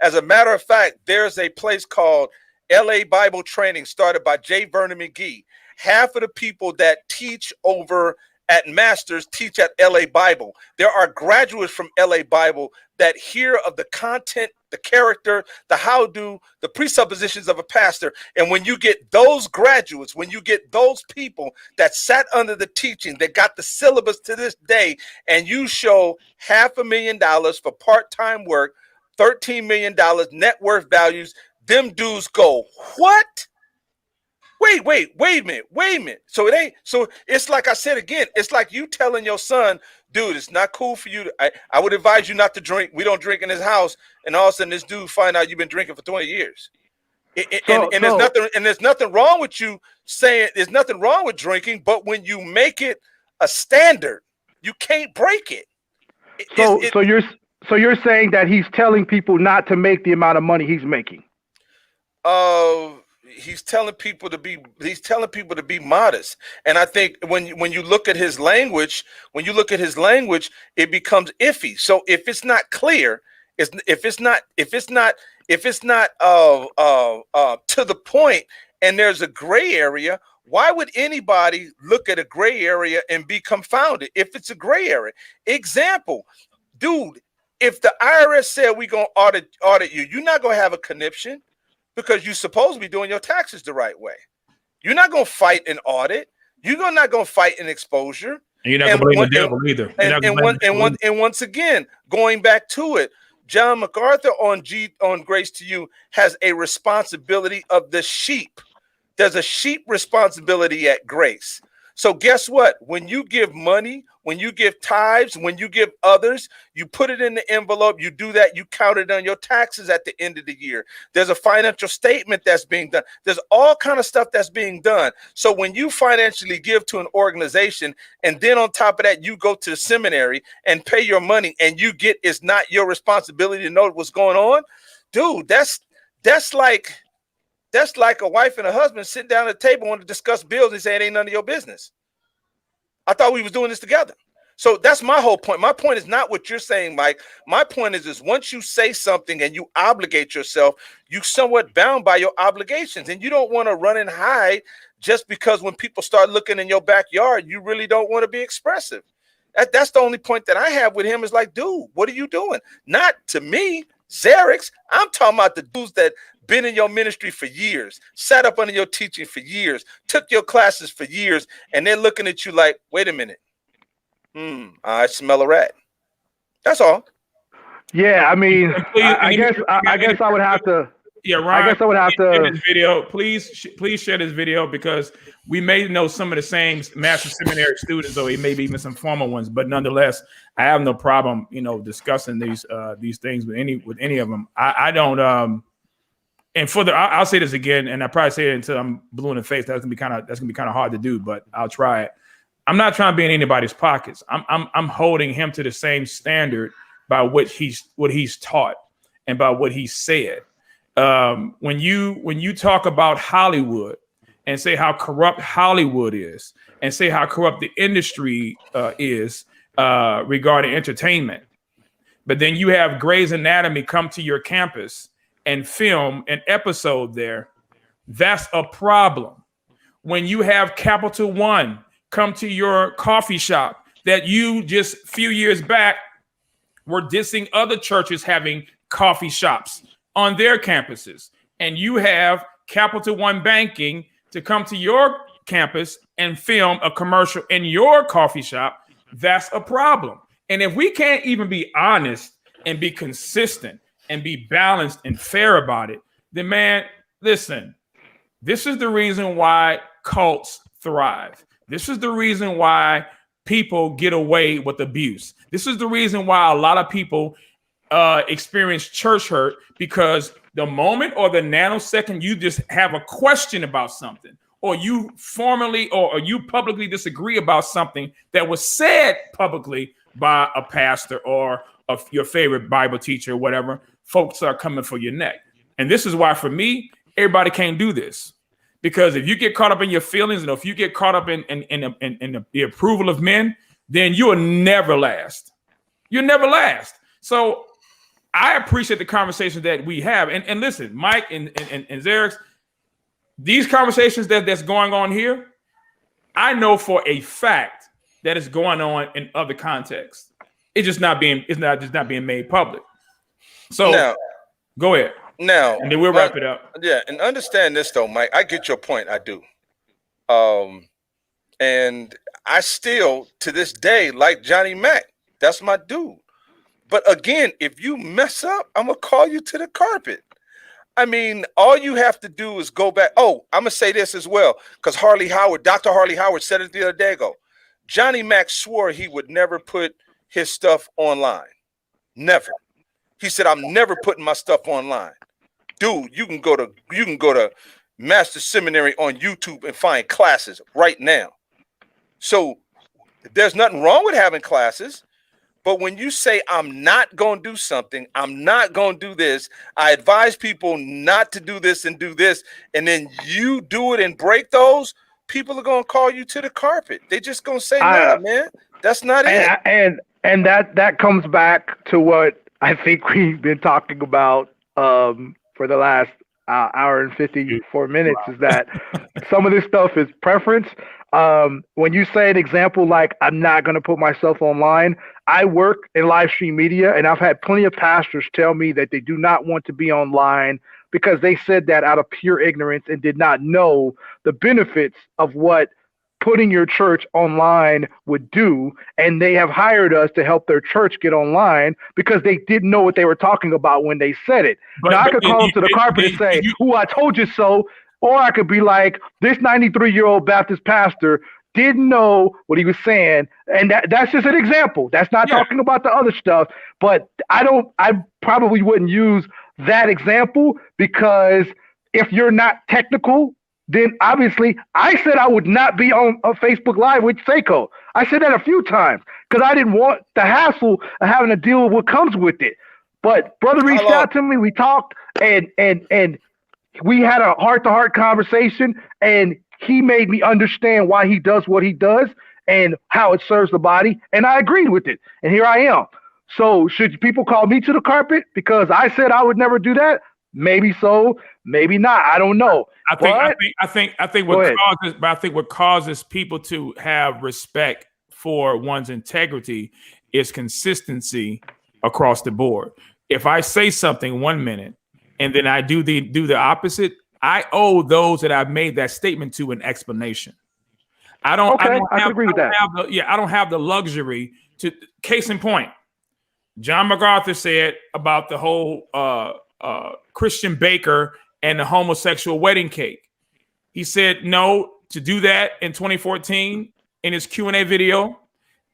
as a matter of fact, there's a place called LA Bible Training started by J. Vernon McGee. Half of the people that teach over at Masters teach at LA Bible. There are graduates from LA Bible that hear of the content, the character, the how-do, the presuppositions of a pastor. And when you get those graduates, when you get those people that sat under the teaching, that got the syllabus to this day, and you show $500,000 for part-time work, $13 million net worth values, them dudes go, what? Wait a minute. So it's like I said again, it's like you telling your son, dude, it's not cool for you to, I would advise you not to drink. We don't drink in this house. And all of a sudden this dude find out you've been drinking for 20 years. There's nothing wrong with you saying, there's nothing wrong with drinking, but when you make it a standard, you can't break it. So you're saying that he's telling people not to make the amount of money he's making? He's telling people to be modest. And I think when you look at his language, it becomes iffy. So if it's not clear, if it's not to the point, and there's a gray area, why would anybody look at a gray area and be confounded if it's a gray area? Example, dude, if the IRS said we're gonna audit you, you're not gonna have a conniption, because you're supposed to be doing your taxes the right way. You're not going to fight an audit. You're not going to fight an exposure. And you're not going to blame the devil either. And once again, going back to it, John MacArthur on Grace to You has a responsibility of the sheep. There's a sheep responsibility at Grace. So guess what? When you give money, when you give tithes, when you give others, you put it in the envelope, you do that, you count it on your taxes at the end of the year. There's a financial statement that's being done. There's all kind of stuff that's being done. So when you financially give to an organization, and then on top of that, you go to the seminary and pay your money, and you get, it's not your responsibility to know what's going on. Dude, that's like a wife and a husband sitting down at the table wanting to discuss bills and say it ain't none of your business. I thought we was doing this together. So that's my whole point. My point is not what you're saying, Mike. My point is once you say something and you obligate yourself, you're somewhat bound by your obligations, and you don't want to run and hide just because when people start looking in your backyard, you really don't want to be expressive. That's the only point that I have with him is like, dude, what are you doing? Not to me, Xerxes. I'm talking about the dudes that been in your ministry for years, sat up under your teaching for years, took your classes for years, and they're looking at you like, wait a minute. I smell a rat. That's all. Yeah, I mean, I guess I would have to. Yeah, Ryan, I guess I would have to. Share this video. Please share this video, because we may know some of the same master seminary students, or maybe even some former ones. But nonetheless, I have no problem, discussing these things with any of them. I don't. And I'll say this again, and I probably say it until I'm blue in the face. That's gonna be kind of hard to do, but I'll try it. I'm not trying to be in anybody's pockets. I'm holding him to the same standard by what he's taught and by what he said. When you talk about Hollywood and say how corrupt Hollywood is, and say how corrupt the industry is regarding entertainment, but then you have Grey's Anatomy come to your campus and film an episode there, that's a problem. When you have Capital One come to your coffee shop that you just a few years back were dissing other churches having coffee shops on their campuses, and you have Capital One Banking to come to your campus and film a commercial in your coffee shop, that's a problem. And if we can't even be honest and be consistent and be balanced and fair about it, then man, listen, this is the reason why cults thrive. This is the reason why people get away with abuse. This is the reason why a lot of people experience church hurt, because the moment or the nanosecond you just have a question about something, or you formally or you publicly disagree about something that was said publicly by a pastor or your favorite Bible teacher or whatever, folks are coming for your neck. And this is why, for me, everybody can't do this. Because if you get caught up in your feelings and if you get caught up in the approval of men, then you will never last. You'll never last. So I appreciate the conversation that we have. And listen, Mike and Xerxes, these conversations that's going on here, I know for a fact that it's going on in other contexts. It's just not being made public. So now, go ahead. Now, and then we'll wrap it up. Yeah, and understand this though, Mike. I get your point. I do. And I still, to this day, like Johnny Mac. That's my dude. But again, if you mess up, I'm gonna call you to the carpet. I mean, all you have to do is go back. Oh, I'm gonna say this as well, because Dr. Harley Howard said it the other day ago. Johnny Mac swore he would never put his stuff online. Never. He said, I'm never putting my stuff online. Dude, you can go to Master Seminary on YouTube and find classes right now. So there's nothing wrong with having classes. But when you say, I'm not going to do something, I'm not going to do this, I advise people not to do this and do this, and then you do it and break those, people are going to call you to the carpet. They're just going to say, nah, man, that's not it. And that comes back to what I think we've been talking about for the last hour and 54 minutes, is that some of this stuff is preference. When you say an example like, I'm not going to put myself online, I work in live stream media, and I've had plenty of pastors tell me that they do not want to be online because they said that out of pure ignorance and did not know the benefits of what putting your church online would do. And they have hired us to help their church get online because they didn't know what they were talking about when they said it. Now I could call them to the carpet and say, "Ooh, I told you so." Or I could be like, this 93-year-old Baptist pastor didn't know what he was saying. And that's just an example. That's not talking about the other stuff. But I probably wouldn't use that example, because if you're not technical, then obviously I said I would not be on a Facebook Live with Seiko. I said that a few times because I didn't want the hassle of having to deal with what comes with it. But brother reached out to me, we talked, and we had a heart-to-heart conversation, and he made me understand why he does what he does and how it serves the body, and I agreed with it, and here I am. So should people call me to the carpet because I said I would never do that? Maybe so, maybe not. I don't know. I think what causes people to have respect for one's integrity is consistency across the board. If I say something 1 minute and then I do the opposite, I owe those that I've made that statement to an explanation. I don't have the luxury to. Case in point, John MacArthur said about the whole Christian baker and the homosexual wedding cake. He said no, to do that in 2014 in his Q&A video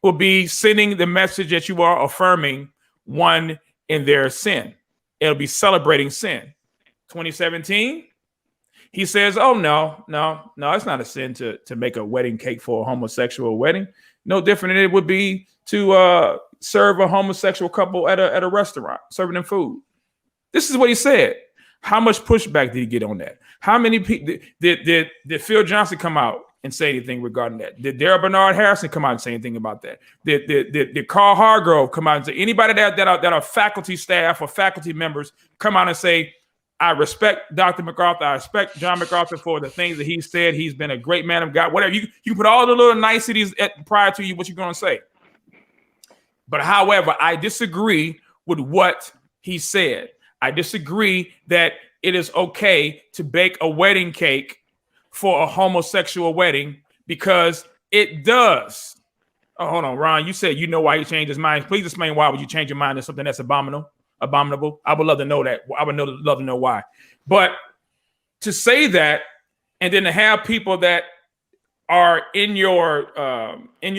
will be sending the message that you are affirming one in their sin. It'll be celebrating sin. 2017, he says, oh, no, it's not a sin to make a wedding cake for a homosexual wedding. No different than it would be to serve a homosexual couple at a restaurant, serving them food. This is what he said. How much pushback did he get on that? How many people did Phil Johnson come out and say anything regarding that? Did Darrell Bernard Harrison come out and say anything about that? Did Carl Hargrove come out and say, anybody that are faculty staff or faculty members come out and say, I respect Dr. MacArthur. I respect John MacArthur for the things that he said. He's been a great man of God. Whatever you put all the little niceties prior to you, what you're going to say. But however, I disagree with what he said. I disagree that it is okay to bake a wedding cake for a homosexual wedding because it does. Oh, hold on, Ron. You said you know why he changed his mind. Please explain why would you change your mind to something that's abominable? I would love to know that. I would love to know why. But to say that, and then to have people that are in your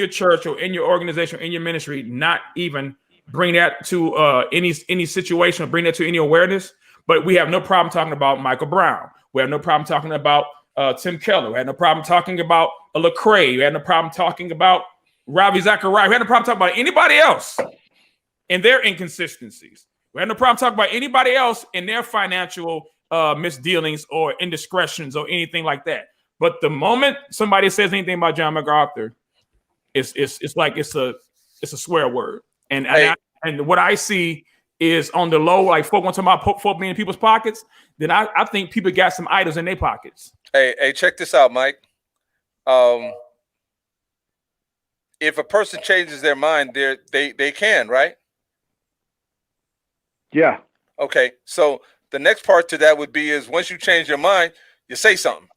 church or in your organization or in your ministry not even bring that to any situation or bring that to any awareness. But we have no problem talking about Michael Brown. We have no problem talking about Tim Keller. We had no problem talking about Lecrae. We had no problem talking about Ravi Zachariah. We had no problem talking about anybody else and their inconsistencies. We had no problem talking about anybody else in their financial misdealings or indiscretions or anything like that. But the moment somebody says anything about John MacArthur, it's like it's a swear word. And and what I see is on the low, like folk want to talk about folk being in people's pockets. Then I think people got some idols in their pockets. Hey, check this out, Mike. If a person changes their mind, they can, right? Yeah. Okay. So the next part to that would be is once you change your mind, you say something.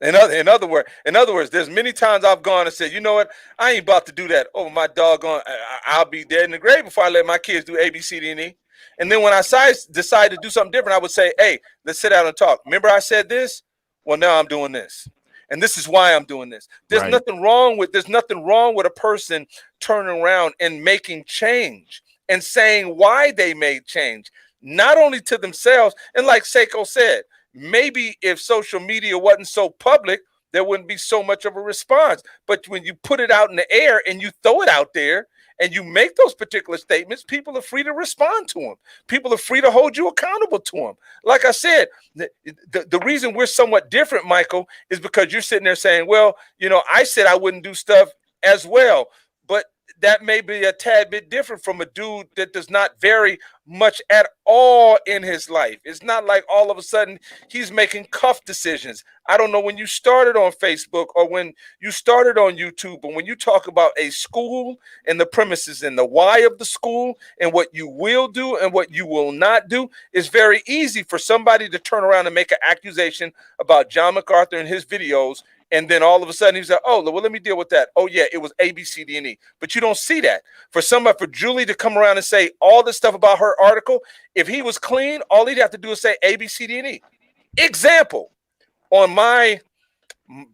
In other words, there's many times I've gone and said, you know what, I ain't about to do that. Oh, my doggone, I'll be dead in the grave before I let my kids do A, B, C, D, and E. And then when I decide to do something different, I would say, hey, let's sit down and talk. Remember I said this? Well, now I'm doing this. And this is why I'm doing this. There's nothing wrong with a person turning around and making change and saying why they made change, not only to themselves. And like Saiko said, maybe if social media wasn't so public, there wouldn't be so much of a response. But when you put it out in the air and you throw it out there and you make those particular statements, people are free to respond to them. People are free to hold you accountable to them. Like I said, the reason we're somewhat different, Michael, is because you're sitting there saying, well, you know, I said I wouldn't do stuff as well. But that may be a tad bit different from a dude that does not vary much at all in his life. It's not like all of a sudden he's making cuff decisions. I don't know when you started on Facebook or when you started on YouTube, but when you talk about a school and the premises and the why of the school and what you will do and what you will not do, it's very easy for somebody to turn around and make an accusation about John MacArthur and his videos. And then all of a sudden he's like, oh, well, let me deal with that. Oh, yeah, it was A, B, C, D, and E. But you don't see that. For Julie to come around and say all this stuff about her article, if he was clean, all he'd have to do is say A, B, C, D, and E. Example, on my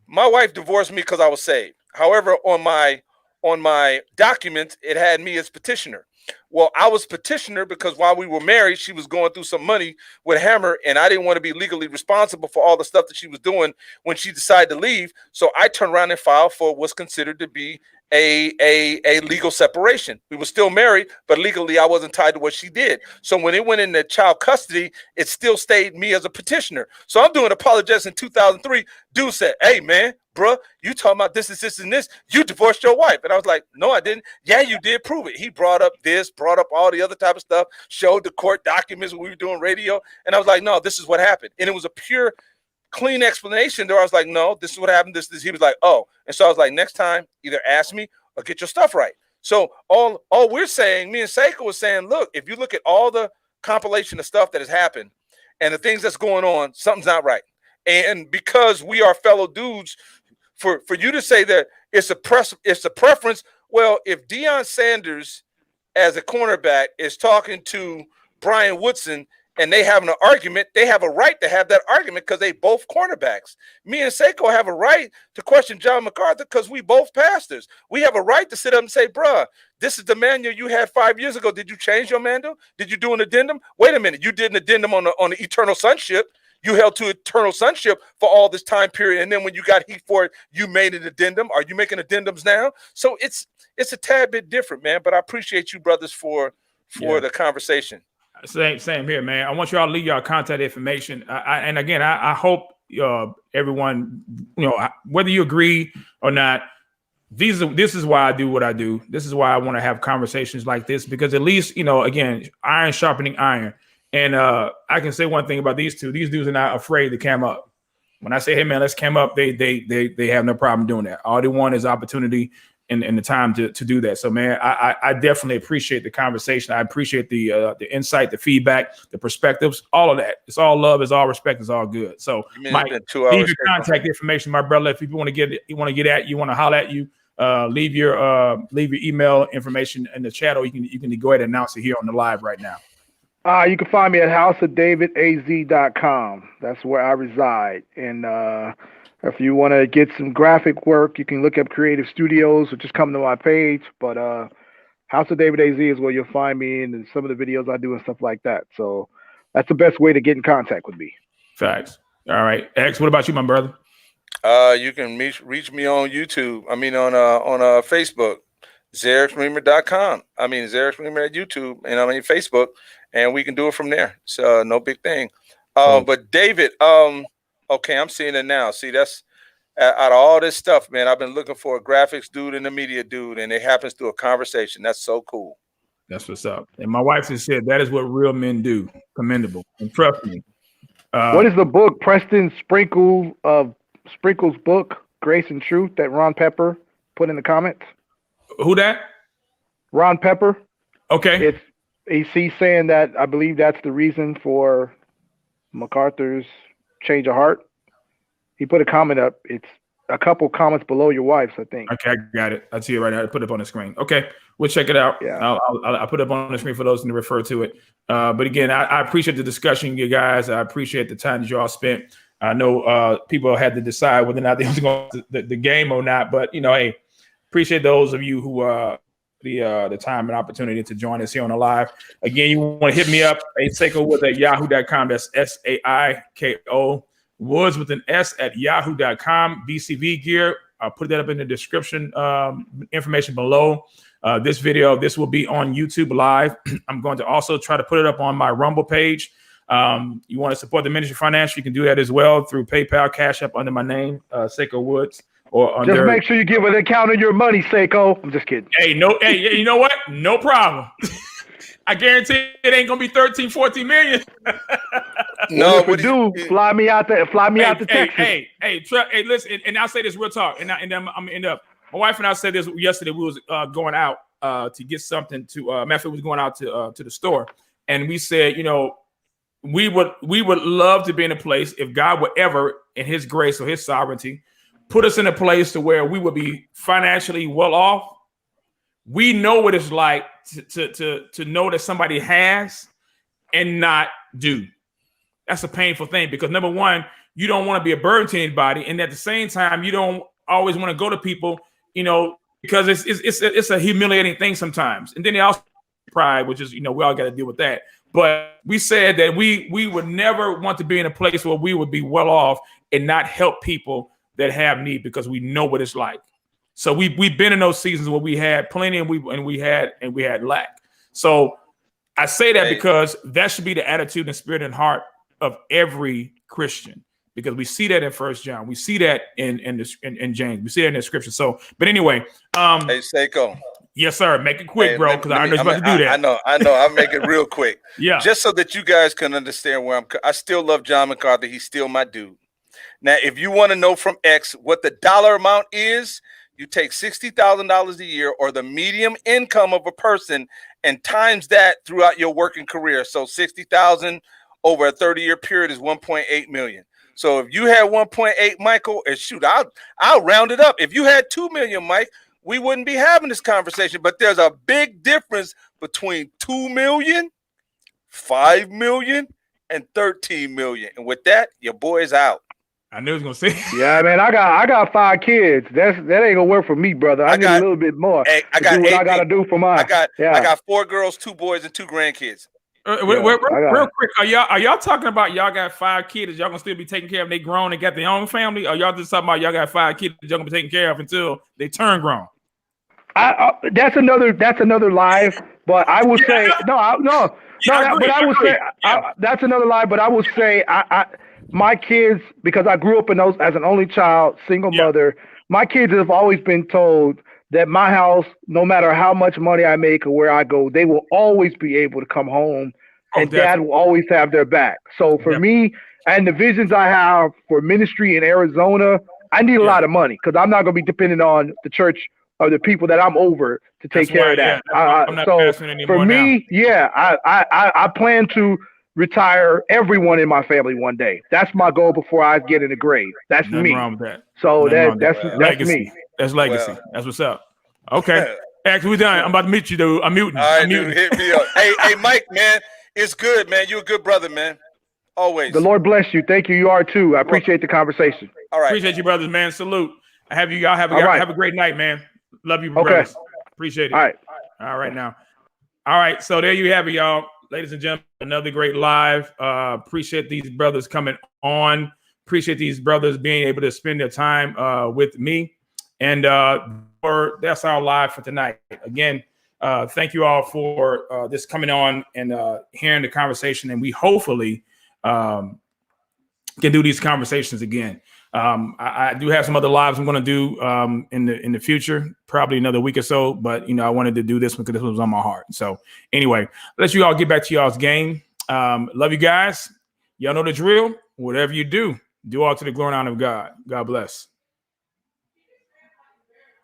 wife divorced me because I was saved. However, on my documents, it had me as petitioner. Well, I was petitioner because while we were married, she was going through some money with Hammer, and I didn't want to be legally responsible for all the stuff that she was doing when she decided to leave. So I turned around and filed for what's considered to be a legal separation. We were still married, but legally I wasn't tied to what she did. So when it went into child custody, it still stayed me as a petitioner. So I'm doing apologetics in 2003. Dude said, hey, man, bruh, you talking about this and this. You divorced your wife. And I was like, no, I didn't. Yeah, you did. Prove it. He brought up this, brought up all the other type of stuff, showed the court documents when we were doing radio. And I was like, no, this is what happened. And it was a pure, clean explanation there. I was like, no, this is what happened. This. He was like, oh. And so I was like, next time, either ask me or get your stuff right. So all we're saying, me and Saiko was saying, look, if you look at all the compilation of stuff that has happened and the things that's going on, something's not right. And because we are fellow dudes, for you to say that it's a preference, well, if Deion Sanders as a cornerback is talking to Brian Woodson and they having an argument, they have a right to have that argument because they both cornerbacks. Me and Saiko have a right to question John MacArthur because we both pastors. We have a right to sit up and say, bruh, this is the manual you had 5 years ago. Did you change your manual? Did you do an addendum? Wait a minute. You did an addendum on the eternal sonship. You held to eternal sonship for all this time period. And then when you got heat for it, you made an addendum. Are you making addendums now? So it's a tad bit different, man. But I appreciate you brothers for the conversation. Same here, man. I want you all to leave y'all contact information. And again, I hope everyone, whether you agree or not, this is why I do what I do. This is why I want to have conversations like this, because at least, again, iron sharpening iron. And I can say one thing about these two. These dudes are not afraid to cam up. When I say, hey man, let's cam up, they have no problem doing that. All they want is opportunity and the time to do that. So man, I definitely appreciate the conversation. I appreciate the insight, the feedback, the perspectives, all of that. It's all love, it's all respect, it's all good. So Mike, leave your contact information, my brother. If people want to get at you, want to holler at you, leave your email information in the chat, or you can go ahead and announce it here on the live right now. You can find me at houseofdavidaz.com. That's where I reside. And if you want to get some graphic work, you can look up Creative Studios or just come to my page. But House of David AZ is where you'll find me and some of the videos I do and stuff like that. So that's the best way to get in contact with me. Facts. All right. X, what about you, my brother? You can reach me on YouTube. I mean, on Facebook, Reamer.com. I mean, Reamer at YouTube, and I mean Facebook. And we can do it from there. So no big thing. But David, okay, I'm seeing it now. See, that's out of all this stuff, man. I've been looking for a graphics dude and a media dude, and it happens through a conversation. That's so cool. That's what's up. And my wife has said that is what real men do. Commendable. And trust me. What is the book? Preston Sprinkle's book, Grace and Truth, that Ron Pepper put in the comments. Who that? Ron Pepper. Okay. He's saying that I believe that's the reason for MacArthur's change of heart. He put a comment up. It's a couple comments below your wife's, I think. Okay, I got it. I see it right now. I put it up on the screen. Okay, we'll check it out. Yeah. I'll put it up on the screen for those to refer to it. But again, I appreciate the discussion, you guys. I appreciate the time that you all spent. I know people had to decide whether or not they was going to the game or not. But, hey, appreciate those of you who the time and opportunity to join us here on the live. Again, you want to hit me up, SaikoWoods at yahoo.com. That's SAIKO Woods with an S at yahoo.com. BCV gear. I'll put that up in the description information below this video. This will be on YouTube live. I'm going to also try to put it up on my Rumble page. You want to support the ministry financially, you can do that as well through PayPal, Cash App under my name, SaikoWoods. Or just make sure you give an account of your money, Saiko. I'm just kidding. Hey, you know what? No problem. I guarantee it ain't gonna be 13, 14 million. No, if we do, fly me out to Texas. Hey, listen, and I'll say this real talk, and I'm gonna end up. My wife and I said this yesterday. We was going out to get something to. Matthew was going out to the store, and we said, we would love to be in a place if God would ever, in His grace or His sovereignty, put us in a place to where we would be financially well off. We know what it's like to know that somebody has and not do. That's a painful thing because number one, you don't want to be a burden to anybody, and at the same time, you don't always want to go to people, because it's a humiliating thing sometimes. And then they also pride, which is we all got to deal with that. But we said that we would never want to be in a place where we would be well off and not help people that have need because we know what it's like. So we've been in those seasons where we had plenty and we had lack. So I say that because that should be the attitude and spirit and heart of every Christian, because we see that in 1 John, we see that in James, we see that in the scripture. So, but anyway, hey Saiko. Yes, sir. Make it quick, bro, because I know you're about to do that. I know. I'll make it real quick. Yeah. Just so that you guys can understand where I still love John MacArthur. He's still my dude. Now, if you want to know from X what the dollar amount is, you take $60,000 a year or the median income of a person and times that throughout your working career. So 60,000 over a 30-year period is 1.8 million. So if you had 1.8, Michael, and shoot, I'll round it up. If you had 2 million, Mike, we wouldn't be having this conversation. But there's a big difference between 2 million, 5 million, and 13 million. And with that, your boy's out. I knew he was gonna say. Yeah, man, I got 5 kids. That ain't gonna work for me, brother. I need a little bit more. Hey, I got what I gotta do for mine. I got 4 girls, 2 boys, and 2 grandkids. Real quick, are y'all talking about y'all got 5 kids? Y'all gonna still be taking care of them? They grown and got their own family? Or y'all just talking about y'all got 5 kids y'all gonna be taking care of until they turn grown? That's another live. But I would say that's another lie. But I would say my kids, because I grew up in those as an only child, single mother, my kids have always been told that my house, no matter how much money I make or where I go, they will always be able to come home and dad will always have their back. So for me and the visions I have for ministry in Arizona, I need a lot of money because I'm not going to be dependent on the church or the people that I'm over to take care of that. So for me, I plan to retire everyone in my family one day. That's my goal before I get in the grave. That's Nothing me. wrong with that. So that's legacy. me. That's legacy. That's what's up. Okay. Actually, we're done. I'm about to meet you, dude. I'm muting. All right, I'm muting. dude, hit me up. Hey, Mike, man, it's good, man. You're a good brother, man. Always. The Lord bless you. Thank you. You are too. I appreciate the conversation. All right. Appreciate you, brothers, man. Salute. I have you. Y'all have a great night, man. Love you, brothers. Appreciate it. All right. All right now. All right. So there you have it, y'all. Ladies and gentlemen, another great live. Appreciate these brothers coming on. Appreciate these brothers being able to spend their time with me. And that's our live for tonight. Again, thank you all for this coming on and hearing the conversation. And we hopefully can do these conversations again. I do have some other lives I'm going to do in the future, probably another week or so. But, I wanted to do this one because this was on my heart. So anyway, let you all get back to y'all's game. Love you guys. Y'all know the drill. Whatever you do all to the glory and honor of God. God bless.